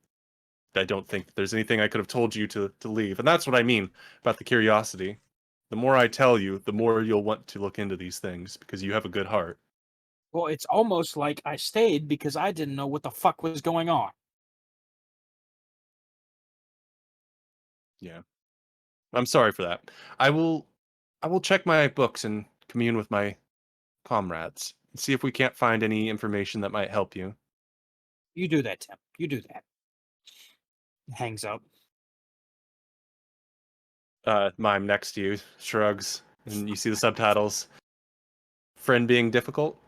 don't think there's anything I could have told you to leave. And that's what I mean about the curiosity. The more I tell you, the more you'll want to look into these things because you have a good heart. Well, it's almost like I stayed because I didn't know what the fuck was going on. Yeah. I'm sorry for that. I will check my books and commune with my comrades and see if we can't find any information that might help you. You do that, Tim. You do that. Hangs up. Mime next to you shrugs, and you see the subtitles. Friend being difficult?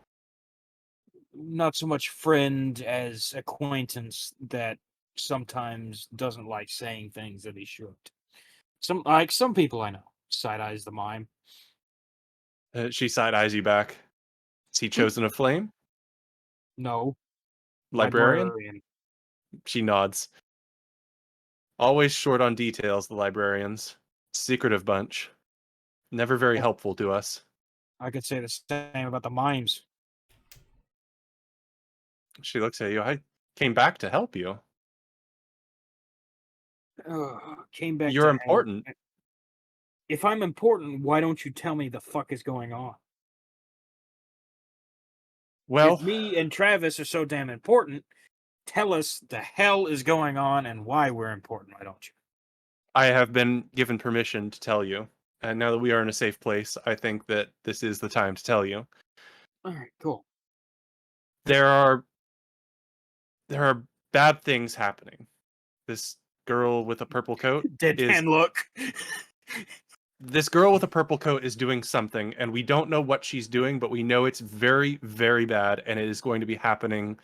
Not so much friend as acquaintance that sometimes doesn't like saying things that he should. Some people I know. Side eyes the mime. She side eyes you back. Is he chosen a flame? No. Librarian? Librarian. She nods. Always short on details, the librarians. Secretive bunch. Never very Oh, helpful to us. I could say the same about the mimes. She looks at you. I came back to help you. Came back You're to help. important. If I'm important, why don't you tell me the fuck is going on? If Well, me and Travis are so damn important, tell us the hell is going on and why we're important, why don't you? I have been given permission to tell you. And now that we are in a safe place, I think that this is the time to tell you. Alright, cool. There are bad things happening. This girl with a purple coat is Deadpan look. this girl with a purple coat is doing something, and we don't know what she's doing, but we know it's very, very bad, and it is going to be happening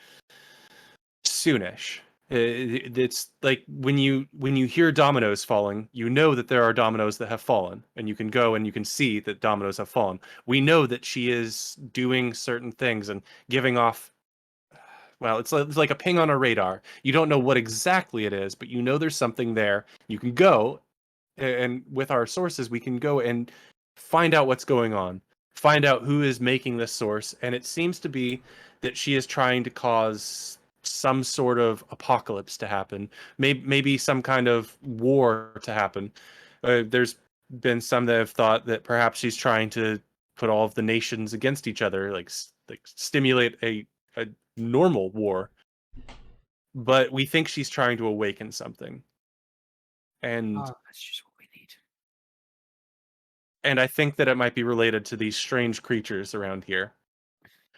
soonish. It's like when you hear dominoes falling, you know that there are dominoes that have fallen, and you can go and you can see that dominoes have fallen. We know that she is doing certain things and giving off. Well, it's like a ping on a radar. You don't know what exactly it is, but you know there's something there. You can go, and with our sources, we can go and find out what's going on, find out who is making this source, and it seems to be that she is trying to cause some sort of apocalypse to happen, maybe some kind of war to happen. There's been some that have thought that perhaps she's trying to put all of the nations against each other, like stimulate a normal war. But we think she's trying to awaken something. And That's just what we need. I think that it might be related to these strange creatures around here.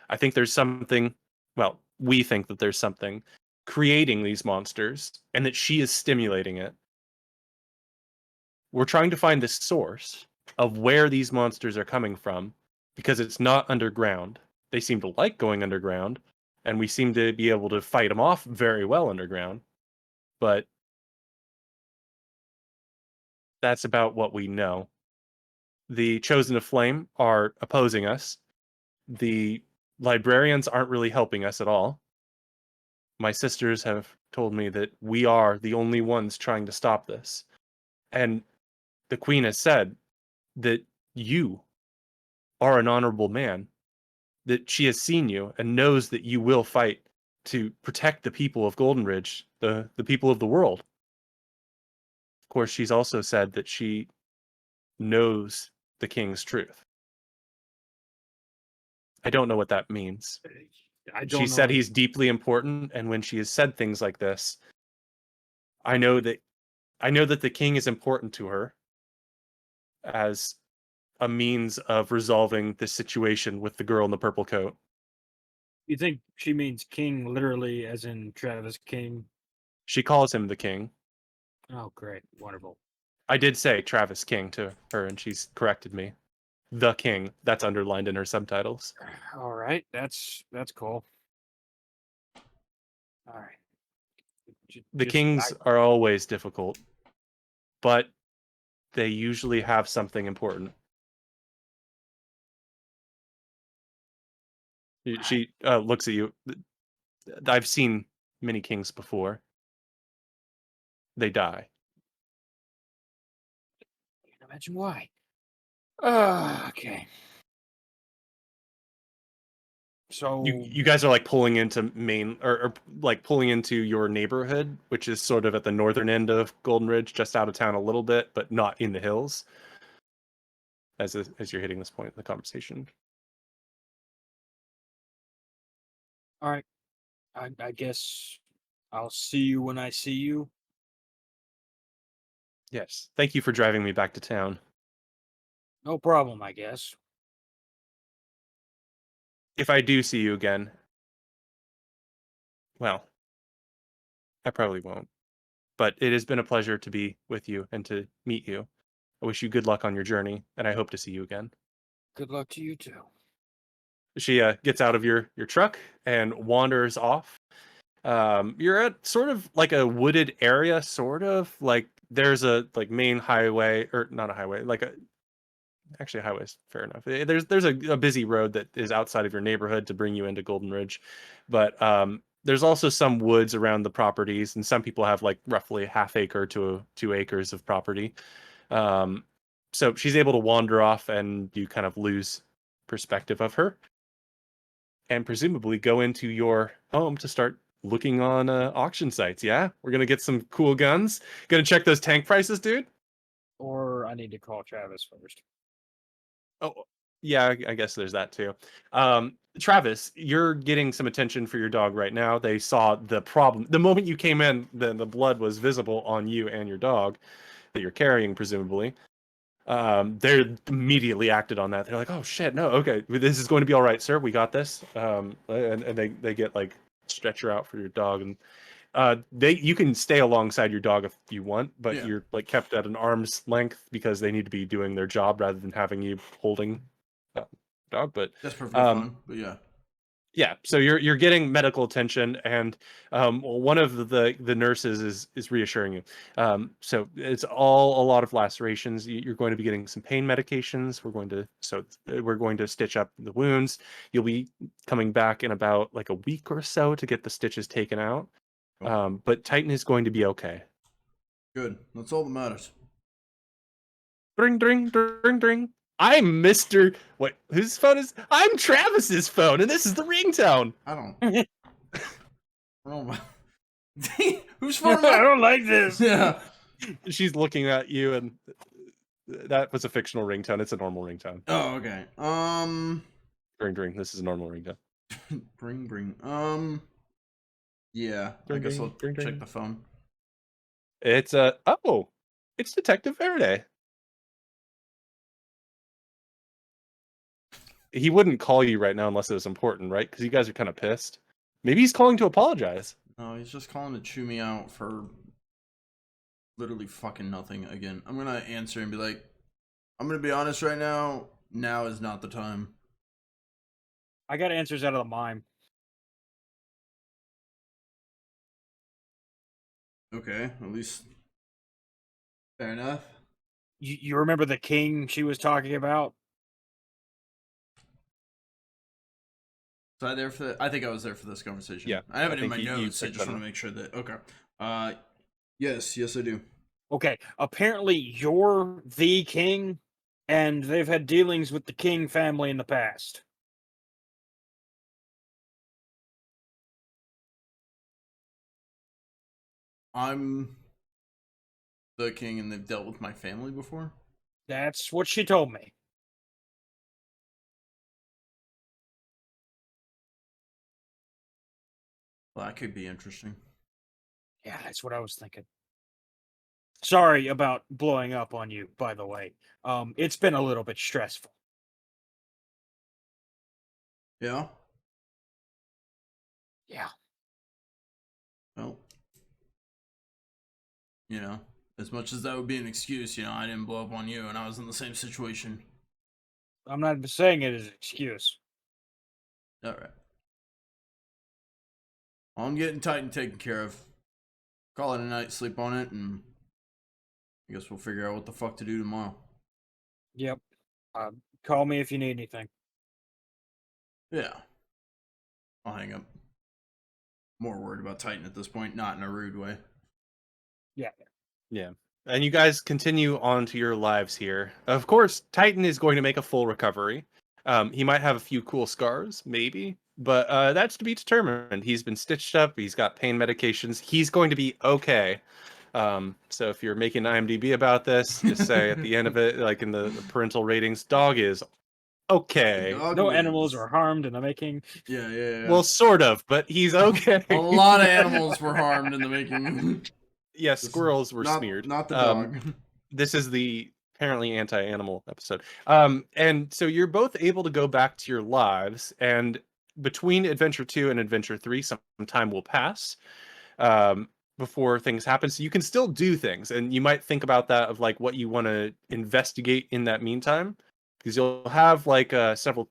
I think there's something, well, we think that there's something creating these monsters and that she is stimulating it. We're trying to find the source of where these monsters are coming from because it's not underground. They seem to like going underground, and we seem to be able to fight them off very well underground. But that's about what we know. The Chosen of Flame are opposing us. The librarians aren't really helping us at all. My sisters have told me that we are the only ones trying to stop this. And the queen has said that you are an honorable man, that she has seen you and knows that you will fight to protect the people of Golden Ridge, the people of the world. Of course, she's also said that she knows the king's truth. I don't know what that means. I She don't said know. he's deeply important, and when she has said things like this, I know that the king is important to her as a means of resolving this situation with the girl in the purple coat. You think she means king literally as in Travis King? She calls him the king. Oh, great. Wonderful. I did say Travis King to her, and she's corrected me. The king. That's underlined in her subtitles. All right. That's cool. All right. The kings are always difficult, but they usually have something important. She looks at you. I've seen many kings before. They die. Can't imagine why. Okay. So You guys are like pulling into main or like pulling into your neighborhood, which is sort of at the northern end of Golden Ridge, just out of town a little bit, but not in the hills. As you're hitting this point in the conversation. all right. I guess I'll see you when I see you. Yes. Thank you for driving me back to town. No problem, I guess. If I do see you again, well, I probably won't. But it has been a pleasure to be with you and to meet you. I wish you good luck on your journey, and I hope to see you again. Good luck to you too. She gets out of your truck and wanders off. You're at sort of like a wooded area, sort of like there's a like main highway, or not a highway, like a actually a highway is fair enough. There's a busy road that is outside of your neighborhood to bring you into Golden Ridge, but there's also some woods around the properties, and some people have like roughly a half acre to 2 acres of property. Um, so she's able to wander off, and you kind of lose perspective of her, and presumably go into your home to start looking on auction sites. Yeah, we're gonna get some cool guns. Gonna check those tank prices, dude. Or I need to call Travis first. Oh, yeah, I guess there's that too. Travis, you're getting some attention for your dog right now. They saw the problem. The moment you came in, the blood was visible on you and your dog that you're carrying, presumably. They're immediately acted on that. They're like, "Oh shit, no, okay, this is going to be all right, sir. We got this." And they get like stretcher out for your dog, and you can stay alongside your dog if you want, but Yeah. you're like kept at an arm's length because they need to be doing their job rather than having you holding dog. But That's perfectly fine. But yeah. yeah, so you're getting medical attention, and one of the nurses is reassuring you. So it's all a lot of lacerations. You're going to be getting some pain medications. We're going to stitch up the wounds. You'll be coming back in about like a week or so to get the stitches taken out. Cool. But Titan is going to be okay. Good. That's all that matters. Dring, dring, dring, dring. I'm Mr. What? Whose phone is? I'm Travis's phone, and this is the ringtone. I don't. Oh my. Whose phone am I I? don't like this. Yeah. She's looking at you, and that was a fictional ringtone. It's a normal ringtone. Oh, okay. Dring, dring. This is a normal ringtone. Bring. Yeah. I Dring, guess dring, I'll dring, check dring. the phone. It's it's Detective Verde. He wouldn't call you right now unless it was important, right? Because you guys are kind of pissed. Maybe he's calling to apologize. No, he's just calling to chew me out for literally fucking nothing again. I'm gonna answer and be like, I'm gonna be honest right now. Now is not the time. I got answers out of the mime. Okay, at least fair enough. You remember the king she was talking about? So I there for I think I was there for this conversation. Yeah, I have it I in think my you notes. I picked just that want to up. make sure that okay. Yes, I do. Okay, apparently you're the king, and they've had dealings with the king family in the past. I'm the king, and they've dealt with my family before. That's what she told me. Well, that could be interesting. Yeah, that's what I was thinking. Sorry about blowing up on you, by the way. It's been a little bit stressful. Yeah. Yeah. Well, as much as that would be an excuse, I didn't blow up on you, and I was in the same situation. I'm not saying it as an excuse. All right. Well, I'm getting Titan taken care of. Call it a night, sleep on it, and I guess we'll figure out what the fuck to do tomorrow. Yep. Call me if you need anything. Yeah. I'll hang up. More worried about Titan at this point, not in a rude way. Yeah. Yeah. And you guys continue on to your lives here. Of course, Titan is going to make a full recovery. He might have a few cool scars, maybe, but that's to be determined. He's been stitched up. He's got pain medications. He's going to be okay. So if you're making IMDb about this, just say at the end of it, like in the parental ratings, dog is okay. Dog No lives. animals were harmed in the making. Yeah. Well, sort of, but he's okay. A lot of animals were harmed in the making. Yeah, squirrels were smeared. Not the dog. This is the apparently anti-animal episode. And so you're both able to go back to your lives, and between Adventure 2 and Adventure 3, some time will pass before things happen. So you can still do things, and you might think about that of like what you want to investigate in that meantime, because you'll have like several,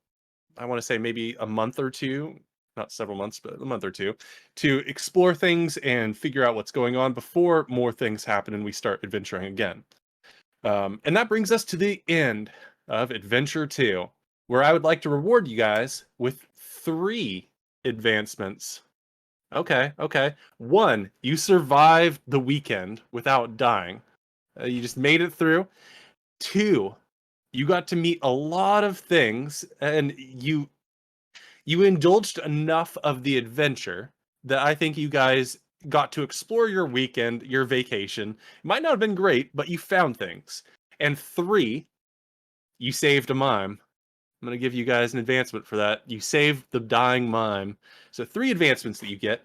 I want to say maybe a month or two, not several months, but a month or two, to explore things and figure out what's going on before more things happen and we start adventuring again. And that brings us to the end of Adventure 2, where I would like to reward you guys with 3 advancements. Okay. 1, you survived the weekend without dying. You just made it through. 2, you got to meet a lot of things, and you indulged enough of the adventure that I think you guys got to explore your weekend, your vacation. It might not have been great, but you found things. And 3, you saved a mime. I'm going to give you guys an advancement for that. You saved the dying mime. So 3 advancements that you get.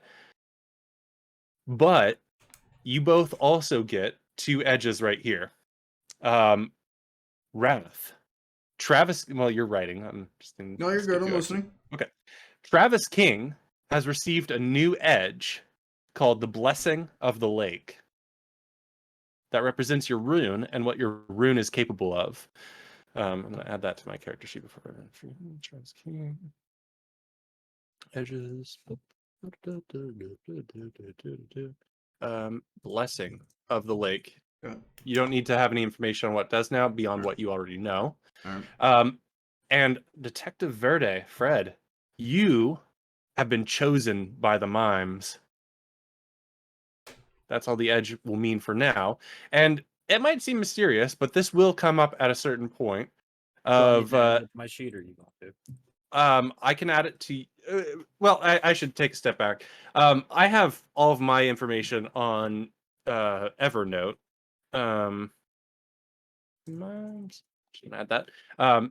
But you both also get 2 edges right here. Rath. Travis, well, you're writing. I'm just in. No, you're good. I'm listening. Okay. Travis King has received a new edge called the Blessing of the Lake. That represents your rune and what your rune is capable of. I'm going to add that to my character sheet before I run through. Travis King. Edges. Blessing of the Lake. Yeah. You don't need to have any information on what it does now beyond what you already know. Right. And Detective Verde, Fred, you have been chosen by the mimes. That's all the edge will mean for now. And it might seem mysterious, but this will come up at a certain point. Of my sheet, or you want to? I can add it to. Well, I should take a step back. I have all of my information on Evernote. Shouldn't add that.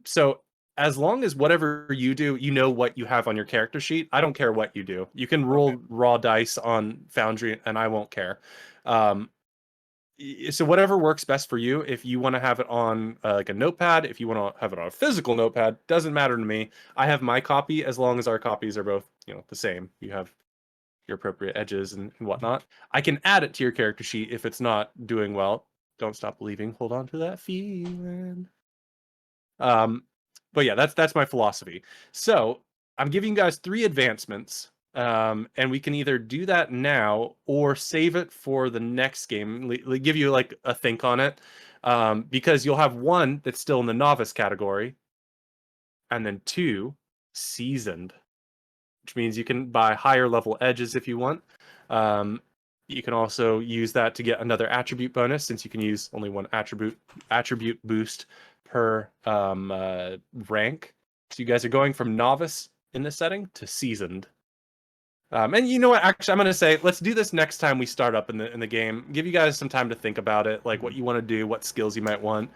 So as long as whatever you do, you know what you have on your character sheet. I don't care what you do. You can roll raw dice on Foundry, and I won't care. So whatever works best for you. If you want to have it on like a notepad, if you want to have it on a physical notepad, doesn't matter to me. I have my copy as long as our copies are both, the same. You have your appropriate edges and whatnot. I can add it to your character sheet if it's not doing well. Don't stop believing. Hold on to that feeling. But yeah, that's my philosophy. So I'm giving you guys 3 advancements. And we can either do that now or save it for the next game. Give you like a think on it, because you'll have 1 that's still in the novice category, and then 2 seasoned, which means you can buy higher level edges if you want. You can also use that to get another attribute bonus, since you can use only 1 attribute boost per rank. So you guys are going from novice in this setting to seasoned. And you know what? Actually, I'm going to say, let's do this next time we start up in the game. Give you guys some time to think about it, like what you want to do, what skills you might want.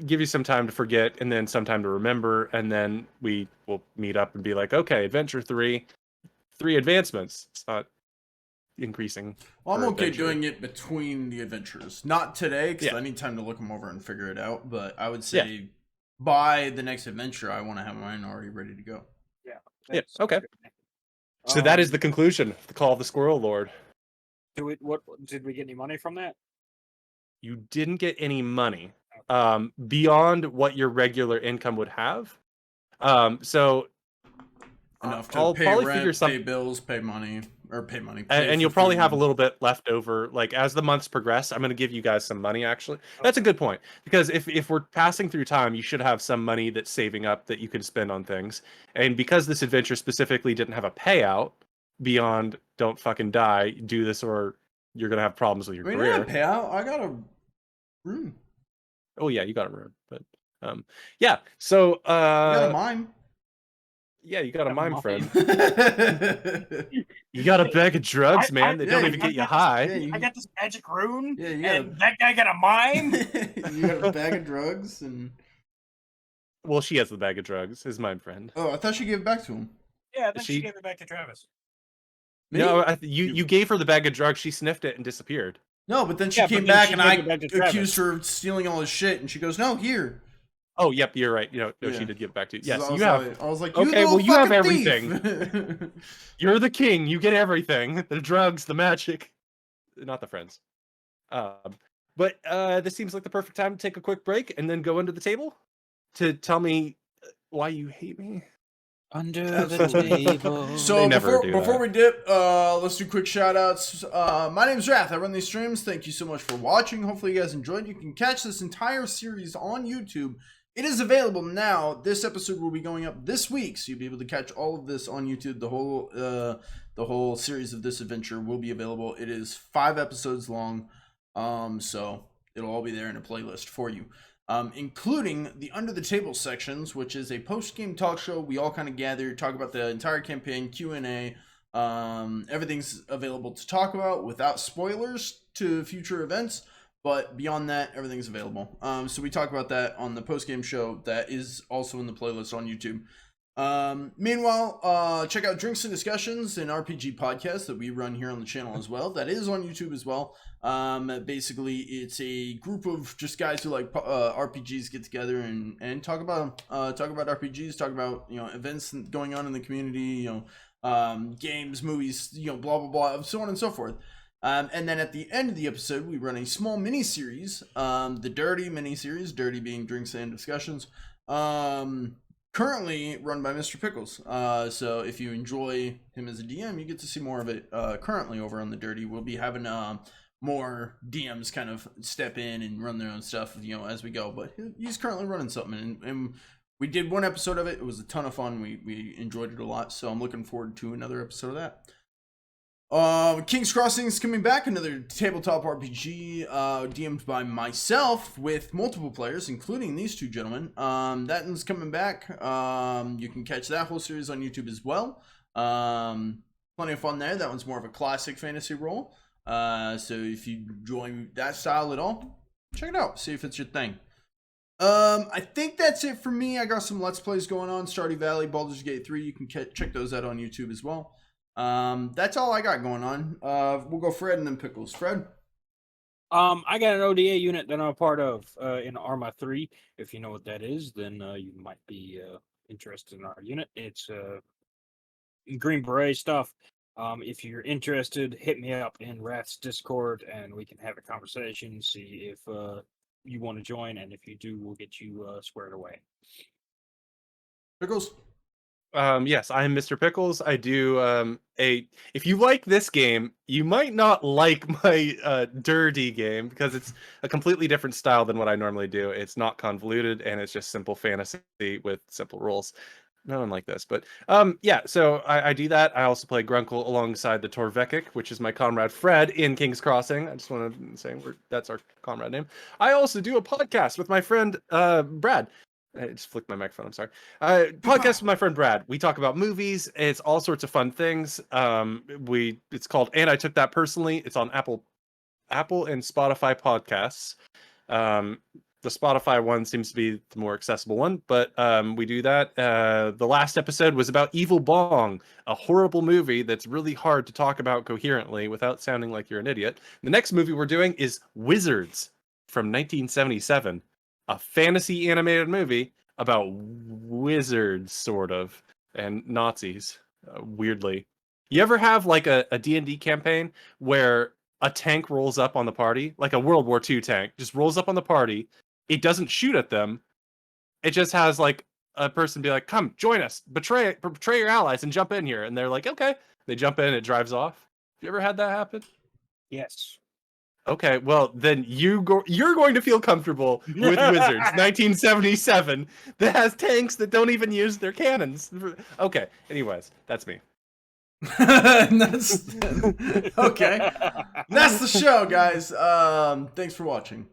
Give you some time to forget, and then some time to remember, and then we will meet up and be like, okay, Adventure 3 advancements. It's not increasing. Well, I'm okay doing it between the adventures. Not today, because I need time to look them over and figure it out. But I would say by the next adventure, I want to have mine already ready to go. Yeah. Okay. So that is the conclusion of the Call of the Squirrel Lord. Did we get any money from that? You didn't get any money beyond what your regular income would have. So enough to I'll pay probably rent, figure some... pay bills, pay money. And you'll probably have a little bit left over. Like, as the months progress, I'm going to give you guys some money, actually. That's a good point. Because if we're passing through time, you should have some money that's saving up that you can spend on things. And because this adventure specifically didn't have a payout beyond don't fucking die, do this or you're going to have problems with your career. Not a payout. I got a room. Oh, yeah, you got a room. But, yeah. So, you got a mime. Yeah, you got a mime friend. You got a bag of drugs, man. They don't even get you high. I got this magic rune, and that guy got a mime. You got a bag of drugs, and well, she has the bag of drugs. His mime friend. Oh, I thought she gave it back to him. Yeah, then she gave it back to Travis. Me? No, you gave her the bag of drugs. She sniffed it and disappeared. No, but then she Yeah, but came then back she and gave I it back to accused Travis. her of stealing all his shit, and she goes, "No, here." Oh, yep, you're right. No, Yeah. she did give it back to you. So Yes, I was you have. like, I was like, "You Okay, little well, you have fucking everything. thief." You're the king. You get everything. The drugs, the magic, not the friends. But this seems like the perfect time to take a quick break and then go under the table to tell me why you hate me. Under the table. So They never do before that. we dip, let's do quick shout outs. My name's Rath. I run these streams. Thank you so much for watching. Hopefully you guys enjoyed. You can catch this entire series on YouTube. It is available now. This episode will be going up this week, so you'll be able to catch all of this on YouTube. The whole series of this adventure will be available. It is 5 episodes long, so it'll all be there in a playlist for you. Including the Under the Table sections, which is a post-game talk show. We all kind of gather, talk about the entire campaign, Q&A. Everything's available to talk about without spoilers to future events. But beyond that, everything's available. So we talk about that on the post-game show. That is also in the playlist on YouTube. Meanwhile, check out Drinks and Discussions, an RPG podcast that we run here on the channel as well. That is on YouTube as well. Basically, it's a group of just guys who like RPGs get together and talk about RPGs, talk about events going on in the community, games, movies, blah blah blah, so on and so forth. And then at the end of the episode, we run a small mini series, the Dirty mini series, Dirty being Drinks and Discussions. Currently run by Mr. Pickles. So if you enjoy him as a DM, you get to see more of it currently over on the Dirty. We'll be having more DMs kind of step in and run their own stuff, as we go. But he's currently running something, and we did one episode of it. It was a ton of fun. We enjoyed it a lot. So I'm looking forward to another episode of that. King's Crossing is coming back, another tabletop RPG DM'd by myself with multiple players, including these two gentlemen. That one's coming back. You can catch that whole series on YouTube as well. Plenty of fun there. That one's more of a classic fantasy role. So if you enjoy that style at all, check it out. See if it's your thing. I think that's it for me. I got some Let's Plays going on. Stardew Valley, Baldur's Gate 3. You can check those out on YouTube as well. That's all I got going on. We'll go Fred and then Pickles. Fred? I got an ODA unit that I'm a part of in Arma 3. If you know what that is, then you might be interested in our unit. It's Green Beret stuff. If you're interested, hit me up in Rath's Discord and we can have a conversation, see if you want to join, and if you do, we'll get you squared away. Pickles? Yes, I'm Mr. Pickles. I do if you like this game, you might not like my Dirty game because it's a completely different style than what I normally do. It's not convoluted and it's just simple fantasy with simple rules. No one like this, but yeah, so I do that. I also play Grunkle alongside the Torvekic, which is my comrade Fred in King's Crossing. I just want to say that's our comrade name. I also do a podcast with my friend Brad. I just flicked my microphone. I'm sorry. Podcast with my friend Brad. We talk about movies. It's all sorts of fun things. It's called And I Took That Personally. It's on Apple and Spotify podcasts. The Spotify one seems to be the more accessible one, but we do that. The last episode was about Evil Bong, a horrible movie that's really hard to talk about coherently without sounding like you're an idiot. The next movie we're doing is Wizards from 1977. A fantasy animated movie about wizards, sort of, and Nazis, weirdly. You ever have like a D&D campaign where a tank rolls up on the party, like a World War II tank, just rolls up on the party. It doesn't shoot at them. It just has like a person be like, come, join us, betray your allies and jump in here. And they're like, okay. They jump in, it drives off. You ever had that happen? Yes. Okay, well then you're going to feel comfortable with Wizards 1977 that has tanks that don't even use their cannons. Okay, anyways, that's me. Okay. That's the show, guys. Thanks for watching.